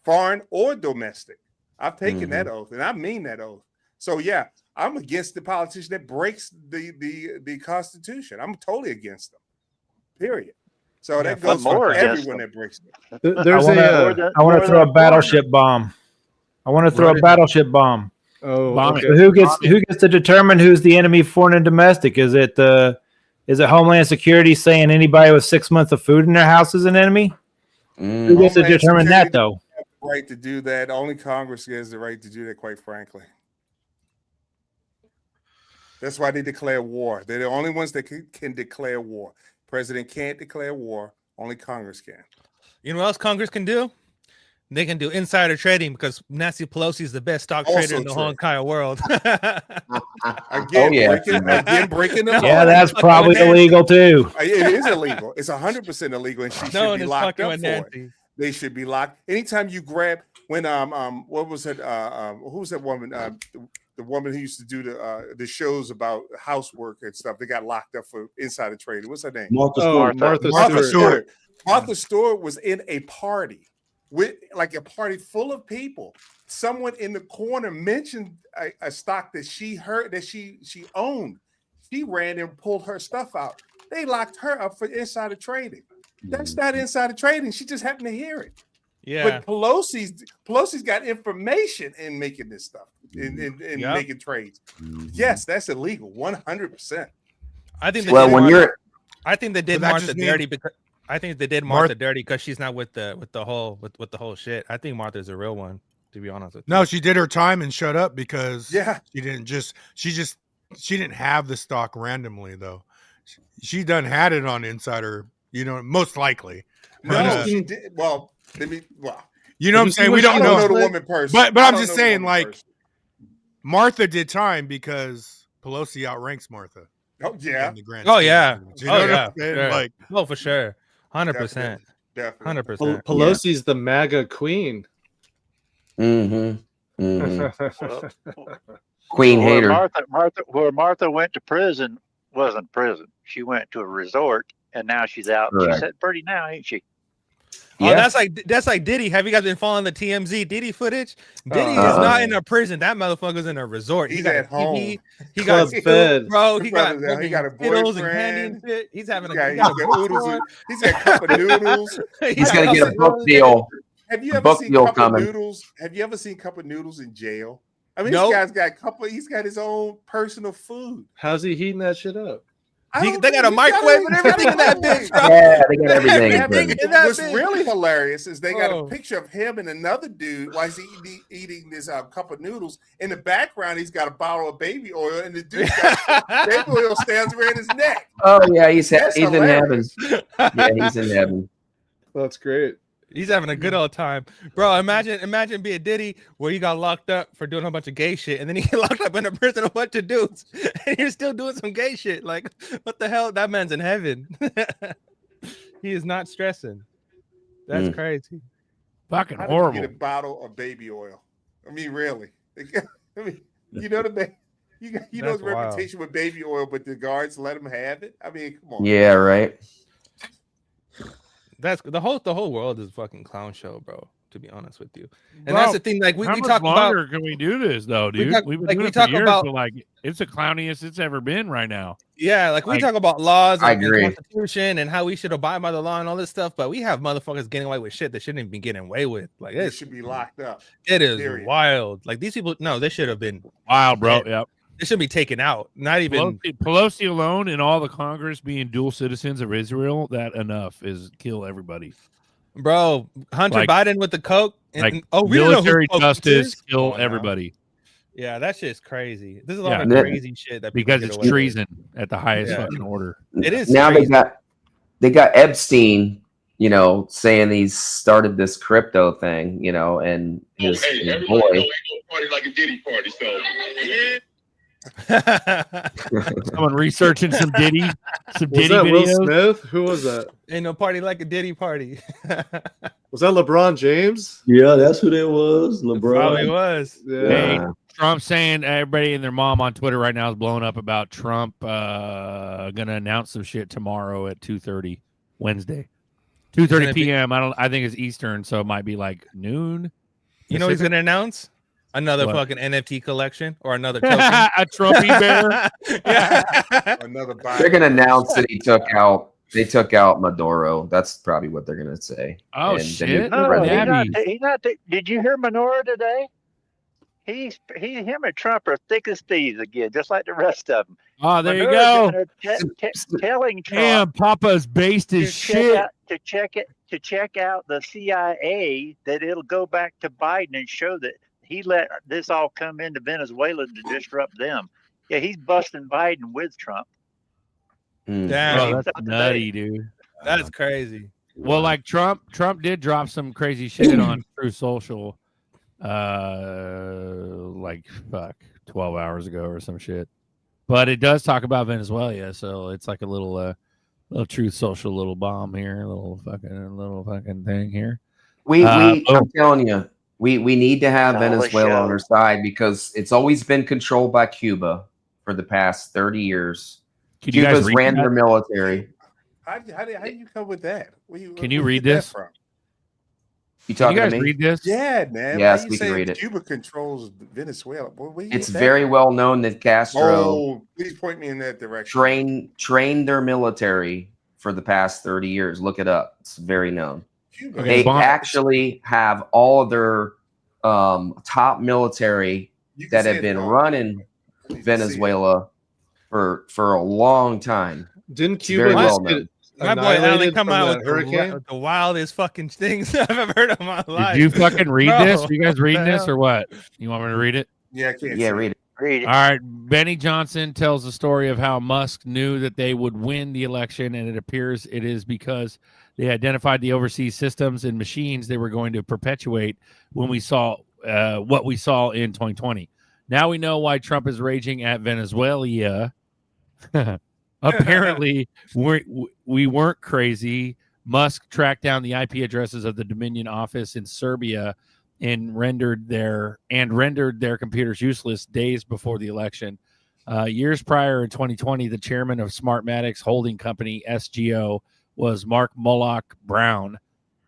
Speaker 12: Foreign or domestic. I've taken that oath, and I mean that oath. So yeah, I'm against the politician that breaks the Constitution. I'm totally against them. Period. So that goes for everyone that breaks it.
Speaker 11: I want to throw a battleship bomb.
Speaker 9: Oh,
Speaker 11: So who gets to determine who's the enemy, foreign and domestic? Is it Homeland Security saying anybody with 6 months of food in their house is an enemy? Who gets to determine that though?
Speaker 12: Right to do that. Only Congress has the right to do that, quite frankly. That's why they declare war. They're the only ones that can declare war. President can't declare war. Only Congress can.
Speaker 7: You know what else Congress can do? They can do insider trading because Nancy Pelosi is the best stock
Speaker 12: Also
Speaker 7: trader in the whole entire world.
Speaker 12: Again, breaking the law.
Speaker 11: Yeah, that's probably illegal too.
Speaker 12: It is illegal. It's 100% illegal, and she
Speaker 7: No
Speaker 12: should
Speaker 7: one
Speaker 12: be
Speaker 7: is
Speaker 12: locked
Speaker 7: fucking
Speaker 12: up
Speaker 7: with
Speaker 12: for it.
Speaker 7: Nancy.
Speaker 12: They should be locked. Anytime you grab when what was it? Who was that woman? The woman who used to do the shows about housework and stuff. They got locked up for insider trading. What's her name?
Speaker 18: Martha Stewart.
Speaker 12: Martha Stewart. Martha Stewart was in a party with like a party full of people. Someone in the corner mentioned a stock that she heard that she owned. She ran and pulled her stuff out. They locked her up for insider trading. That's not insider trading. She just happened to hear it.
Speaker 7: Yeah.
Speaker 12: But Pelosi's got information in making this stuff, in making trades. Yes, that's illegal, 100%.
Speaker 7: I think. I think they did
Speaker 12: But that
Speaker 7: Martha
Speaker 12: just
Speaker 7: dirty
Speaker 12: means-
Speaker 7: because I think they did Martha dirty because she's not with the whole shit. I think Martha's a real one, to be honest with you.
Speaker 4: No, she did her time and shut up because
Speaker 12: she
Speaker 4: didn't have the stock randomly though. She done had it on insider, most likely.
Speaker 12: No, she did. Well,
Speaker 4: you know what I'm saying? We don't know
Speaker 12: the woman personally.
Speaker 4: But I'm just saying, like, Martha did time because Pelosi outranks Martha.
Speaker 12: Oh yeah.
Speaker 7: Oh yeah.
Speaker 4: You know what I'm saying?
Speaker 7: Sure.
Speaker 4: Like,
Speaker 7: oh for sure, 100%, 100%.
Speaker 9: Pelosi's the MAGA queen.
Speaker 16: Queen hater.
Speaker 8: Where Martha went to prison wasn't prison. She went to a resort, and now she's out.
Speaker 16: Correct.
Speaker 8: She's set pretty now, ain't she?
Speaker 7: Oh, that's like Diddy. Have you guys been following the TMZ Diddy footage? Diddy is not in a prison. That motherfucker's in a resort.
Speaker 12: He's
Speaker 7: got
Speaker 12: at
Speaker 7: a
Speaker 12: home.
Speaker 7: TV. He
Speaker 12: Club
Speaker 7: got
Speaker 12: fed.
Speaker 7: food, bro. He got
Speaker 12: He got a
Speaker 7: Skittles and
Speaker 12: boyfriend.
Speaker 7: candy and shit. He's having
Speaker 12: He's got noodles. He's got a cup of noodles.
Speaker 16: He's got to get a book deal.
Speaker 12: Have you
Speaker 16: A
Speaker 12: ever
Speaker 16: book
Speaker 12: seen
Speaker 16: deal
Speaker 12: Cup of
Speaker 16: coming.
Speaker 12: Noodles? Have you ever seen Cup of Noodles in jail? I mean,
Speaker 7: Nope.
Speaker 12: this guy's got a couple. He's got his own personal food.
Speaker 9: How's he heating that shit up?
Speaker 7: They got a microwave and everything in that bitch, bro.
Speaker 16: Yeah, they got everything in prison.
Speaker 12: What's really hilarious is they got a picture of him and another dude while he's eating this cup of noodles. In the background, he's got a bottle of baby oil, and the dude got baby oil stands around his neck.
Speaker 16: Oh yeah, he's in heaven.
Speaker 12: hilarious.
Speaker 16: Yeah, he's in heaven.
Speaker 9: That's great.
Speaker 7: He's having a good old time, bro. Imagine being Diddy where you got locked up for doing a bunch of gay shit, and then you get locked up in a prison with a bunch of dudes, and you're still doing some gay shit. Like, what the hell? That man's in heaven. He is not stressing. That's crazy.
Speaker 5: Fucking
Speaker 12: How did you
Speaker 5: horrible.
Speaker 12: get a bottle of baby oil? I mean, really? I mean, you know the you know his
Speaker 7: That's wild.
Speaker 12: reputation with baby oil, but the guards let him have it. I mean, come on.
Speaker 16: Yeah, right.
Speaker 7: That's the whole world is a fucking clown show, bro. To be honest with you, and
Speaker 5: Bro,
Speaker 7: that's the thing. Like we
Speaker 5: how much
Speaker 7: talk
Speaker 5: longer
Speaker 7: about.
Speaker 5: can we do this though,
Speaker 7: We
Speaker 5: dude?
Speaker 7: talk-
Speaker 5: We've been
Speaker 7: like,
Speaker 5: doing
Speaker 7: we
Speaker 5: it for
Speaker 7: talk
Speaker 5: years,
Speaker 7: about-
Speaker 5: but like it's the clowniest it's ever been right now.
Speaker 7: Yeah, like we
Speaker 5: Like-
Speaker 7: talk about laws
Speaker 16: I
Speaker 7: and
Speaker 16: agree.
Speaker 7: constitution and how we should abide by the law and all this stuff, but we have motherfuckers getting away with shit they shouldn't even be getting away with. Like
Speaker 12: They
Speaker 7: it
Speaker 12: should be locked up.
Speaker 7: it is
Speaker 12: Period.
Speaker 7: wild. Like these people, no, they should have been
Speaker 5: Wild, bro.
Speaker 7: dead.
Speaker 5: Yep.
Speaker 7: They should be taken out. Not even.
Speaker 5: Pelosi alone and all the Congress being dual citizens of Israel, that enough is kill everybody.
Speaker 7: Bro, Hunter
Speaker 5: Like-
Speaker 7: Biden with the coke.
Speaker 5: Like
Speaker 7: we don't know who
Speaker 5: military
Speaker 7: Pope
Speaker 5: justice,
Speaker 7: is.
Speaker 5: kill
Speaker 7: Come on now.
Speaker 5: everybody.
Speaker 7: Yeah, that shit's crazy. This is a
Speaker 5: Yeah.
Speaker 7: lot of crazy shit that people
Speaker 5: Because
Speaker 7: get
Speaker 5: it's
Speaker 7: away with.
Speaker 5: treason at the highest
Speaker 7: Yeah.
Speaker 5: fucking order.
Speaker 7: It is
Speaker 16: Now
Speaker 7: crazy.
Speaker 16: they got Epstein, saying he started this crypto thing, and his boy.
Speaker 1: Party like a Diddy party, so yeah.
Speaker 5: Someone researching some Diddy, some
Speaker 9: Was
Speaker 5: Diddy
Speaker 9: that Will
Speaker 5: videos.
Speaker 9: Smith? Who was that?
Speaker 7: Ain't no party like a Diddy party.
Speaker 9: Was that LeBron James?
Speaker 18: Yeah, that's who that was. LeBron.
Speaker 7: Probably was.
Speaker 9: Yeah.
Speaker 5: Hey, Trump saying everybody and their mom on Twitter right now is blowing up about Trump gonna announce some shit tomorrow at 2:30 Wednesday, 2:30 p.m. I think it's Eastern, so it might be like noon.
Speaker 7: You know what he's
Speaker 5: Pacific.
Speaker 7: gonna announce? Another
Speaker 5: What?
Speaker 7: fucking NFT collection or another token.
Speaker 5: A Trumpy bear.
Speaker 7: Yeah.
Speaker 12: Another
Speaker 16: They're gonna announce that they took out Maduro. That's probably what they're gonna say.
Speaker 5: Oh,
Speaker 16: And the
Speaker 5: shit.
Speaker 16: new
Speaker 8: No,
Speaker 16: president-
Speaker 8: he's not. Did you hear Menorah today? Him and Trump are thick as thieves again, just like the rest of them.
Speaker 5: Oh, there you
Speaker 8: Menorah's
Speaker 5: go.
Speaker 8: down there telling Trump
Speaker 5: Damn, Papa's based his shit.
Speaker 8: to check out the CIA, that it'll go back to Biden and show that he let this all come into Venezuela to disrupt them. Yeah, he's busting Biden with Trump.
Speaker 7: Damn,
Speaker 5: Oh, that's nutty, dude.
Speaker 7: that's crazy.
Speaker 5: Well, like Trump did drop some crazy shit on True Social, like 12 hours ago or some shit. But it does talk about Venezuela, so it's like a little Truth Social little bomb here, a little fucking thing here.
Speaker 16: I'm telling you, we need to have Venezuela on our side because it's always been controlled by Cuba for the past 30 years. Cuba's ran their military.
Speaker 12: How do you come with that?
Speaker 5: Can you read this?
Speaker 12: From?
Speaker 16: You talking
Speaker 5: Can you guys
Speaker 16: to me?
Speaker 5: read this?
Speaker 12: Yeah, man.
Speaker 16: Yes,
Speaker 12: How
Speaker 16: we can read it.
Speaker 12: Cuba controls Venezuela.
Speaker 16: It's very well known that Castro
Speaker 12: Oh, please point me in that direction.
Speaker 16: trained their military for the past 30 years. Look it up. It's very known.
Speaker 12: Cuba.
Speaker 16: They actually have all of their top military that have been running Venezuela for a long time.
Speaker 9: Didn't
Speaker 16: It's
Speaker 9: Cuba
Speaker 16: very well
Speaker 9: just
Speaker 16: known.
Speaker 9: get
Speaker 15: My boy Alan
Speaker 9: annihilated
Speaker 15: come
Speaker 9: from
Speaker 15: out
Speaker 9: that
Speaker 15: with
Speaker 9: hurricane?
Speaker 15: the wildest fucking things I've ever heard of in my life.
Speaker 5: Did you fucking read
Speaker 15: Bro,
Speaker 5: this? Are you guys
Speaker 15: what
Speaker 5: reading
Speaker 15: the
Speaker 5: this
Speaker 15: hell?
Speaker 5: or what? You want me to read it?
Speaker 12: Yeah, I can't.
Speaker 16: Yeah, read it.
Speaker 8: Read it.
Speaker 5: All right. Benny Johnson tells the story of how Musk knew that they would win the election, and it appears it is because they identified the overseas systems and machines they were going to perpetuate when we saw what we saw in 2020. Now we know why Trump is raging at Venezuela. Apparently, we weren't crazy. Musk tracked down the IP addresses of the Dominion office in Serbia and rendered their computers useless days before the election. Years prior, in 2020, the chairman of Smartmatics holding company SGO was Mark Moloch Brown.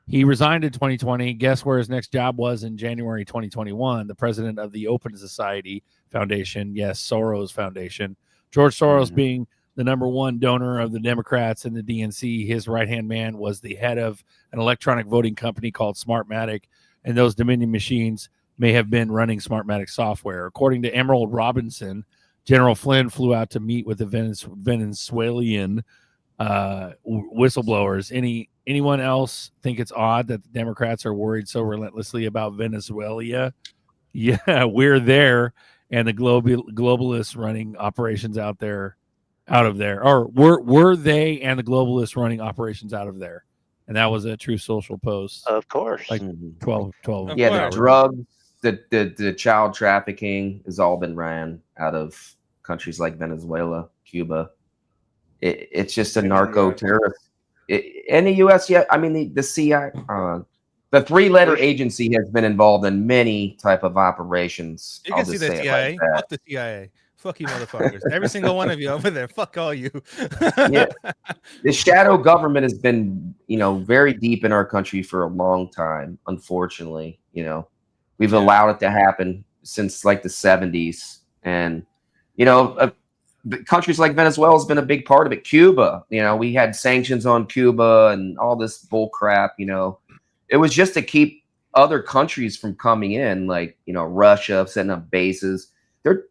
Speaker 5: He resigned in 2020. Guess where his next job was in January 2021? The president of the Open Society Foundation. Yes, Soros Foundation. George Soros being the number one donor of the Democrats and the DNC. His right-hand man was the head of an electronic voting company called Smartmatic, and those Dominion machines may have been running Smartmatic software. According to Emerald Robinson, General Flynn flew out to meet with the Venezuelan whistleblowers. Anyone else think it's odd that the Democrats are worried so relentlessly about Venezuela? Yeah, we're there, and the globalists running operations out of there, or were they and the globalists running operations out of there? And that was a True Social post.
Speaker 8: Of course.
Speaker 5: Like 12
Speaker 16: Yeah,
Speaker 5: hours.
Speaker 16: the drugs, the child trafficking has all been ran out of countries like Venezuela, Cuba. It's just a narco terrorist. In the U.S., yeah, I mean the CIA, the three-letter agency has been involved in many type of operations.
Speaker 15: You can see the CIA. Fuck the CIA. Fuck you, motherfuckers. Every single one of you over there. Fuck all you.
Speaker 16: Yeah, the shadow government has been, very deep in our country for a long time. Unfortunately, we've allowed it to happen since like the 70s, and countries like Venezuela has been a big part of it. Cuba, we had sanctions on Cuba and all this bull crap. It was just to keep other countries from coming in, like Russia setting up bases.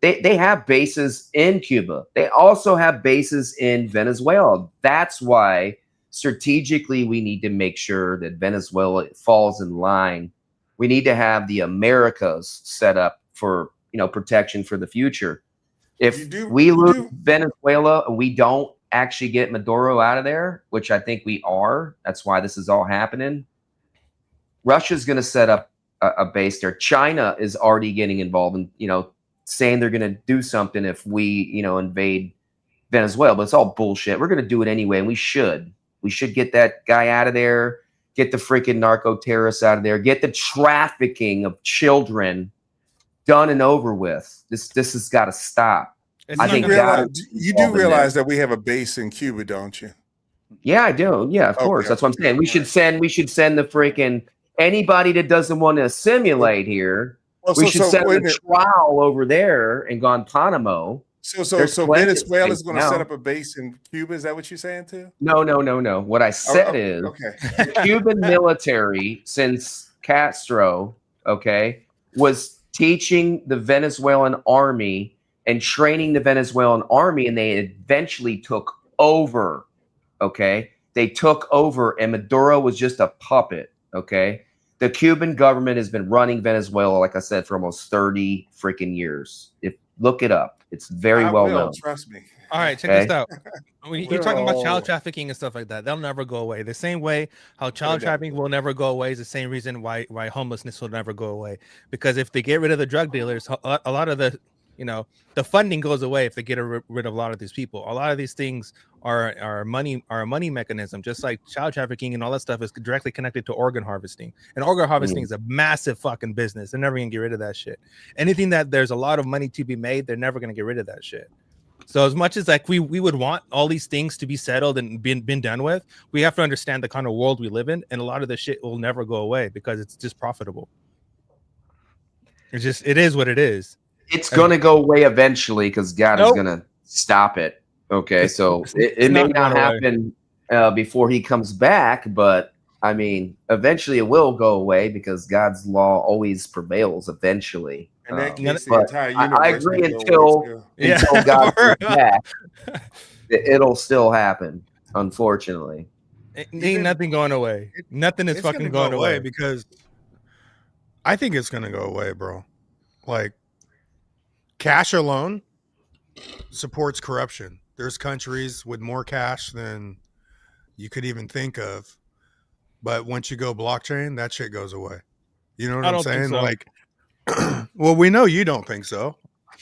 Speaker 16: They have bases in Cuba. They also have bases in Venezuela. That's why strategically we need to make sure that Venezuela falls in line. We need to have the Americas set up for protection for the future. If we lose Venezuela and we don't actually get Maduro out of there, which I think we are, that's why this is all happening. Russia's going to set up a base there. China is already getting involved in, saying they're going to do something if we, invade Venezuela, but it's all bullshit. We're going to do it anyway, and we should. We should get that guy out of there, get the freaking narco terrorists out of there, get the trafficking of children done and over with. This has got to stop. I think
Speaker 12: you do realize that we have a base in Cuba, don't you?
Speaker 16: Yeah, I do. Yeah, of course. That's what I'm saying. We should send the freaking anybody that doesn't want to assimilate here. We should send a trial over there in Guantanamo.
Speaker 12: So Venezuela is going to set up a base in Cuba. Is that what you're saying too?
Speaker 16: No. What I said is the Cuban military, since Castro, was teaching the Venezuelan army and training the Venezuelan army, and they eventually took over. They took over, and Maduro was just a puppet. The Cuban government has been running Venezuela, like I said, for almost 30 freaking years. Look it up. It's very well known.
Speaker 12: Trust me.
Speaker 7: All right, check this out. When you're talking about child trafficking and stuff like that, they'll never go away. The same way how child trafficking will never go away is the same reason why homelessness will never go away. Because if they get rid of the drug dealers, a lot of the the funding goes away if they get rid of a lot of these people. A lot of these things are a money mechanism, just like child trafficking and all that stuff is directly connected to organ harvesting. And organ harvesting is a massive fucking business. They're never gonna get rid of that shit. Anything that there's a lot of money to be made, they're never gonna get rid of that shit. So as much as like we would want all these things to be settled and been done with, we have to understand the kind of world we live in, and a lot of this shit will never go away because it's just profitable. It is what it is.
Speaker 16: It's going to go away eventually because God is going to stop it. Okay, so it may not happen before he comes back, but I mean, eventually it will go away because God's law always prevails eventually.
Speaker 12: And that keeps the entire universe.
Speaker 16: I agree until God comes back, it'll still happen, unfortunately.
Speaker 7: Ain't nothing going away. Nothing is fucking going away
Speaker 4: because I think it's going to go away, bro. Like, cash alone supports corruption. There's countries with more cash than you could even think of. But once you go blockchain, that shit goes away. You know what I'm saying? So. Like, well, we know you don't think so.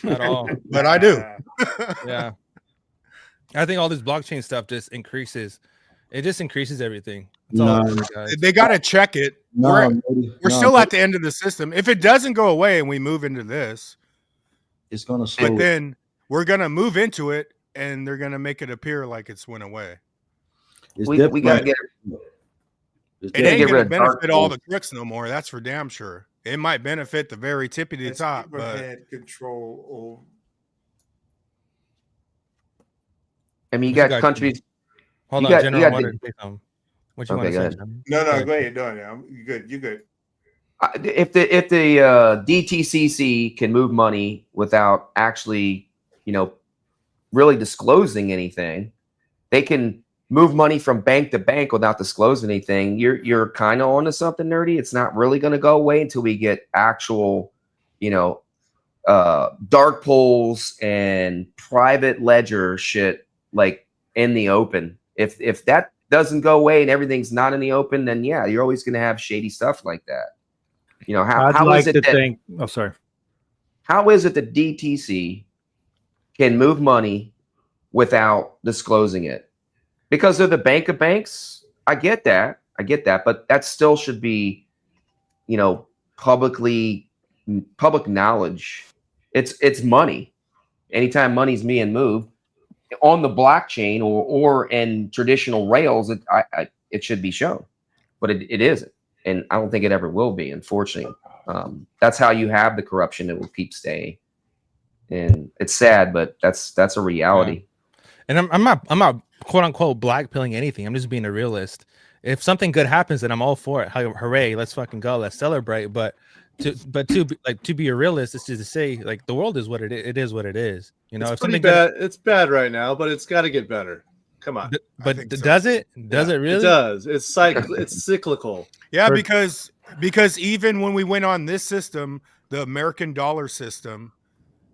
Speaker 7: At all.
Speaker 4: But I do.
Speaker 7: Yeah. I think all this blockchain stuff just increases. It just increases everything.
Speaker 4: They got to check it. We're still at the end of the system. If it doesn't go away and we move into this,
Speaker 18: it's going to slow.
Speaker 4: But then we're going to move into it and they're going to make it appear like it's went away.
Speaker 16: We got to get
Speaker 4: it ain't going to benefit all the crooks no more. That's for damn sure. It might benefit the very tippity top, but
Speaker 12: had control.
Speaker 16: I mean, you got countries.
Speaker 7: Hold on, General. I wanted to say something. What you want to say?
Speaker 12: No, go ahead. No, you good. You good.
Speaker 16: If the DTCC can move money without actually, really disclosing anything, they can move money from bank to bank without disclosing anything. You're kind of onto something, nerdy. It's not really going to go away until we get actual, dark pools and private ledger shit like in the open. If that doesn't go away and everything's not in the open, then yeah, you're always going to have shady stuff like that. How is it that DTC can move money without disclosing it? Because of the bank of banks, I get that, but that still should be, public knowledge. It's money. Anytime money's being moved on the blockchain or in traditional rails, it should be shown, but it isn't. And I don't think it ever will be, unfortunately. That's how you have the corruption that will keep staying. And it's sad, but that's a reality.
Speaker 7: Yeah. And I'm not quote unquote blackpilling anything. I'm just being a realist. If something good happens, then I'm all for it. Hooray, let's fucking go, let's celebrate. But to be a realist is to say like the world is what it is. It is what it is.
Speaker 9: It's pretty bad. It's bad right now, but it's got to get better. Come on.
Speaker 7: But does it? Does it really?
Speaker 9: It does. It's cyclical.
Speaker 4: Yeah, because even when we went on this system, the American dollar system,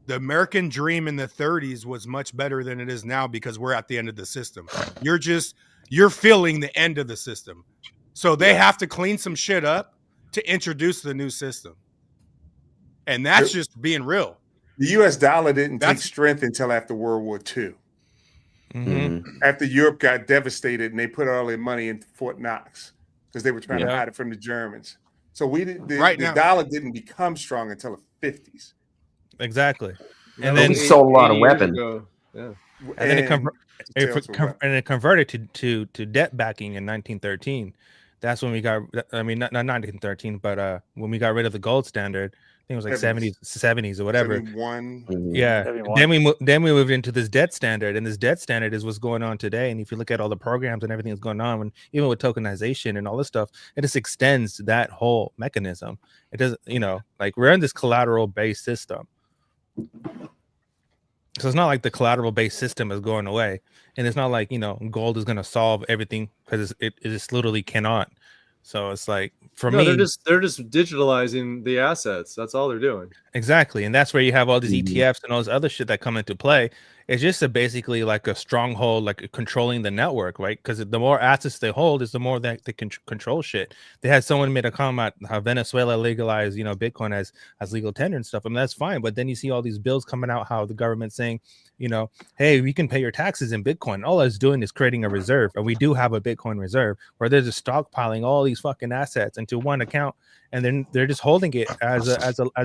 Speaker 4: the American dream in the 30s was much better than it is now because we're at the end of the system. You're feeling the end of the system. So they have to clean some shit up to introduce the new system. And that's just being real.
Speaker 12: The US dollar didn't take strength until after World War II.
Speaker 7: Mm-hmm.
Speaker 12: After Europe got devastated and they put all their money into Fort Knox because they were trying to hide it from the Germans. So the dollar didn't become strong until the 50s.
Speaker 7: Exactly.
Speaker 16: And then sold a lot of weapons.
Speaker 12: Yeah.
Speaker 7: And then it converted to debt backing in 1913. That's when we got, I mean, not 1913, but when we got rid of the gold standard. I think it was like 70s or whatever.
Speaker 12: 71.
Speaker 7: Yeah. 71. Then we moved into this debt standard, and this debt standard is what's going on today. And if you look at all the programs and everything that's going on, even with tokenization and all this stuff, it just extends that whole mechanism. It doesn't, like we're in this collateral based system. So it's not like the collateral based system is going away, and it's not like gold is going to solve everything because it just literally cannot. So it's like me,
Speaker 9: they're just digitalizing the assets. That's all they're doing.
Speaker 7: Exactly, and that's where you have all these ETFs and all this other shit that come into play. It's just basically like a stronghold, like controlling the network, right? Because the more assets they hold, is the more that they can control shit. They had someone made a comment how Venezuela legalized, Bitcoin as legal tender and stuff. I mean, that's fine, but then you see all these bills coming out, how the government's saying, hey, we can pay your taxes in Bitcoin. All it's doing is creating a reserve, and we do have a Bitcoin reserve where they're just stockpiling all these fucking assets into one account, and then they're just holding it as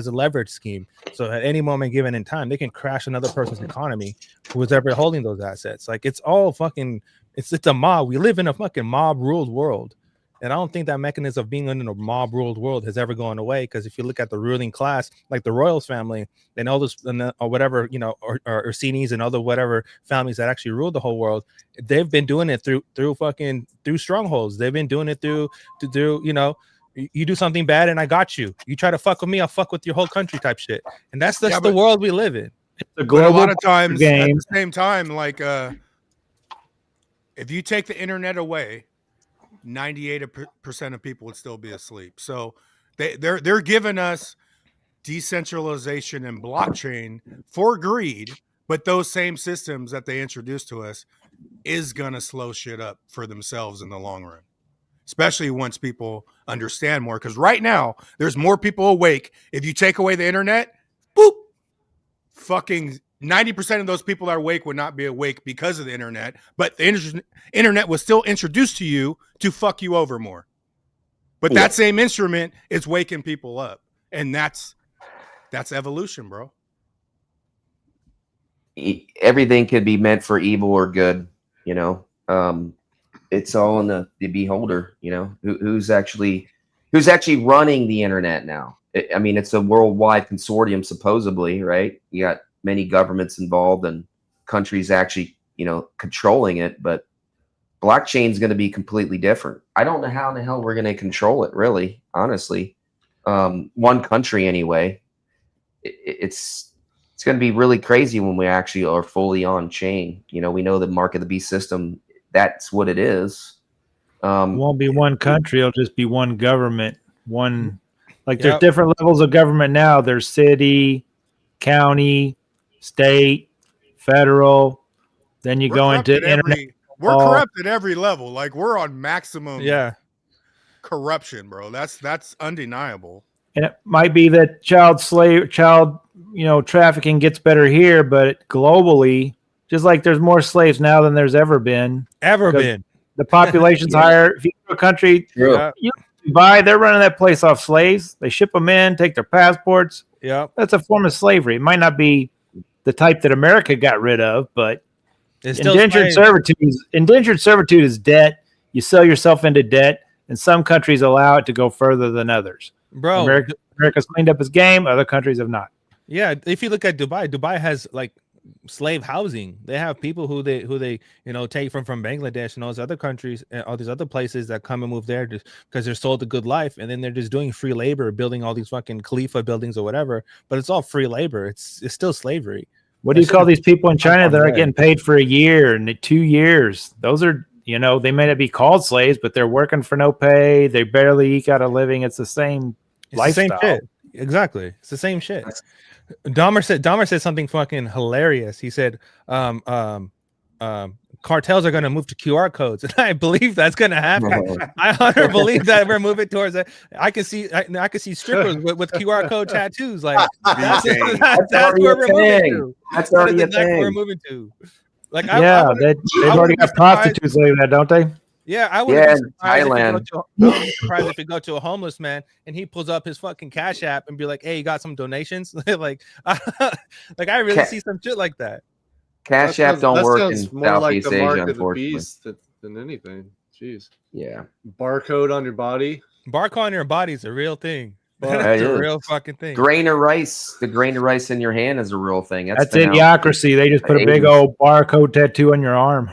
Speaker 7: a leverage scheme. So at any moment given in time, they can crash another person's economy who was ever holding those assets. Like, it's all fucking, it's a mob. We live in a fucking mob ruled world, and I don't think that mechanism of being in a mob ruled world has ever gone away. Because if you look at the ruling class, like the Royals family, and all this, or whatever, or Orsini's and other whatever families that actually ruled the whole world, they've been doing it through strongholds. They've been doing it through you do something bad and I got you. You try to fuck with me, I'll fuck with your whole country type shit. And that's the world we live in.
Speaker 4: But a lot of times at the same time, like if you take the internet away, 98% of people would still be asleep. So they're giving us decentralization and blockchain for greed, but those same systems that they introduced to us is gonna slow shit up for themselves in the long run. Especially once people understand more, because right now there's more people awake. If you take away the internet, boop, fucking 90% of those people that are awake would not be awake because of the internet, but the internet was still introduced to you to fuck you over more. But that same instrument is waking people up, and that's evolution, bro.
Speaker 16: Everything could be meant for evil or good, it's all in the beholder, who's actually running the internet now. I mean, it's a worldwide consortium, supposedly, right? You got many governments involved and countries actually, controlling it, but blockchain is going to be completely different. I don't know how in the hell we're going to control it, really, honestly. One country anyway. It's going to be really crazy when we actually are fully on chain. We know the mark of the beast system. That's what it is.
Speaker 11: It won't be one country. It'll just be one government. There's different levels of government now. There's city, county, state, federal. Then you go into internet.
Speaker 4: We're corrupt at every level. Like, we're on maximum corruption, bro. That's undeniable.
Speaker 11: And it might be that child trafficking gets better here, but globally, just like there's more slaves now than there's ever been. The population's higher. If you go to a country, Dubai, they're running that place off slaves. They ship them in, take their passports.
Speaker 7: Yeah,
Speaker 11: that's a form of slavery. It might not be the type that America got rid of, but indentured servitude is debt. You sell yourself into debt, and some countries allow it to go further than others.
Speaker 7: Bro,
Speaker 11: America's cleaned up its game. Other countries have not.
Speaker 7: Yeah, if you look at Dubai has like slave housing. They have people who they take from Bangladesh and all those other countries and all these other places that come and move there just because they're sold a good life, and then they're just doing free labor, building all these fucking Khalifa buildings or whatever. But it's all free labor. It's still slavery.
Speaker 11: What do you call these people in China that are getting paid for a year and 2 years? Those are, they may not be called slaves, but they're working for no pay. They barely eke out a living. It's the same lifestyle.
Speaker 7: The same shit. Exactly. It's the same shit. Dahmer said something fucking hilarious. He said, cartels are going to move to QR codes, and I believe that's going to happen. I 100% believe that we're moving towards that. I can see strippers with QR code tattoos. Like that's where we're moving to.
Speaker 16: That's already a thing.
Speaker 7: We're moving to. Like,
Speaker 11: they've already got prostitutes like that, don't they?
Speaker 7: Yeah, I wouldn't be surprised if you go to a homeless man and he pulls up his fucking Cash App and be like, "Hey, you got some donations?" like I really see some shit like that.
Speaker 16: Cash App don't work in
Speaker 9: more like
Speaker 16: Southeast
Speaker 9: the mark
Speaker 16: Asia,
Speaker 9: of the
Speaker 16: unfortunately.
Speaker 9: beast than anything. Jeez.
Speaker 16: Yeah.
Speaker 9: Barcode on your body.
Speaker 7: Barcode on your body is a real thing.
Speaker 16: Well,
Speaker 7: That's a real fucking thing.
Speaker 16: Grain of rice. The grain of rice in your hand is a real thing.
Speaker 11: That's idiocracy. They just put a big old barcode tattoo on your arm.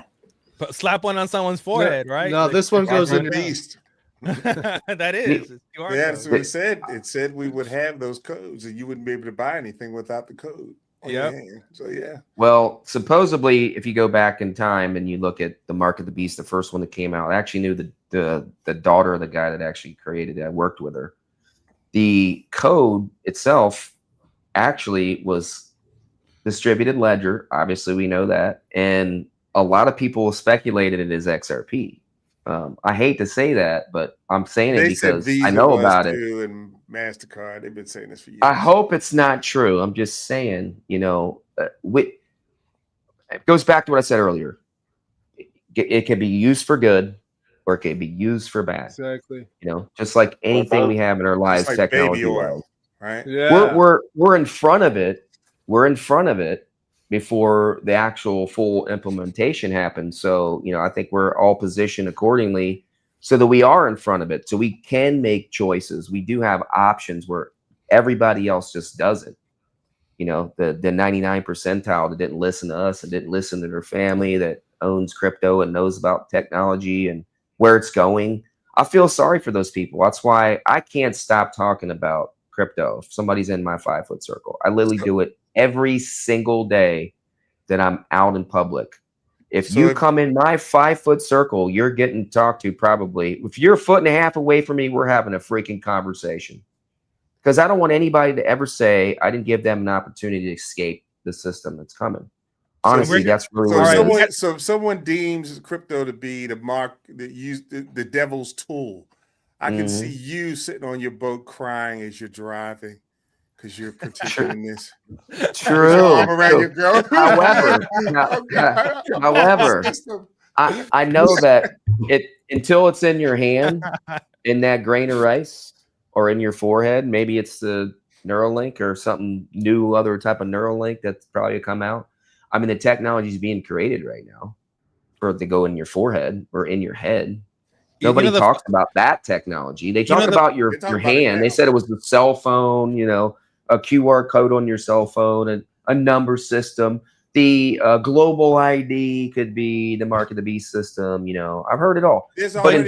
Speaker 7: Slap one on someone's forehead, right?
Speaker 9: No, this one goes in
Speaker 12: beast.
Speaker 7: That is.
Speaker 12: Yeah, that's what it said. It said we would have those codes, and you wouldn't be able to buy anything without the code.
Speaker 7: Yeah.
Speaker 12: So yeah.
Speaker 16: Well, supposedly, if you go back in time and you look at the Mark of the Beast, the first one that came out, I actually knew the daughter of the guy that actually created it. I worked with her. The code itself actually was distributed ledger. Obviously, we know that, and a lot of people speculated it as XRP. I hate to say that, but I'm saying it
Speaker 12: They said
Speaker 16: because
Speaker 12: Visa
Speaker 16: I know
Speaker 12: was
Speaker 16: about it.
Speaker 12: too, and MasterCard. They've been saying this for years.
Speaker 16: I hope it's not true. I'm just saying, you know, it goes back to what I said earlier. It can be used for good, or it can be used for bad.
Speaker 9: Exactly.
Speaker 16: You know, just like anything we have in our lives,
Speaker 12: Just like baby
Speaker 16: technology
Speaker 12: oil,
Speaker 16: wise.
Speaker 12: right?
Speaker 9: Yeah.
Speaker 16: We're in front of it. We're in front of it before the actual full implementation happens. So, you know, I think we're all positioned accordingly so that we are in front of it. So we can make choices. We do have options where everybody else just doesn't. You know, the 99 percentile that didn't listen to us and didn't listen to their family that owns crypto and knows about technology and where it's going. I feel sorry for those people. That's why I can't stop talking about crypto. If somebody's in my 5-foot circle, I literally do it every single day that I'm out in public. If you come in my 5-foot circle, you're getting talked to probably. If you're a foot and a half away from me, we're having a freaking conversation. Because I don't want anybody to ever say I didn't give them an opportunity to escape the system that's coming. Honestly, that's really
Speaker 12: so if someone deems crypto to be the devil's tool, I can see you sitting on your boat crying as you're driving because you're participating in this.
Speaker 16: True.
Speaker 12: However,
Speaker 16: I know that until it's in your hand, in that grain of rice, or in your forehead, maybe it's the Neuralink or something new, other type of Neuralink that's probably come out. I mean, the technology is being created right now for it to go in your forehead or in your head. Nobody talks about that technology. They talk about your hand. They said it was the cell phone, you know, a QR code on your cell phone and a number system. The global ID could be the mark of the beast system. You know, I've heard it all.
Speaker 12: There's already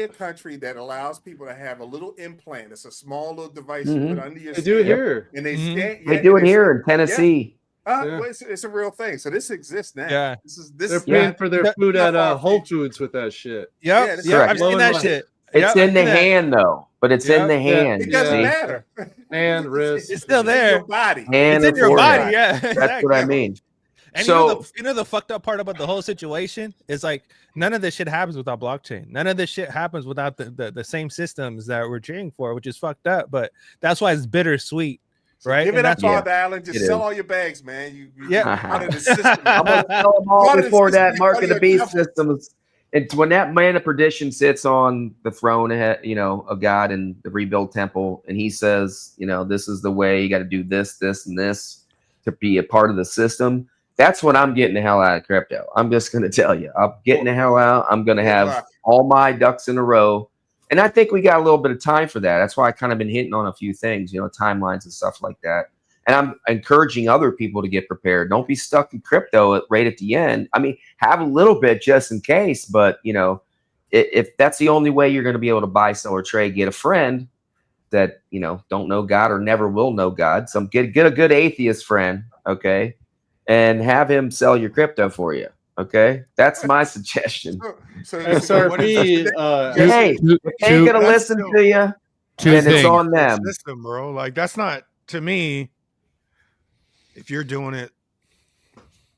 Speaker 12: a country that allows people to have a little implant. It's a small little device you put under your skin.
Speaker 9: They do it here.
Speaker 12: And they
Speaker 16: they do it here in Tennessee.
Speaker 12: Well, it's a real thing. So this exists now.
Speaker 9: Yeah.
Speaker 12: They're
Speaker 9: paying for their food at Whole Foods with that shit.
Speaker 15: Yep. I've seen that shit.
Speaker 16: It's in the hand though, but it's in the hand.
Speaker 12: It doesn't matter.
Speaker 9: Hand, wrist.
Speaker 15: It's still there.
Speaker 12: Your body.
Speaker 16: Hand
Speaker 15: it's in your body. Yeah.
Speaker 16: That's what I mean.
Speaker 15: And
Speaker 16: so
Speaker 15: you know the fucked up part about the whole situation is like none of this shit happens without blockchain. None of this shit happens without the same systems that we're cheering for, which is fucked up. But that's why it's bittersweet, right?
Speaker 12: Give it up, Father Allen. Just sell all your bags, man. You out of the system. I'm
Speaker 16: gonna sell them all before that mark of the beast systems. And when that man of perdition sits on the throne, you know, of God in the rebuilt temple, and he says, you know, this is the way, you got to do this, this, and this to be a part of the system. That's when I'm getting the hell out of crypto. I'm just going to tell you, I'm getting the hell out. I'm going to have all my ducks in a row. And I think we got a little bit of time for that. That's why I kind of been hitting on a few things, you know, timelines and stuff like that. And I'm encouraging other people to get prepared. Don't be stuck in crypto right at the end. I mean, have a little bit just in case, but you know, if that's the only way you're going to be able to buy, sell, or trade, get a friend that, you know, don't know God or never will know God. So get a good atheist friend, okay, and have him sell your crypto for you. Okay, that's my suggestion.
Speaker 12: So
Speaker 9: XRP,
Speaker 16: hey, they ain't gonna listen to you, and it's on them.
Speaker 4: System, bro. Like that's not, to me. If you're doing it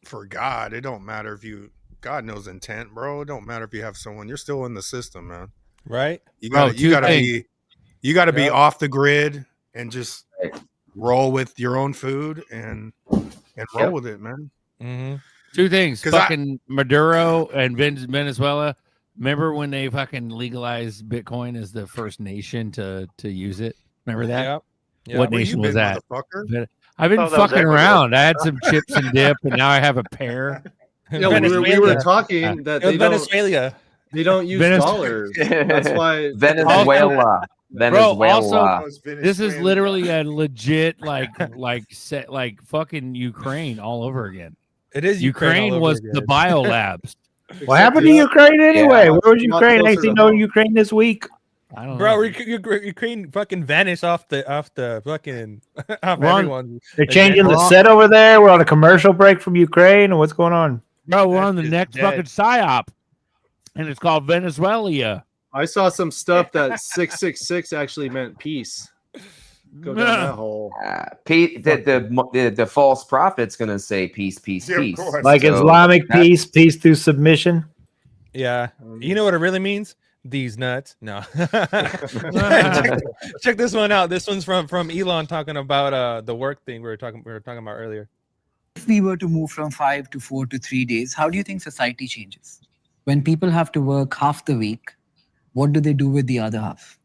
Speaker 4: for God, it don't matter if God knows intent, bro. It don't matter if you have someone. You're still in the system, man.
Speaker 15: Right?
Speaker 4: You gotta be off the grid and just roll with your own food and roll with it, man.
Speaker 5: Mm-hmm. Two things: fucking Maduro and Venezuela. Remember when they fucking legalized Bitcoin as the first nation to use it? Remember that?
Speaker 15: Yep.
Speaker 5: What nation was that? I've been fucking around. I had some chips and dip, and now I have a pear.
Speaker 9: Yeah, we were talking that they don't use dollars. That's why
Speaker 16: Venezuela.
Speaker 5: Bro, also, this is literally a legit like fucking Ukraine all over again.
Speaker 15: It is
Speaker 5: Ukraine was the biolabs.
Speaker 11: What happened to Ukraine anyway? Where was Ukraine? Anything know Ukraine this week?
Speaker 5: I don't
Speaker 15: know.
Speaker 5: Bro,
Speaker 15: Ukraine fucking vanished off the fucking everyone.
Speaker 11: They're changing the set over there. We're on a commercial break from Ukraine. What's going on?
Speaker 5: Bro, we're on the next fucking psyop, and it's called Venezuela.
Speaker 9: I saw some stuff that 666 actually meant peace. go down that hole.
Speaker 16: The false prophet's gonna say peace, peace,
Speaker 12: Yeah, of
Speaker 16: peace.
Speaker 12: course.
Speaker 11: Like
Speaker 16: So
Speaker 11: Islamic
Speaker 16: that's-
Speaker 11: peace through submission.
Speaker 15: Yeah. You know what it really means? These nuts. No. check this one out. This one's from Elon talking about the work thing we were talking about earlier.
Speaker 2: If we were to move from 5 to 4 to 3 days, how do you think society changes? When people have to work half the week, what do they do with the other half?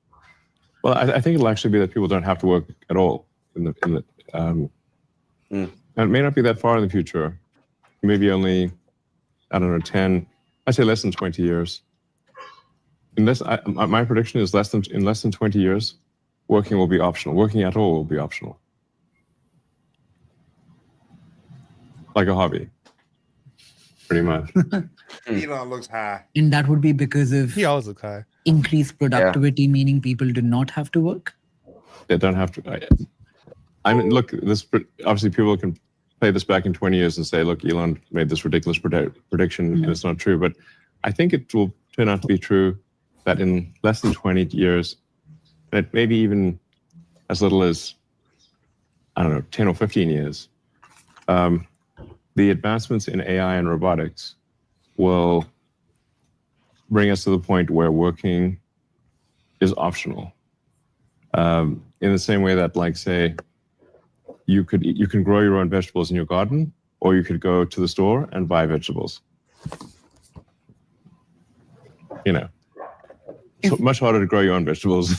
Speaker 3: Well, I think it'll actually be that people don't have to work at all. And it may not be that far in the future. Maybe only, I don't know, 10, I'd say less than 20 years. My prediction is in less than 20 years, working will be optional. Working at all will be optional. Like a hobby, pretty much.
Speaker 12: Elon looks high.
Speaker 2: And that would be because of
Speaker 15: He always looks high.
Speaker 2: increased productivity, meaning people do not have to work?
Speaker 3: They don't have to. I mean, look, this obviously people can play this back in 20 years and say, look, Elon made this ridiculous prediction and it's not true. But I think it will turn out to be true that in less than 20 years, that maybe even as little as, I don't know, 10 or 15 years, the advancements in AI and robotics will bring us to the point where working is optional. In the same way that, like, say, you can grow your own vegetables in your garden, or you could go to the store and buy vegetables. You know, it's much harder to grow your own vegetables.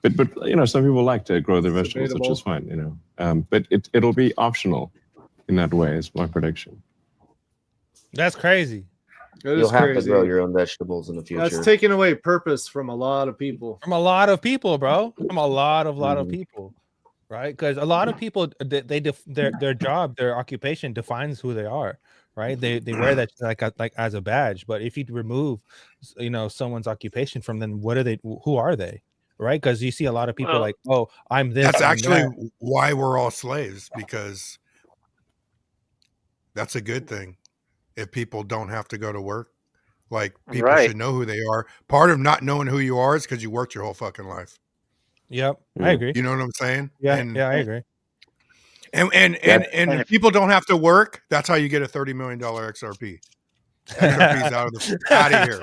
Speaker 3: but you know, some people like to grow their vegetables, which is fine. You know, but it'll be optional in that way. Is my prediction.
Speaker 15: That's crazy.
Speaker 16: You'll have to grow your own vegetables in the future.
Speaker 9: That's taking away purpose from a lot of people.
Speaker 15: From a lot of people, bro. From a lot of people, right? Because a lot of people, their job, their occupation defines who they are, right? They wear that like as a badge. But if you remove, you know, someone's occupation from them, what are they? Who are they? Right? Because you see a lot of people like, oh, I'm this.
Speaker 4: That's
Speaker 15: I'm
Speaker 4: actually
Speaker 15: that.
Speaker 4: why we're all slaves, because that's a good thing. If people don't have to go to work, like, people should know who they are. Part of not knowing who you are is because you worked your whole fucking life.
Speaker 15: Yep, I agree.
Speaker 4: You know what I'm saying?
Speaker 15: Yeah,
Speaker 4: and,
Speaker 15: I agree.
Speaker 4: And if people don't have to work, that's how you get a $30 million XRP. XRP's out of here.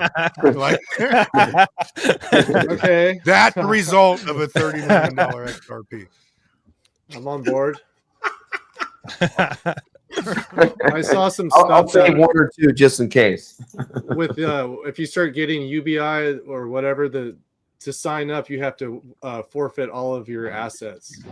Speaker 4: Like,
Speaker 9: okay,
Speaker 4: that's the result of a $30 million XRP.
Speaker 9: I'm on board. I saw some stuff.
Speaker 16: I'll say one or two just in case.
Speaker 9: With if you start getting UBI or whatever, to sign up, you have to forfeit all of your assets.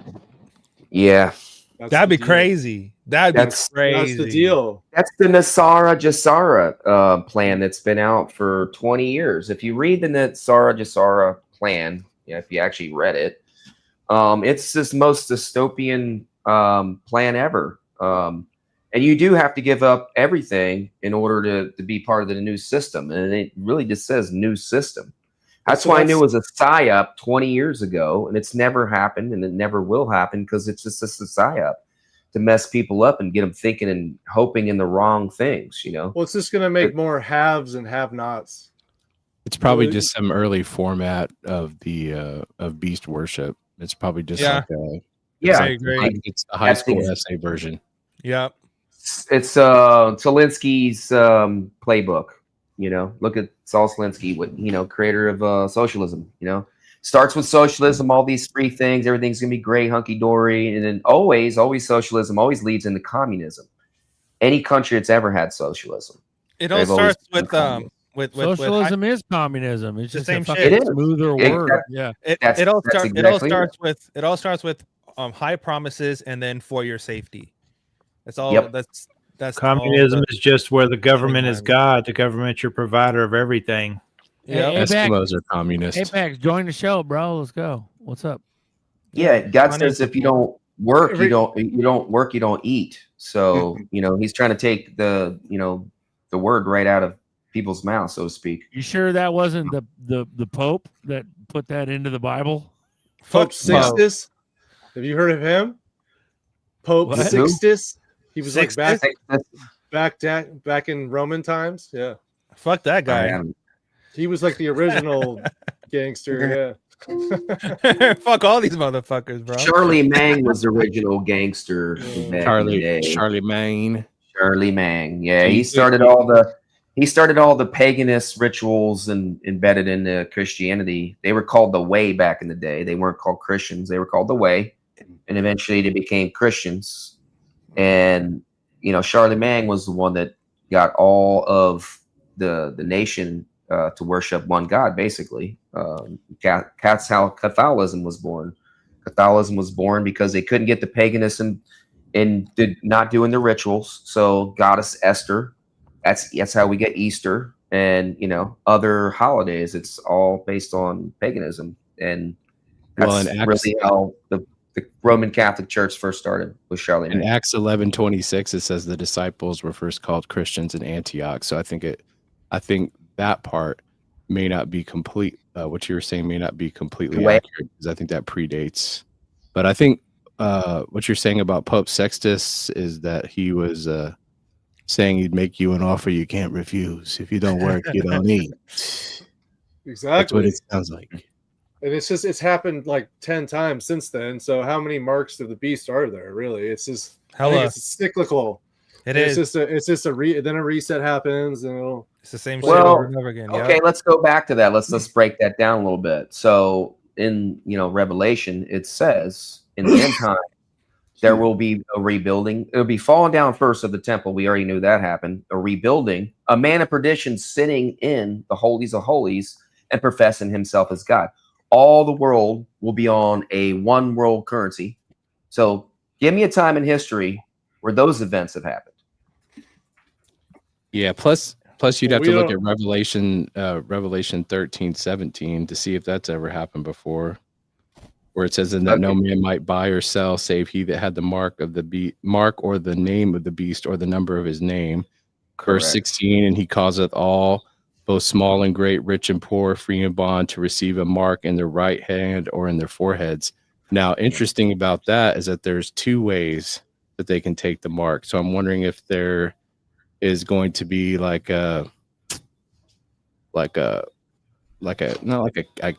Speaker 16: Yeah,
Speaker 15: that'd be crazy. That'd be crazy.
Speaker 9: That's the deal.
Speaker 16: That's the Nasara Jasara plan that's been out for 20 years. If you read the Nasara Jasara plan, if you actually read it, it's this most dystopian plan ever. And you do have to give up everything in order to be part of the new system. And it really just says new system. That's why I knew it was a PSYOP 20 years ago, and it's never happened, and it never will happen, because it's just a PSYOP to mess people up and get them thinking and hoping in the wrong things, you know?
Speaker 9: Well, it's just going to make more haves and have-nots.
Speaker 6: It's probably just some early format of the of beast worship. It's probably just like
Speaker 16: I agree.
Speaker 6: It's the high school essay version.
Speaker 15: Yep.
Speaker 16: It's Zelensky's playbook. You know, look at Saul Zelensky, creator of socialism. You know, starts with socialism, all these free things, everything's gonna be great, hunky dory, and then always socialism always leads into communism. Any country that's ever had socialism,
Speaker 15: it all starts with
Speaker 5: socialism is communism. It's just
Speaker 15: the same
Speaker 5: a
Speaker 15: shit.
Speaker 5: Smoother word. Yeah,
Speaker 15: it all starts with high promises and then for your safety. That's all.
Speaker 16: Yep.
Speaker 15: That's
Speaker 11: communism is just where the government is God. The government's your provider of everything.
Speaker 5: Yeah,
Speaker 6: Eskimos are communist.
Speaker 5: Apex, join the show, bro. Let's go. What's up?
Speaker 16: Yeah, God says if you don't work, you don't work, you don't eat. So he's trying to take the word right out of people's mouths, so to speak.
Speaker 5: You sure that wasn't the Pope that put that into the Bible?
Speaker 9: Pope Sixtus. Have you heard of him? Pope Sixtus. He was
Speaker 15: Sixtus?
Speaker 9: back in Roman times. Yeah.
Speaker 15: Fuck that guy.
Speaker 9: He was like the original gangster.
Speaker 15: Fuck all these motherfuckers, bro.
Speaker 16: Charlie Mang was the original gangster back in the day.
Speaker 6: Charlie Mang.
Speaker 16: Charlie Mang. Yeah,
Speaker 6: So
Speaker 16: he
Speaker 6: you
Speaker 16: started
Speaker 6: think-
Speaker 16: all the paganist rituals and embedded into Christianity. They were called the Way back in the day. They weren't called Christians. They were called the Way, and eventually they became Christians. And you know, Charlie Mang was the one that got all of the nation to worship one God, basically. That's how Catholicism was born. Catholicism was born because they couldn't get the paganism and did not doing the rituals. So Goddess Esther, that's how we get Easter and, you know, other holidays. It's all based on paganism. And that's
Speaker 6: Well, in Acts-
Speaker 16: really how the Roman Catholic Church first started with Charlie
Speaker 6: In
Speaker 16: Mang.
Speaker 6: Acts 11:26, it says the disciples were first called Christians in Antioch. So I think that part may not be complete. What you were saying may not be completely
Speaker 16: Way.
Speaker 6: accurate because I think that predates. But I think what you're saying about Pope Sextus is that he was saying he'd make you an offer you can't refuse. If you don't work, you don't eat.
Speaker 9: Exactly.
Speaker 6: That's what it sounds like.
Speaker 9: And it's happened like 10 times since then. So how many marks of the beast are there? Really, it's just I think
Speaker 15: Hella.
Speaker 9: it's cyclical.
Speaker 15: It
Speaker 9: It's
Speaker 15: is.
Speaker 9: just then a reset happens, and it'll.
Speaker 15: It's the same shit
Speaker 16: Well,
Speaker 15: over and over again.
Speaker 16: okay, let's go back to that. Let's break that down a little bit. So in Revelation, it says in the end time there will be a rebuilding. It'll be falling down first of the temple. We already knew that happened. A rebuilding. A man of perdition sitting in the holies of holies and professing himself as God. All the world will be on a one world currency. So give me a time in history where those events have happened.
Speaker 6: Yeah. Plus you'd have
Speaker 9: We
Speaker 6: to look
Speaker 9: don't-
Speaker 6: at Revelation 13:17 to see if that's ever happened before, where it says that no man might buy or sell save he that had the mark of the mark or the name of the beast or the number of his name. Verse
Speaker 16: Correct.
Speaker 6: 16, and he causeth all, both small and great, rich and poor, free and bond, to receive a mark in their right hand or in their foreheads. Now, interesting about that is that there's two ways that they can take the mark. So I'm wondering if there is going to be like a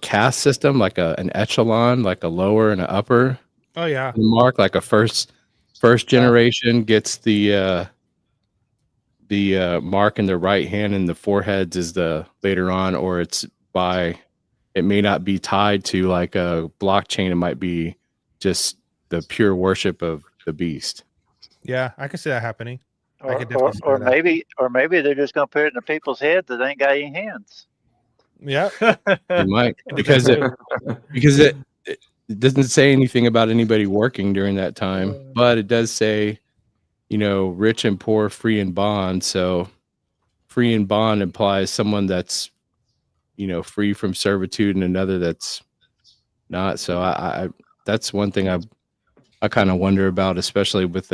Speaker 6: caste system, like an echelon, like a lower and an upper
Speaker 15: Oh yeah.
Speaker 6: mark, like a first generation gets the mark in the right hand and the foreheads is the later on, or it may not be tied to like a blockchain. It might be just the pure worship of the beast.
Speaker 15: Yeah, I can see that happening. I
Speaker 8: Or,
Speaker 15: could definitely
Speaker 8: or,
Speaker 15: see
Speaker 8: or
Speaker 15: that.
Speaker 8: maybe they're just gonna put it in the people's heads that ain't got any hands.
Speaker 15: Yeah.
Speaker 6: It might, because it doesn't say anything about anybody working during that time, but it does say, rich and poor, free and bond. So free and bond implies someone that's, free from servitude and another that's not. So I that's one thing I kind of wonder about, especially with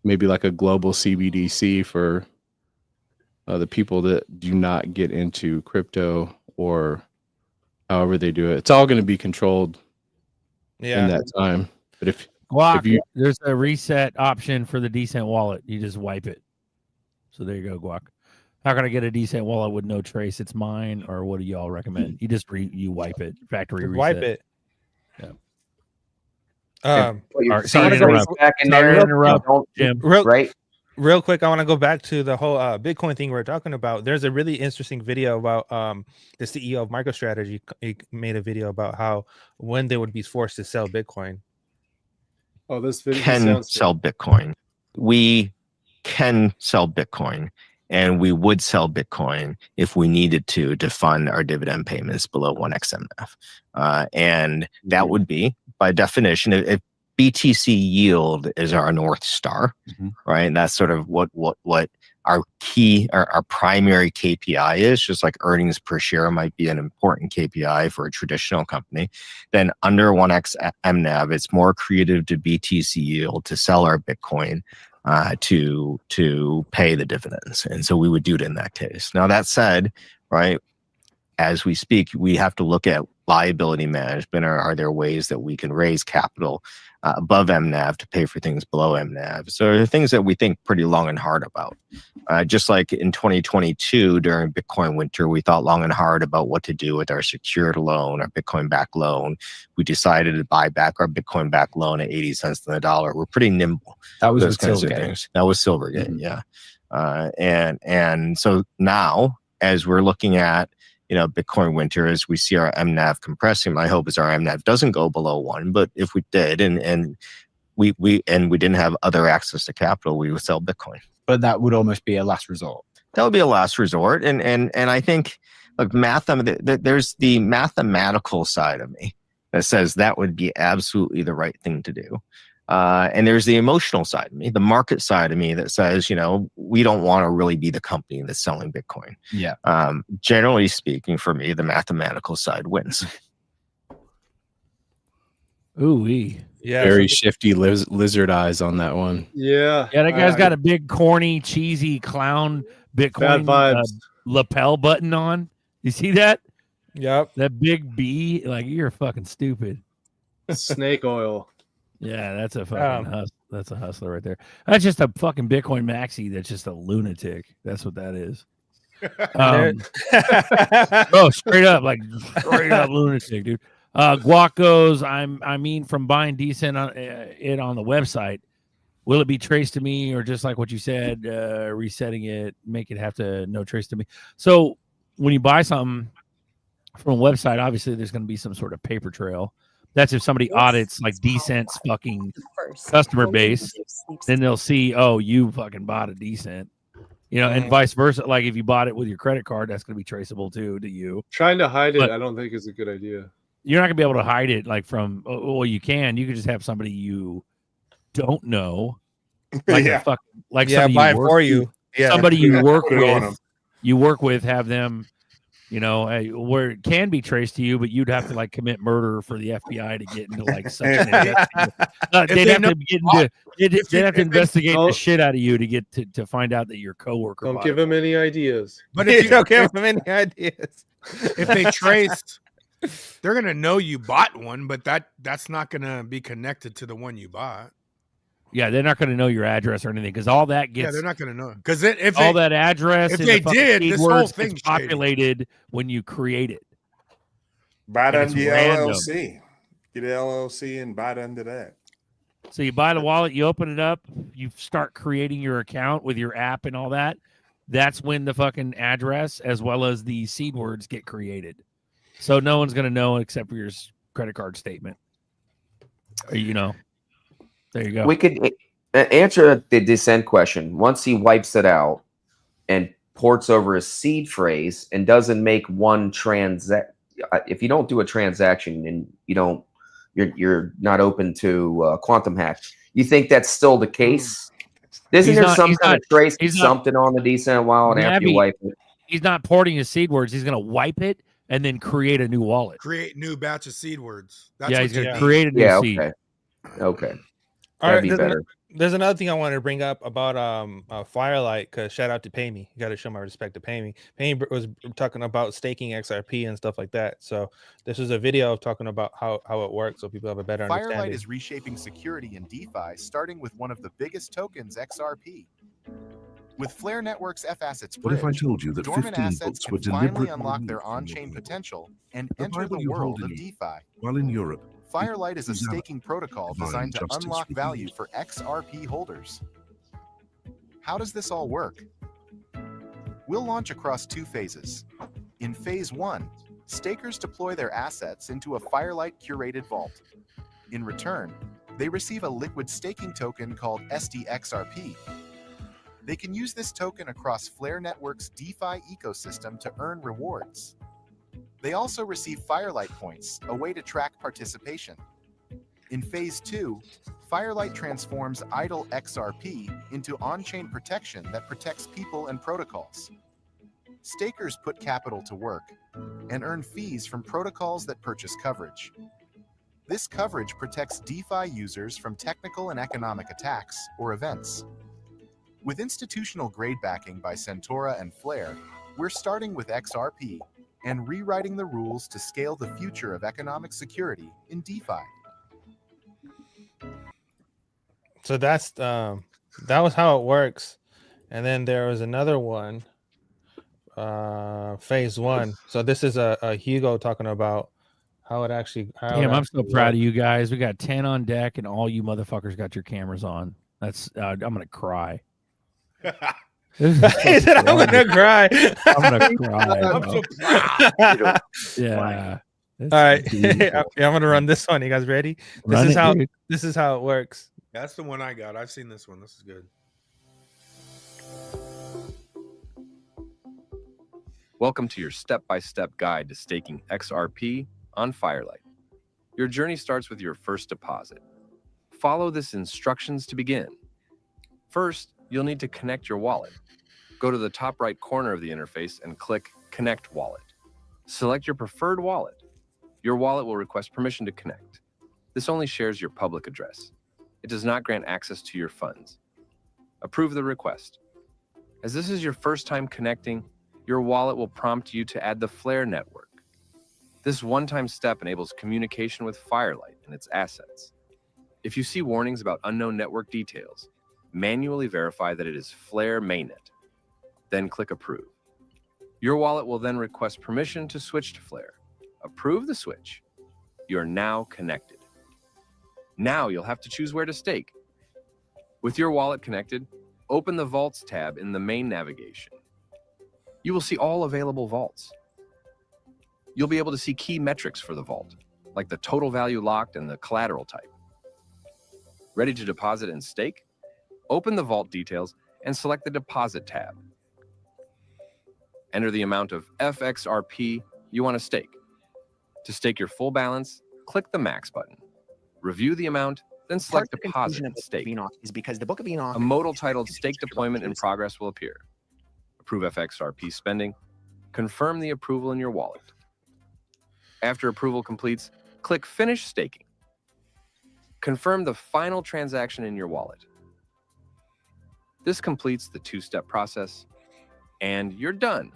Speaker 6: maybe like a global CBDC for the people that do not get into crypto or however they do it. It's all going to be controlled in that time. But if
Speaker 5: Guac, there's a reset option for the decent wallet. You just wipe it. So there you go, Guac. How can I get a decent wallet with no trace? It's mine, or what do y'all recommend? You just you wipe it, factory reset.
Speaker 15: Wipe it.
Speaker 5: Yeah.
Speaker 15: Sorry to interrupt.
Speaker 16: Back in there,
Speaker 5: Jim.
Speaker 15: Real quick, I want to go back to the whole Bitcoin thing we're talking about. There's a really interesting video about the CEO of MicroStrategy. He made a video about how when they would be forced to sell Bitcoin.
Speaker 9: Oh, this video
Speaker 10: Can
Speaker 9: sounds
Speaker 10: sell Bitcoin. We can sell Bitcoin, and we would sell Bitcoin if we needed to fund our dividend payments below 1x MNF. And that would be, by definition, if BTC yield is our North Star, right? And that's sort of what our primary KPI is, just like earnings per share might be an important KPI for a traditional company. Then under 1x MNAV, it's more creative to BTC yield to sell our Bitcoin to pay the dividends. And so we would do it in that case. Now that said, right, as we speak, we have to look at liability management. Are there ways that we can raise capital above MNAV to pay for things below MNAV. So there are things that we think pretty long and hard about. Just like in 2022 during Bitcoin winter, we thought long and hard about what to do with our secured loan, our Bitcoin backed loan. We decided to buy back our Bitcoin backed loan at 80 cents on the dollar. We're pretty nimble.
Speaker 13: That was
Speaker 10: those
Speaker 13: with
Speaker 10: kinds of
Speaker 13: Silvergate.
Speaker 10: things. That was Silvergate, yeah. And so now, as we're looking at Bitcoin winter, as we see our MNAV compressing, my hope is our MNAV doesn't go below 1. But if we did, and we didn't have other access to capital, we would sell Bitcoin.
Speaker 13: But that would almost be a last resort.
Speaker 10: That would be a last resort, and I think, look, there's the mathematical side of me that says that would be absolutely the right thing to do. And there's the emotional side of me, the market side of me that says, we don't want to really be the company that's selling Bitcoin.
Speaker 13: Yeah.
Speaker 10: Generally speaking, for me, the mathematical side wins.
Speaker 5: Ooh-wee.
Speaker 15: Yeah.
Speaker 6: Very shifty lizard eyes on that one.
Speaker 9: Yeah.
Speaker 5: Yeah, that guy's got a big, corny, cheesy clown Bitcoin
Speaker 9: vibes.
Speaker 5: lapel button on. You see that?
Speaker 15: Yep.
Speaker 5: That big B. Like, you're fucking stupid.
Speaker 9: Snake oil.
Speaker 5: Yeah, that's a fucking that's a hustler right there. That's just a fucking Bitcoin maxi that's just a lunatic. That's what that is. Oh, straight up lunatic, dude. Guac goes, I mean, from buying decent on it on the website, will it be traced to me, or just like what you said, resetting it, make it have to no trace to me? So when you buy something from a website, obviously there's going to be some sort of paper trail. That's if somebody audits like Decent's fucking customer base, then they'll see, oh, you fucking bought a Decent, and vice versa. Like if you bought it with your credit card, that's going to be traceable too to you.
Speaker 9: Trying to hide it, I don't think is a good idea.
Speaker 5: You're not gonna be able to hide it like from. Well, you can. You can just have somebody you don't know, like
Speaker 15: buy it for you. Yeah,
Speaker 5: somebody you work
Speaker 12: Put it on 'em.
Speaker 5: with. You work with, have them. Where it can be traced to you, but you'd have to like commit murder for the FBI to get into like such an they'd have to investigate the shit out of you to get to find out that your coworker.
Speaker 9: Don't give them any ideas.
Speaker 15: But if you don't give them any ideas,
Speaker 4: If they trace, they're gonna know you bought one, but that's not gonna be connected to the one you bought.
Speaker 5: Yeah, they're not going to know your address or anything because all that gets.
Speaker 4: Yeah, they're not gonna know because if
Speaker 5: all that address,
Speaker 4: if
Speaker 5: and
Speaker 4: they
Speaker 5: the fucking
Speaker 4: did, this whole
Speaker 5: keywords
Speaker 4: thing
Speaker 5: gets populated when you create it.
Speaker 12: Buy it
Speaker 5: And
Speaker 12: under
Speaker 5: it's
Speaker 12: your
Speaker 5: random.
Speaker 12: LLC. Get an LLC and buy it under that.
Speaker 5: So you buy the wallet, you open it up, you start creating your account with your app and all that. That's when the fucking address as well as the seed words get created. So no one's going to know except for your credit card statement. There you go.
Speaker 16: We could answer the Descent question. Once he wipes it out and ports over a seed phrase and doesn't make one if you don't do a transaction and you're not open to quantum hack, you think that's still the case? Isn't there some kind of trace something on the Descent wallet after you wipe it?
Speaker 5: He's not porting his seed words. He's going to wipe it and then create a new wallet.
Speaker 4: create new batch of seed words. That's
Speaker 5: Yeah,
Speaker 4: what
Speaker 5: he's
Speaker 4: you
Speaker 5: going to
Speaker 4: need.
Speaker 5: create a new seed.
Speaker 16: Okay.
Speaker 15: All
Speaker 16: That'd
Speaker 15: right,
Speaker 16: be better.
Speaker 15: There's another thing I wanted to bring up about Firelight, because shout out to Pay Me. You got to show my respect to Pay Me. Pay Me was talking about staking XRP and stuff like that. So this is a video of talking about how it works, so people have a better
Speaker 14: Firelight
Speaker 15: understanding.
Speaker 14: is reshaping security in DeFi, starting with one of the biggest tokens, XRP. With Flare Network's F-Assets
Speaker 17: What if I
Speaker 14: bridge,
Speaker 17: told you that
Speaker 14: dormant
Speaker 17: 15
Speaker 14: assets
Speaker 17: books
Speaker 14: can
Speaker 17: were
Speaker 14: finally
Speaker 17: deliberately
Speaker 14: unlock their
Speaker 17: removed from
Speaker 14: on-chain potential and
Speaker 17: The
Speaker 14: enter
Speaker 17: Bible
Speaker 14: the
Speaker 17: you hold
Speaker 14: world
Speaker 17: in
Speaker 14: of
Speaker 17: you,
Speaker 14: DeFi.
Speaker 17: while in Europe,
Speaker 14: Firelight is a
Speaker 17: Hosanna,
Speaker 14: staking protocol
Speaker 17: divine
Speaker 14: designed to
Speaker 17: justice
Speaker 14: unlock
Speaker 17: revealed.
Speaker 14: value for XRP holders. How does this all work? We'll launch across 2 phases. In phase 1, stakers deploy their assets into a Firelight curated vault. In return, they receive a liquid staking token called SDXRP. They can use this token across Flare Network's DeFi ecosystem to earn rewards. They also receive Firelight points, a way to track participation. In phase 2, Firelight transforms idle XRP into on-chain protection that protects people and protocols. Stakers put capital to work and earn fees from protocols that purchase coverage. This coverage protects DeFi users from technical and economic attacks or events. With institutional grade backing by Centaura and Flare, we're starting with XRP and rewriting the rules to scale the future of economic security in DeFi.
Speaker 15: So that's that was how it works. And then there was another one, phase 1. So this is a Hugo talking about how it actually.
Speaker 5: Damn, I'm so proud of you guys. We got 10 on deck, and all you motherfuckers got your cameras on. That's I'm gonna cry.
Speaker 15: He said, "I'm gonna cry."
Speaker 5: I'm gonna cry.
Speaker 15: I'm
Speaker 5: bro.
Speaker 15: so proud.
Speaker 5: Yeah.
Speaker 15: All right, yeah, I'm gonna run this one. You guys ready?
Speaker 5: Run it, dude.
Speaker 15: This is how it works.
Speaker 4: That's the one I got. I've seen this one. This is good.
Speaker 17: Welcome to your step-by-step guide to staking XRP on Firelight. Your journey starts with your first deposit. Follow this instructions to begin. First, you'll need to connect your wallet. Go to the top right corner of the interface and click Connect Wallet. Select your preferred wallet. Your wallet will request permission to connect. This only shares your public address. It does not grant access to your funds. Approve the request. As this is your first time connecting, your wallet will prompt you to add the Flare network. This one-time step enables communication with Firelight and its assets. If you see warnings about unknown network details, manually verify that it is Flare mainnet. Then click Approve. Your wallet will then request permission to switch to Flare. Approve the switch. You are now connected. Now you'll have to choose where to stake. With your wallet connected, open the Vaults tab in the main navigation. You will see all available vaults. You'll be able to see key metrics for the vault, like the total value locked and the collateral type. Ready to deposit and stake? Open the vault details and select the Deposit tab. Enter the amount of FXRP you want to stake. To stake your full balance, click the Max button. Review the amount, then select Deposit and Stake.
Speaker 24: Is because the Book of Enoch.
Speaker 17: A modal titled Stake Deployment in Progress will appear. Approve FXRP spending. Confirm the approval in your wallet. After approval completes, click Finish Staking. Confirm the final transaction in your wallet. This completes the two-step process, and you're done.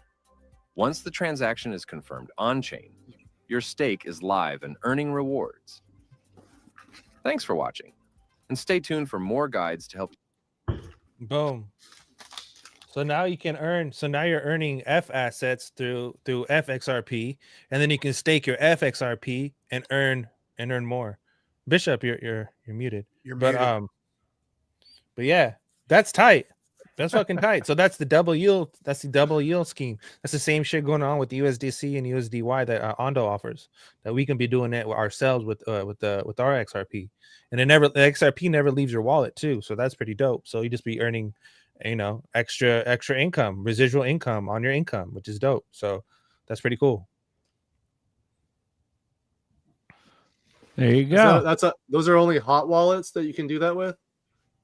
Speaker 17: Once the transaction is confirmed on-chain, your stake is live and earning rewards. Thanks for watching, and stay tuned for more guides to help.
Speaker 15: Boom. So now you can earn. So now you're earning F assets through FXRP, and then you can stake your FXRP and earn more. Bishop, you're muted.
Speaker 4: You're
Speaker 15: but
Speaker 4: muted.
Speaker 15: But yeah, that's tight. That's fucking tight. So that's the double yield. That's the double yield scheme. That's the same shit going on with the USDC and USDY that Ondo offers. That we can be doing it ourselves with our XRP, and the XRP never leaves your wallet too. So that's pretty dope. So you just be earning, extra income, residual income on your income, which is dope. So that's pretty cool.
Speaker 5: There you go.
Speaker 9: Those are only hot wallets that you can do that with.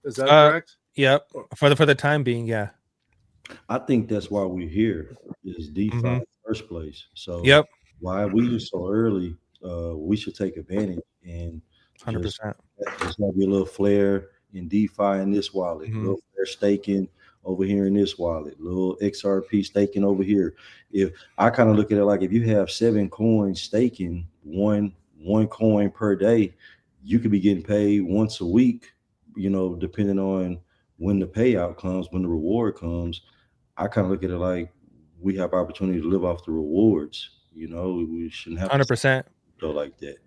Speaker 9: Is that correct?
Speaker 15: Yep. For the time being, yeah.
Speaker 18: I think that's why we're here is DeFi in the first place. So
Speaker 15: yep.
Speaker 18: Why we so early, we should take advantage and
Speaker 15: 100%.
Speaker 18: Just have your little flare in DeFi in this wallet, little flare staking over here in this wallet, little XRP staking over here. If I kind of look at it like if you have 7 coins staking one coin per day, you could be getting paid once a week, depending on when the payout comes, when the reward comes. I kind of look at it like we have opportunity to live off the rewards. We shouldn't have
Speaker 15: 100%
Speaker 18: go like that.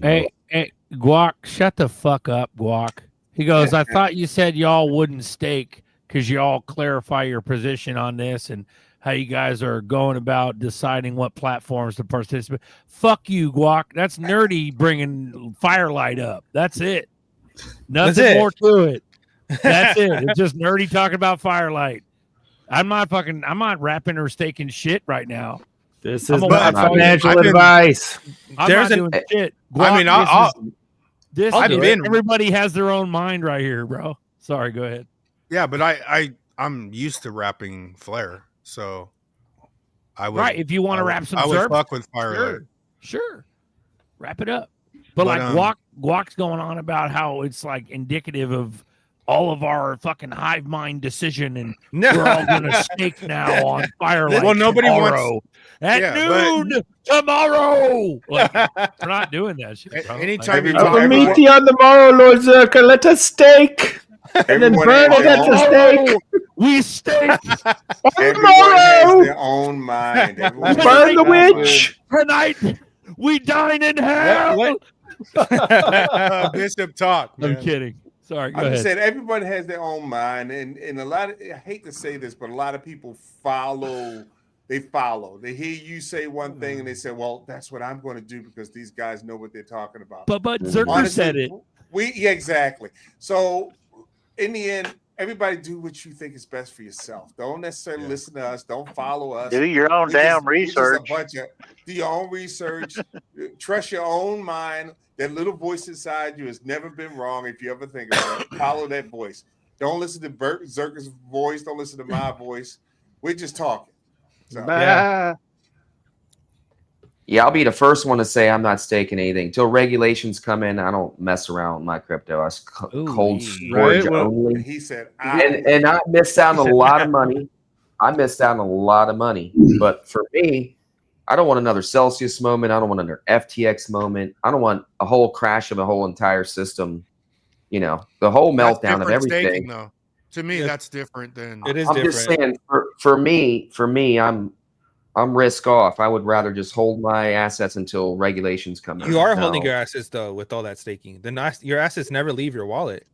Speaker 5: Hey, Guac, shut the fuck up, Guac. He goes, I thought you said y'all wouldn't stake because y'all clarify your position on this and how you guys are going about deciding what platforms to participate. Fuck you, Guac. That's nerdy bringing Firelight up. That's it. Nothing more to it. That's it. It's just nerdy talking about Firelight. I'm not rapping or staking shit right now.
Speaker 11: This is not financial advice.
Speaker 5: There's not doing shit. Guac, everybody has their own mind right here, bro. Sorry, go ahead.
Speaker 4: Yeah, but I'm used to wrapping flare, so I would.
Speaker 5: Right, if you want to wrap some,
Speaker 4: I would fuck with Firelight.
Speaker 5: Sure, wrap it up. But like Guac's going on about how it's like indicative of all of our fucking hive mind decision, and we're all gonna stake now on Firelight.
Speaker 4: Well, nobody
Speaker 5: tomorrow.
Speaker 4: wants.
Speaker 5: at noon tomorrow. Like, we're not doing that shit, bro.
Speaker 12: Anytime
Speaker 5: Like,
Speaker 12: you
Speaker 11: I will
Speaker 12: talk,
Speaker 11: meet you on the morrow, Lord Zerka. Let us stake. And then
Speaker 12: everyone
Speaker 11: burn
Speaker 12: has
Speaker 11: it
Speaker 12: their
Speaker 11: at the
Speaker 12: own-
Speaker 11: stake.
Speaker 5: We stake.
Speaker 12: Everyone has their own mind. Everyone has
Speaker 11: Burn
Speaker 12: their
Speaker 11: the
Speaker 12: own
Speaker 11: witch.
Speaker 5: Tonight, we dine in hell.
Speaker 12: Bishop talk.
Speaker 5: I'm
Speaker 12: Man.
Speaker 5: kidding. Sorry, go
Speaker 12: I'm just
Speaker 5: ahead.
Speaker 12: saying everyone has their own mind, and a lot of, I hate to say this, but a lot of people follow. They follow. They hear you say one thing and they say, "Well, that's what I'm going to do because these guys know what they're talking about."
Speaker 5: But Zerker said it.
Speaker 12: Yeah, exactly. So in the end, everybody do what you think is best for yourself. Don't necessarily listen to us. Don't follow us.
Speaker 8: Do your own damn research.
Speaker 12: Do your own research. Trust your own mind. That little voice inside you has never been wrong. If you ever think about it, follow that voice. Don't listen to Bert Zerker's voice. Don't listen to my voice. We're just talking. So,
Speaker 16: Yeah, I'll be the first one to say I'm not staking anything. Till regulations come in, I don't mess around with my crypto. I cold storage only.
Speaker 12: He said,
Speaker 16: and I missed out on a lot of money. I missed out on a lot of money. But for me, I don't want another Celsius moment. I don't want another FTX moment. I don't want a whole crash of a whole entire system. You know, the whole meltdown of everything.
Speaker 4: Staking, though. To me, that's different than
Speaker 16: I'm just saying, for me, I'm risk off. I would rather just hold my assets until regulations come in.
Speaker 7: You are holding your assets though with all that staking. Your assets never leave your wallet.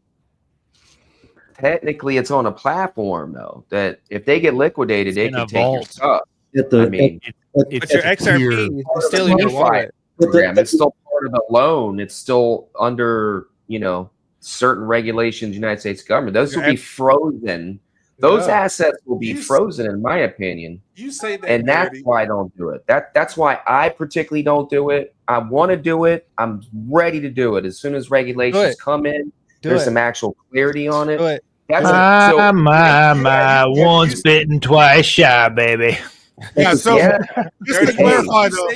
Speaker 16: Technically, it's on a platform though that if they get liquidated, they can take your stuff.
Speaker 7: But your XRP is still in your wallet.
Speaker 16: Program. It's still part of the loan. It's still under certain regulations, United States government. Those will be frozen. Those assets will be frozen, in my opinion.
Speaker 12: You say that,
Speaker 16: and that's why I don't do it. That's why I particularly don't do it. I want to do it. I'm ready to do it as soon as regulations come in. There's some actual clarity on it. That's
Speaker 11: my once bitten, twice shy, baby.
Speaker 4: Yeah, so just to clarify, though,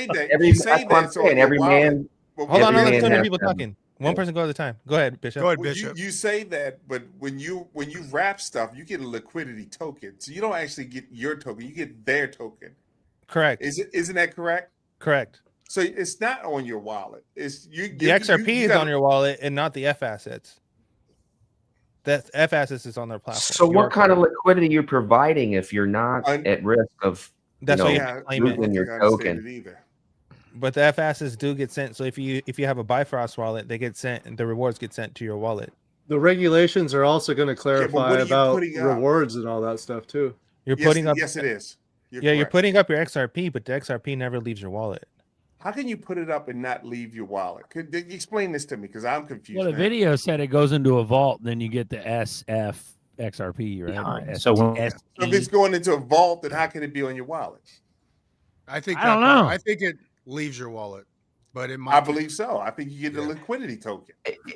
Speaker 16: every man.
Speaker 7: Hold on, let's let people talking. One person go at a time. Go ahead, Bishop.
Speaker 4: Go ahead, Bishop.
Speaker 12: You say that, but when you wrap stuff, you get a liquidity token. So you don't actually get your token; you get their token.
Speaker 7: Correct.
Speaker 12: Isn't that correct?
Speaker 7: Correct.
Speaker 12: So it's not on your wallet. It's
Speaker 7: the XRP is on your wallet and not the F assets. That F assets is on their platform.
Speaker 16: So what kind of liquidity you're providing if you're not at risk of
Speaker 7: that's why you have to claim it.
Speaker 16: Your token.
Speaker 7: But the F assets do get sent. So if you have a Bifrost wallet, they get sent, and the rewards get sent to your wallet.
Speaker 9: The regulations are also going to clarify about rewards and all that stuff too.
Speaker 7: You're putting up.
Speaker 12: Yes, it is.
Speaker 7: You're putting up your XRP, but the XRP never leaves your wallet.
Speaker 12: How can you put it up and not leave your wallet? Could you explain this to me? Because I'm confused.
Speaker 5: Well, the video said it goes into a vault, then you get the SF XRP, right?
Speaker 12: Yeah, so if it's going into a vault, then how can it be on your wallet?
Speaker 4: I think
Speaker 5: I don't know.
Speaker 4: I think it leaves your wallet, but it might.
Speaker 12: I believe so. I think you get a liquidity token.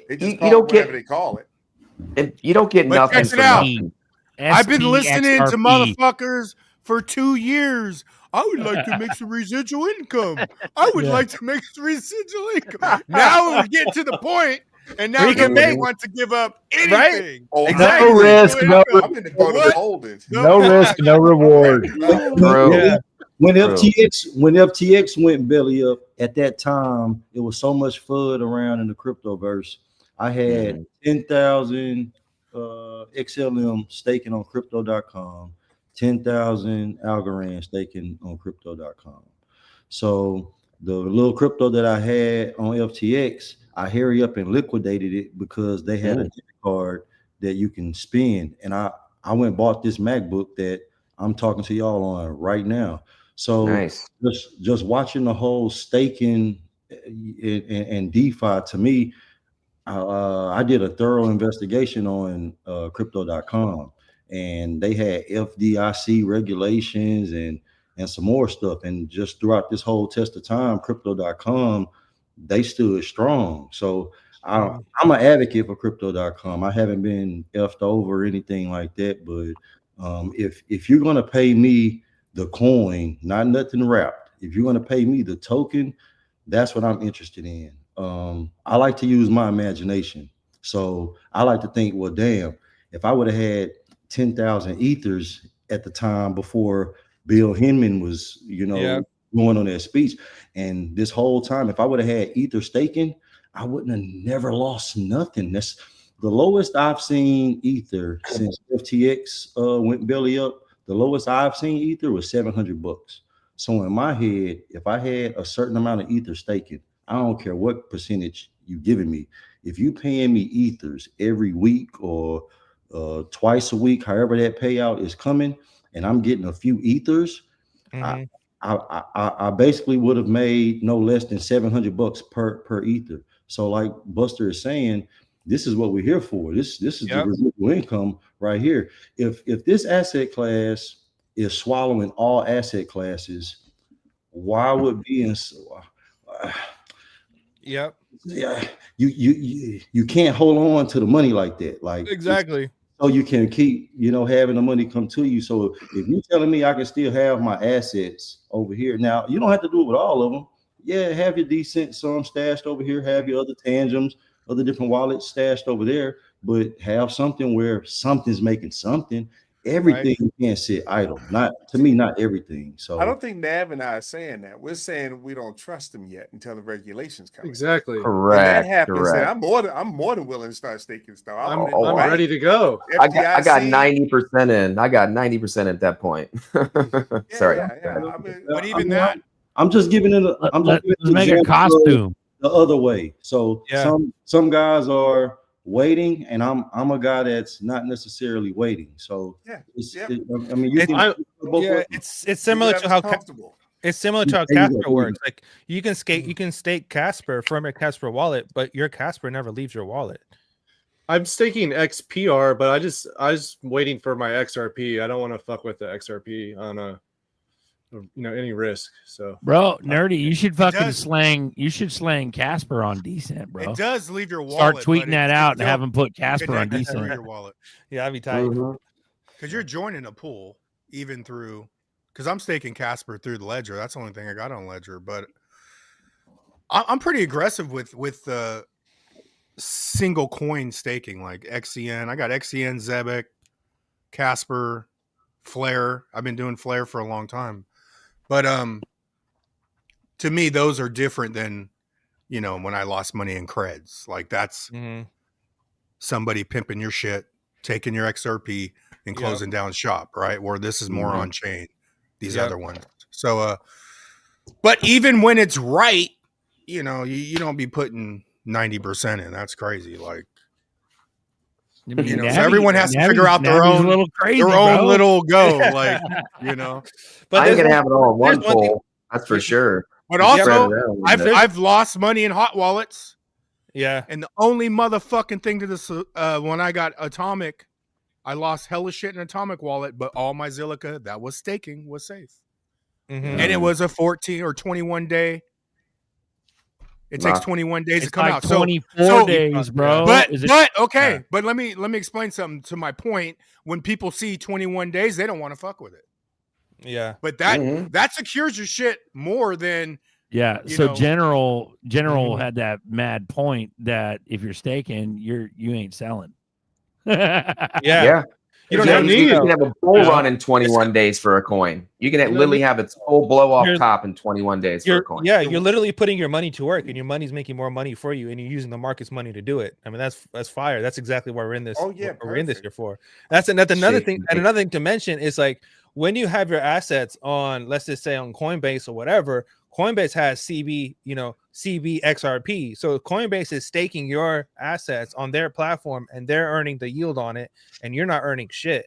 Speaker 12: They just
Speaker 16: You
Speaker 12: call
Speaker 16: don't
Speaker 12: it whatever
Speaker 16: get-
Speaker 12: they call it.
Speaker 16: And you don't get
Speaker 4: But
Speaker 16: nothing
Speaker 4: check it
Speaker 16: for
Speaker 4: out.
Speaker 16: nothing.
Speaker 4: I've been listening to
Speaker 5: SPXRP.
Speaker 4: motherfuckers for 2 years. I would like to make some residual income. I would like to make some residual income. Now we're getting to the point, and now
Speaker 7: We can
Speaker 4: nobody
Speaker 7: make-
Speaker 4: wants to give up anything.
Speaker 7: Right?
Speaker 12: Oh,
Speaker 11: No risk, no,
Speaker 12: I'm in the boat of holding.
Speaker 11: no risk, no reward.
Speaker 18: When FTX went belly up, at that time, it was so much FUD around in the cryptoverse. I had 10,000 XLM staking on crypto.com, 10,000 Algorand staking on crypto.com. So the little crypto that I had on FTX, I hurry up and liquidated it because they had a debit card that you can spend. And I went and bought this MacBook that I'm talking to y'all on right now. So
Speaker 16: Nice.
Speaker 18: just watching the whole staking and DeFi, to me, I did a thorough investigation on crypto.com, and they had FDIC regulations and some more stuff. And just throughout this whole test of time, crypto.com, they stood strong. So I'm an advocate for crypto.com. I haven't been effed over or anything like that. But if you're going to pay me the coin, not nothing wrapped, if you're going to pay me the token, that's what I'm interested in. I like to use my imagination. So I like to think, well, damn, if I would have had 10,000 ethers at the time before Bill Hinman was, going on that speech. And this whole time, if I would have had Ether staking, I wouldn't have never lost nothing. That's the lowest I've seen Ether since FTX went belly up. The lowest I've seen Ether was $700. So in my head, if I had a certain amount of Ether staking, I don't care what percentage you giving me. If you paying me Ethers every week or twice a week, however that payout is coming, and I'm getting a few Ethers, I basically would have made no less than $700 per Ether. So like Buster is saying, this is what we're here for. This is the residual income right here. If this asset class is swallowing all asset classes, why would being so?
Speaker 15: Yep.
Speaker 18: Yeah, you can't hold on to the money like that. Like
Speaker 15: exactly.
Speaker 18: So you can keep, having the money come to you. So if you're telling me I can still have my assets over here, now you don't have to do it with all of them. Yeah, have your decent some stashed over here, have your other tangiums, other different wallets stashed over there, but have something where something's making something. Everything can't sit idle. Not to me, not everything. So
Speaker 12: I don't think Nav and I are saying that. We're saying we don't trust them yet until the regulations come.
Speaker 9: Exactly.
Speaker 12: When that happens, then I'm more than willing to start staking stuff.
Speaker 9: I'm ready to go.
Speaker 16: I got 90% in. I got 90% at that point. Sorry.
Speaker 12: But even that,
Speaker 18: I'm just giving it.
Speaker 5: Let's make a costume
Speaker 18: the other way. So
Speaker 15: Yeah.
Speaker 18: some guys are waiting, and I'm a guy that's not necessarily waiting. So it's
Speaker 15: similar to how it's similar to how
Speaker 18: There you go.
Speaker 15: Casper works. Like you can stake Casper from a Casper wallet, but your Casper never leaves your wallet.
Speaker 9: I'm staking XPR, but I just waiting for my XRP. I don't want to fuck with the XRP on any risk. So
Speaker 5: bro, nerdy, you should fucking slang. You should slang Casper on Decent, bro.
Speaker 4: It does leave your wallet.
Speaker 5: Start tweeting that out and have him put Casper on
Speaker 4: connected through
Speaker 5: Decent.
Speaker 4: your wallet.
Speaker 15: Yeah, I'd be tight.
Speaker 4: Because you're joining a pool, even through. Because I'm staking Casper through the Ledger. That's the only thing I got on Ledger. But I'm pretty aggressive with the single coin staking, like XCN. I got XCN, Zebek, Casper, Flare. I've been doing Flare for a long time. But to me, those are different than, when I lost money in creds. Like that's somebody pimping your shit, taking your XRP and closing down shop, right? Where this is more on chain, these other ones. So, but even when it's right, you don't be putting 90% in. That's crazy. Like, so everyone has to figure out their own little go, like,
Speaker 16: But I ain't gonna have it all in one pool. That's for sure.
Speaker 4: But also, I've lost money in hot wallets.
Speaker 15: Yeah.
Speaker 4: And the only motherfucking thing to this, when I got Atomic, I lost hella shit in Atomic wallet, but all my Zilliqa that was staking was safe. And it was a 14 or 21 day. It takes 21 days to come
Speaker 5: like
Speaker 4: out.
Speaker 5: 24 days, bro.
Speaker 4: But okay. But let me explain something to my point. When people see 21 days, they don't want to fuck with it.
Speaker 15: Yeah.
Speaker 4: But that secures your shit more than
Speaker 5: So General had that mad point that if you're staking, you ain't selling.
Speaker 16: Yeah. You can have a bull run in 21 days for a coin. You can literally have its full blow off top in 21 days for a coin.
Speaker 15: Yeah, you're literally putting your money to work, and your money's making more money for you, and you're using the market's money to do it. I mean, that's fire. That's exactly what we're in this. We're in this here for. That's another thing. And another thing to mention is like when you have your assets on, let's just say on Coinbase or whatever. Coinbase has CB XRP. So Coinbase is staking your assets on their platform and they're earning the yield on it and you're not earning shit,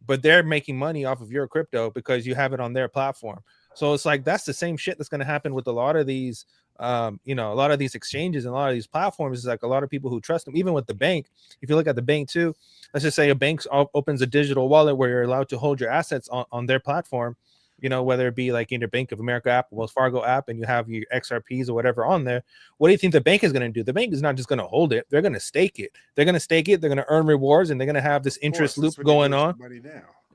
Speaker 15: but they're making money off of your crypto because you have it on their platform. So it's like, that's the same shit that's going to happen with a lot of these, a lot of these exchanges and a lot of these platforms. Is like a lot of people who trust them, even with the bank. If you look at the bank too, let's just say a bank opens a digital wallet where you're allowed to hold your assets on their platform. Whether it be like in your Bank of America app, Wells Fargo app, and you have your XRPs or whatever on there, what do you think the bank is going to do? The bank is not just going to hold it. They're going to stake it. They're going to earn rewards, and they're going to have this interest loop going on.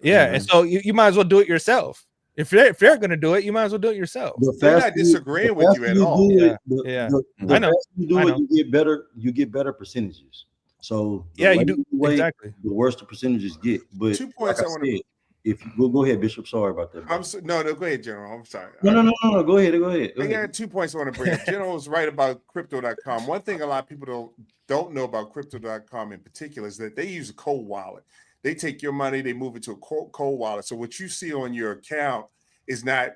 Speaker 15: Yeah. And so you might as well do it yourself. If they're going to do it, you might as well do it yourself.
Speaker 12: They're not disagreeing with you at all.
Speaker 18: I know. You get better percentages. So
Speaker 15: you do
Speaker 18: exactly. The worse the percentages get. But
Speaker 12: 2 points I want to
Speaker 18: if you go ahead, Bishop. Sorry about that.
Speaker 12: No, go ahead, General. I'm sorry.
Speaker 18: No. Go ahead.
Speaker 12: I got 2 points I want to bring up. General was right about crypto.com. One thing a lot of people don't know about crypto.com in particular is that they use a cold wallet. They take your money, they move it to a cold wallet. So what you see on your account is not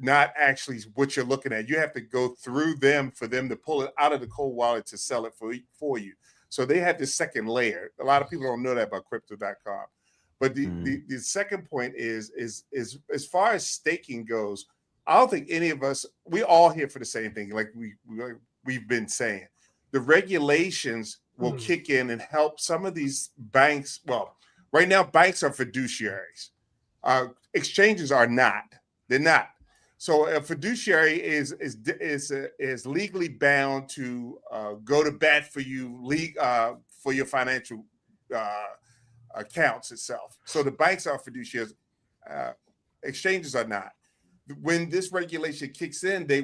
Speaker 12: actually what you're looking at. You have to go through them for them to pull it out of the cold wallet to sell it for you. So they have this second layer. A lot of people don't know that about crypto.com. But the second point is as far as staking goes, I don't think any of us, we all here for the same thing. Like we've been saying, the regulations will kick in and help some of these banks. Well, right now, banks are fiduciaries. Exchanges are not. They're not. So a fiduciary is legally bound to go to bat for you, for your financial accounts itself. So the banks are fiduciaries. Exchanges are not. When this regulation kicks in, they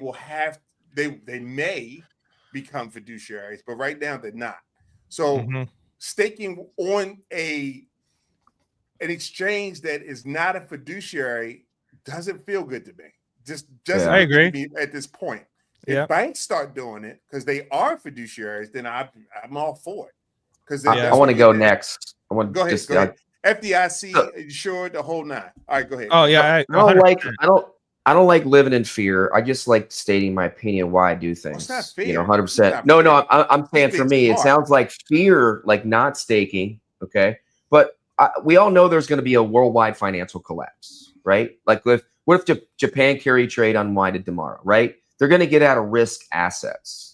Speaker 12: may become fiduciaries, but right now they're not. So staking on an exchange that is not a fiduciary doesn't feel good to me. Just doesn't.
Speaker 15: I agree.
Speaker 12: To me at this point. If banks start doing it because they are fiduciaries, then I'm all for it. Because
Speaker 16: I want to go next. I want
Speaker 12: go ahead.
Speaker 16: just,
Speaker 12: Go ahead. FDIC insured the whole nine. All right, go ahead.
Speaker 15: Oh yeah,
Speaker 16: I don't like living in fear. I just like stating my opinion why I do things.
Speaker 12: It's not fear.
Speaker 16: You know, 100%. No, I'm saying for me, it sounds like fear, like not staking. Okay, but we all know there's going to be a worldwide financial collapse, right? Like what if Japan carry trade unwinded tomorrow, right? They're going to get out of risk assets.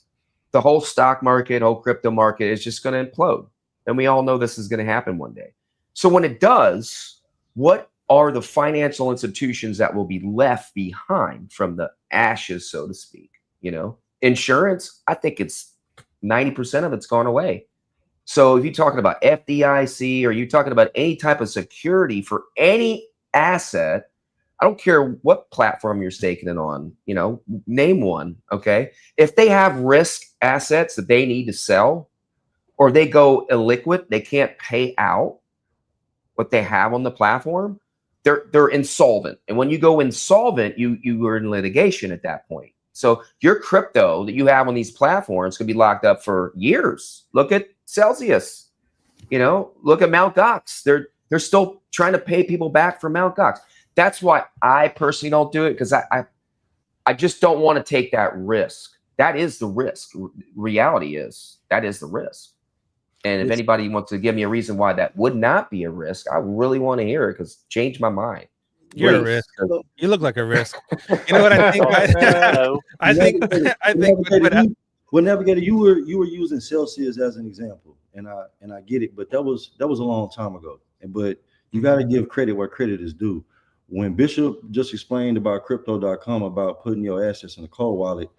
Speaker 16: The whole stock market, whole crypto market is just going to implode, and we all know this is going to happen one day. So when it does, what are the financial institutions that will be left behind from the ashes, so to speak? You know, insurance, I think it's 90% of it's gone away. So if you're talking about FDIC or you're talking about any type of security for any asset, I don't care what platform you're staking it on, you know, name one, okay? If they have risk assets that they need to sell or they go illiquid, they can't pay out what they have on the platform, they're insolvent. And when you go insolvent, you are in litigation at that point. So your crypto that you have on these platforms could be locked up for years. Look at Celsius, you know, look at Mt. Gox. They're still trying to pay people back for Mt. Gox. That's why I personally don't do it, because I just don't want to take that risk. That is the risk. Reality is that is the risk. And if anybody wants to give me a reason why that would not be a risk, I really want to hear it, because change my mind.
Speaker 15: You're a risk. You look like a risk. You know what I think? I think.
Speaker 18: Well, Navigator, you were using Celsius as an example, and I get it, but that was a long time ago. But you got to give credit where credit is due. When Bishop just explained about crypto.com, about putting your assets in a cold wallet,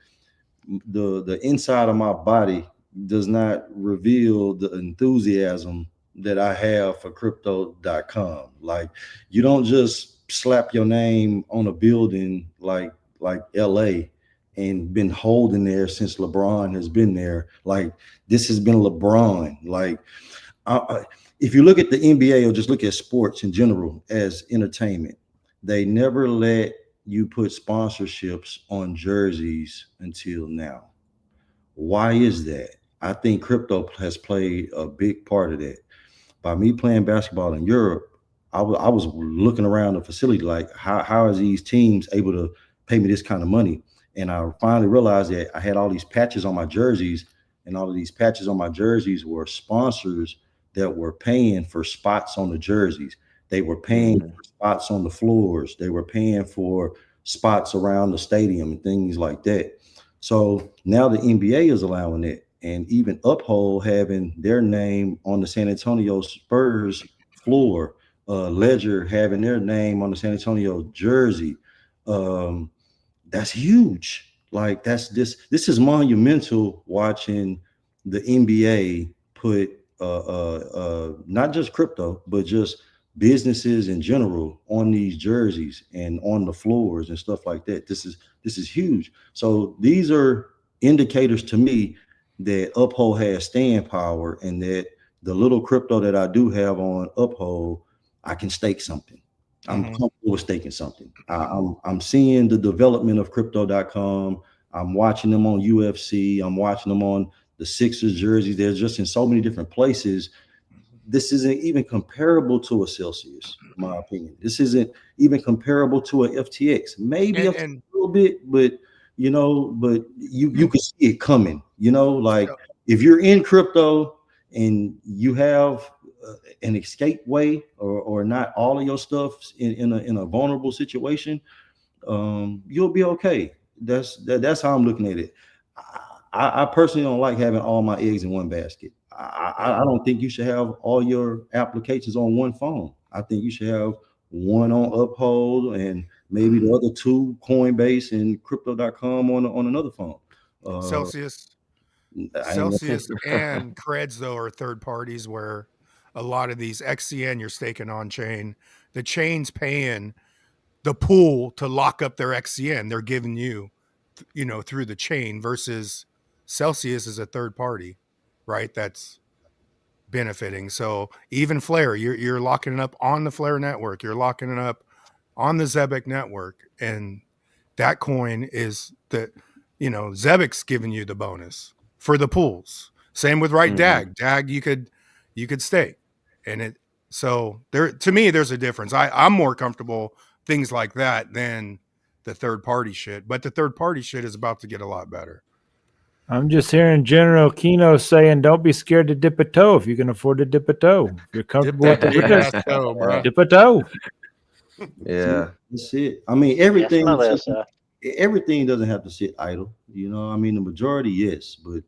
Speaker 18: the inside of my body does not reveal the enthusiasm that I have for crypto.com. Like, you don't just slap your name on a building like LA and been holding there since LeBron has been there. Like, this has been LeBron. Like, if you look at the NBA or just look at sports in general as entertainment, they never let you put sponsorships on jerseys until now. Why is that? I think crypto has played a big part of that. By me playing basketball in Europe, I was looking around the facility like, how are these teams able to pay me this kind of money? And I finally realized that I had all these patches on my jerseys, and all of these patches on my jerseys were sponsors that were paying for spots on the jerseys. They were paying for spots on the floors. They were paying for spots around the stadium and things like that. So now the NBA is allowing it, and even Uphold having their name on the San Antonio Spurs floor, Ledger having their name on the San Antonio jersey. That's huge. Like, this is monumental, watching the NBA put not just crypto, but just businesses in general on these jerseys and on the floors and stuff like that. This is huge. So these are indicators to me that Uphold has staying power, and that the little crypto that I do have on Uphold, I can stake something. I'm comfortable with staking something. I'm seeing the development of crypto.com. I'm watching them on UFC. I'm watching them on the Sixers jerseys. They're just in so many different places. This isn't even comparable to a Celsius, in my opinion. This isn't even comparable to a FTX. Maybe a little bit, but you can see it coming. Like if you're in crypto and you have an escape way or not all of your stuff in a vulnerable situation, you'll be okay. That's how I'm looking at it. I personally don't like having all my eggs in one basket. I don't think you should have all your applications on one phone. I think you should have one on Uphold and maybe the other two, Coinbase and Crypto.com on another phone.
Speaker 4: Celsius and Creds though are third parties where a lot of these XCN you're staking on chain. The chain's paying the pool to lock up their XCN. They're giving you, through the chain versus Celsius is a third party, right? That's benefiting. So even Flare, you're locking it up on the Flare network. You're locking it up on the Zebec network. And that coin is Zebek's giving you the bonus for the pools. Same with DAG. DAG you could stake. And to me, there's a difference. I'm more comfortable things like that than the third party shit. But the third party shit is about to get a lot better.
Speaker 11: I'm just hearing General Kino saying, don't be scared to dip a toe if you can afford to dip a toe. If you're comfortable with the dip a toe.
Speaker 16: Yeah.
Speaker 18: That's it. I mean, everything doesn't have to sit idle. The majority, yes, but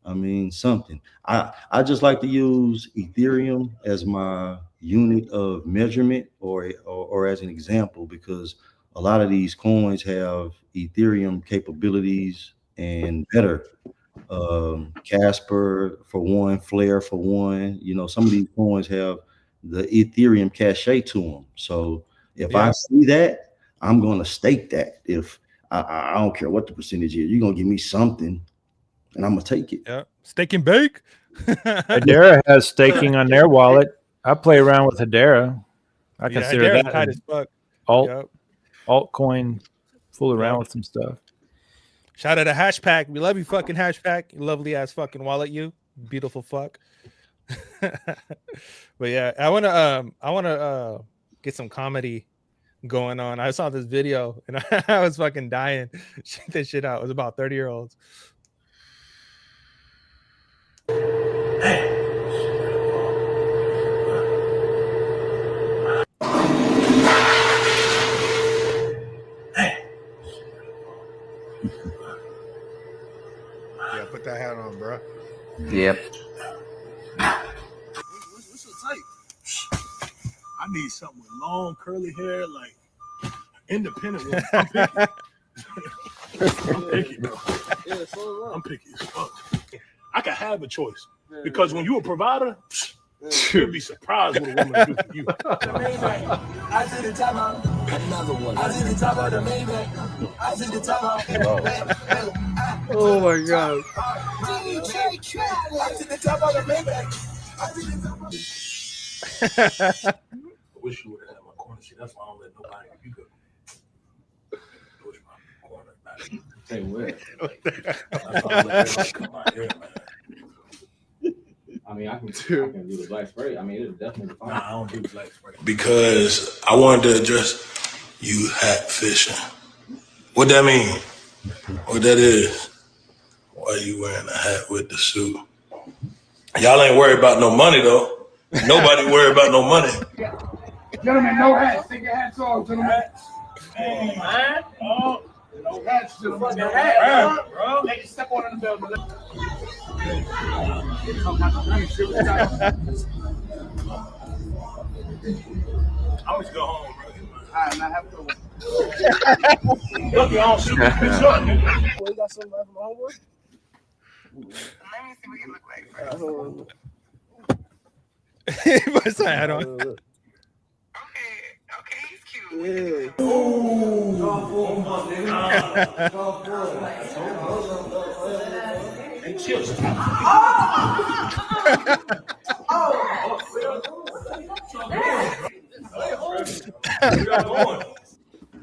Speaker 18: I mean something. I just like to use Ethereum as my unit of measurement or as an example, because a lot of these coins have Ethereum capabilities and better. Casper for one, Flare for one. Some of these coins have the Ethereum cachet to them. So if I see that, I'm going to stake that. If I don't care what the percentage is, you're going to give me something and I'm going to take it.
Speaker 15: Yeah. Stake and bake.
Speaker 11: Hedera has staking on their wallet. I play around with Hedera. I consider
Speaker 15: Hedera's
Speaker 11: that
Speaker 15: tight as fuck.
Speaker 11: altcoin, fool around with some stuff.
Speaker 15: Shout out to Hashpack. We love you, fucking Hashpack. You lovely ass fucking wallet, you beautiful fuck. But yeah, I wanna get some comedy going on. I saw this video and I was fucking dying. Check this shit out. It was about 30-year-olds.
Speaker 4: Yeah, put that hat on, bro.
Speaker 16: Yep.
Speaker 24: What's your type? I need something with long curly hair, like independent woman. I'm picky. I'm picky, bro. I'm picky as fuck. I can have a choice because when you're a provider, you'll be surprised what a woman will do for you.
Speaker 21: I see the top of another one. I see the top of the Maybach. I see the top of.
Speaker 9: Oh my god.
Speaker 21: I see the top of the Maybach. I see the top of.
Speaker 24: I wish you would have had my corner seat. That's why I don't let nobody. You could push my corner back. Say what? That's why I let everybody come out here, man.
Speaker 22: I mean, I can do the black spray. I mean, it's definitely fine.
Speaker 24: Nah, I don't do black spray. Because I wanted to address you hat fishing. What that mean? What that is? Why you wearing a hat with the suit? Y'all ain't worried about no money, though. Nobody worried about no money.
Speaker 21: Gentlemen, no hats. Take your hats off, gentlemen. Hey, man. Oh, no hats, gentlemen. No hats, bro. Let you step on the belt.
Speaker 24: I'm just go home, bro.
Speaker 21: All right, man. Have a good one.
Speaker 24: Look, y'all shoot this bitch up, nigga.
Speaker 21: You got something left from homework? Let me see what you look like first.
Speaker 15: He puts that hat on.
Speaker 21: Yeah.
Speaker 24: And chill.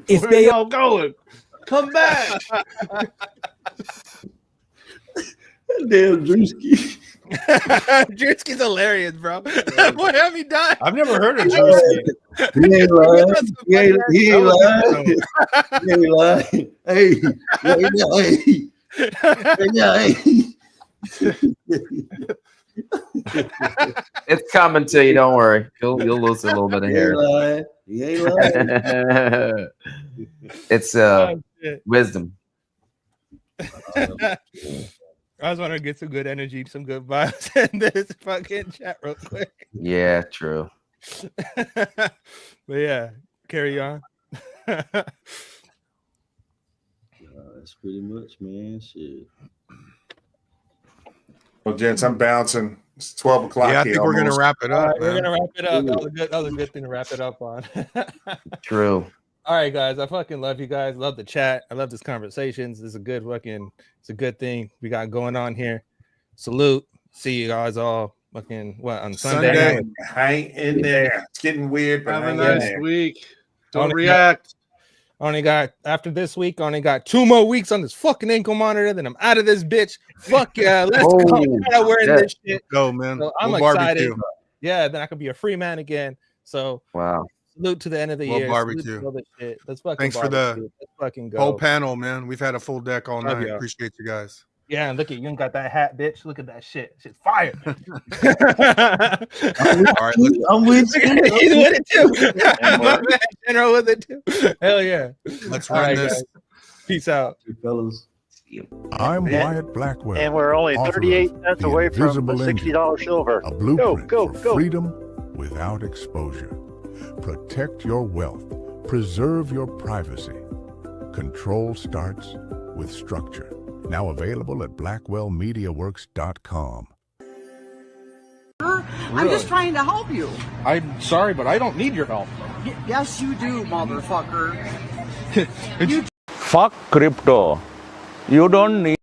Speaker 24: If Where they all going, come back.
Speaker 18: Damn Drewski.
Speaker 15: Drewski's hilarious, bro. What have you done?
Speaker 9: I've never heard of Drewski.
Speaker 18: He ain't lying. He ain't lying. He ain't lying. Hey,
Speaker 16: It's coming to you. Don't worry. You'll lose a little bit of hair.
Speaker 18: He ain't lying.
Speaker 16: It's wisdom.
Speaker 15: I was wondering to get some good energy, some good vibes in this fucking chat real quick.
Speaker 16: Yeah, true.
Speaker 15: But yeah, carry on.
Speaker 18: That's pretty much, man. Shit.
Speaker 12: Well, gents, I'm bouncing. It's 12 o'clock.
Speaker 4: Yeah, I think we're going to wrap it up.
Speaker 15: Right, we're going to wrap it up. That was a good thing to wrap it up on.
Speaker 16: True.
Speaker 15: All right, guys. I fucking love you guys. Love the chat. I love this conversations. This is a good it's a good thing we got going on here. Salute. See you guys all fucking on Sunday.
Speaker 12: Hang in there. It's getting weird, but
Speaker 9: have a
Speaker 12: hang
Speaker 9: nice
Speaker 12: in there.
Speaker 9: week. Don't react.
Speaker 15: After this week, only got 2 more weeks on this fucking ankle monitor. Then I'm out of this bitch. Fuck yeah, let's go. I'm not wearing this shit.
Speaker 4: Go, man.
Speaker 15: So I'm excited. Yeah, then I can be a free man again. So
Speaker 16: wow.
Speaker 15: Salute to the end of the
Speaker 4: We'll
Speaker 15: year.
Speaker 4: barbecue.
Speaker 15: Let's fucking
Speaker 4: Thanks for
Speaker 15: barbecue. Let's fucking go.
Speaker 4: whole panel, man. We've had a full deck all
Speaker 15: Love
Speaker 4: night.
Speaker 15: y'all.
Speaker 4: Appreciate you guys.
Speaker 15: Yeah, and look at you ain't got that hat, bitch. Look at that shit. Shit's fire.
Speaker 18: I'm with you.
Speaker 15: He's with it too. My man General with it too. Hell yeah.
Speaker 4: Let's
Speaker 15: All
Speaker 4: run
Speaker 15: right,
Speaker 4: this.
Speaker 15: guys. Peace out.
Speaker 18: Fellas.
Speaker 1: I'm Wyatt Blackwell.
Speaker 8: And we're only
Speaker 1: author
Speaker 8: 38
Speaker 1: of
Speaker 8: cents
Speaker 1: The
Speaker 8: away from
Speaker 1: Invisible
Speaker 8: $60 silver.
Speaker 1: A blueprint
Speaker 8: Go,
Speaker 1: for
Speaker 8: go.
Speaker 1: freedom without exposure. Protect your wealth. Preserve your privacy. Control starts with structure. Now available at blackwellmediaworks.com.
Speaker 20: I'm just trying to help you.
Speaker 19: I'm sorry, but I don't need your help.
Speaker 20: Yes, you do, motherfucker.
Speaker 23: Fuck crypto. You don't need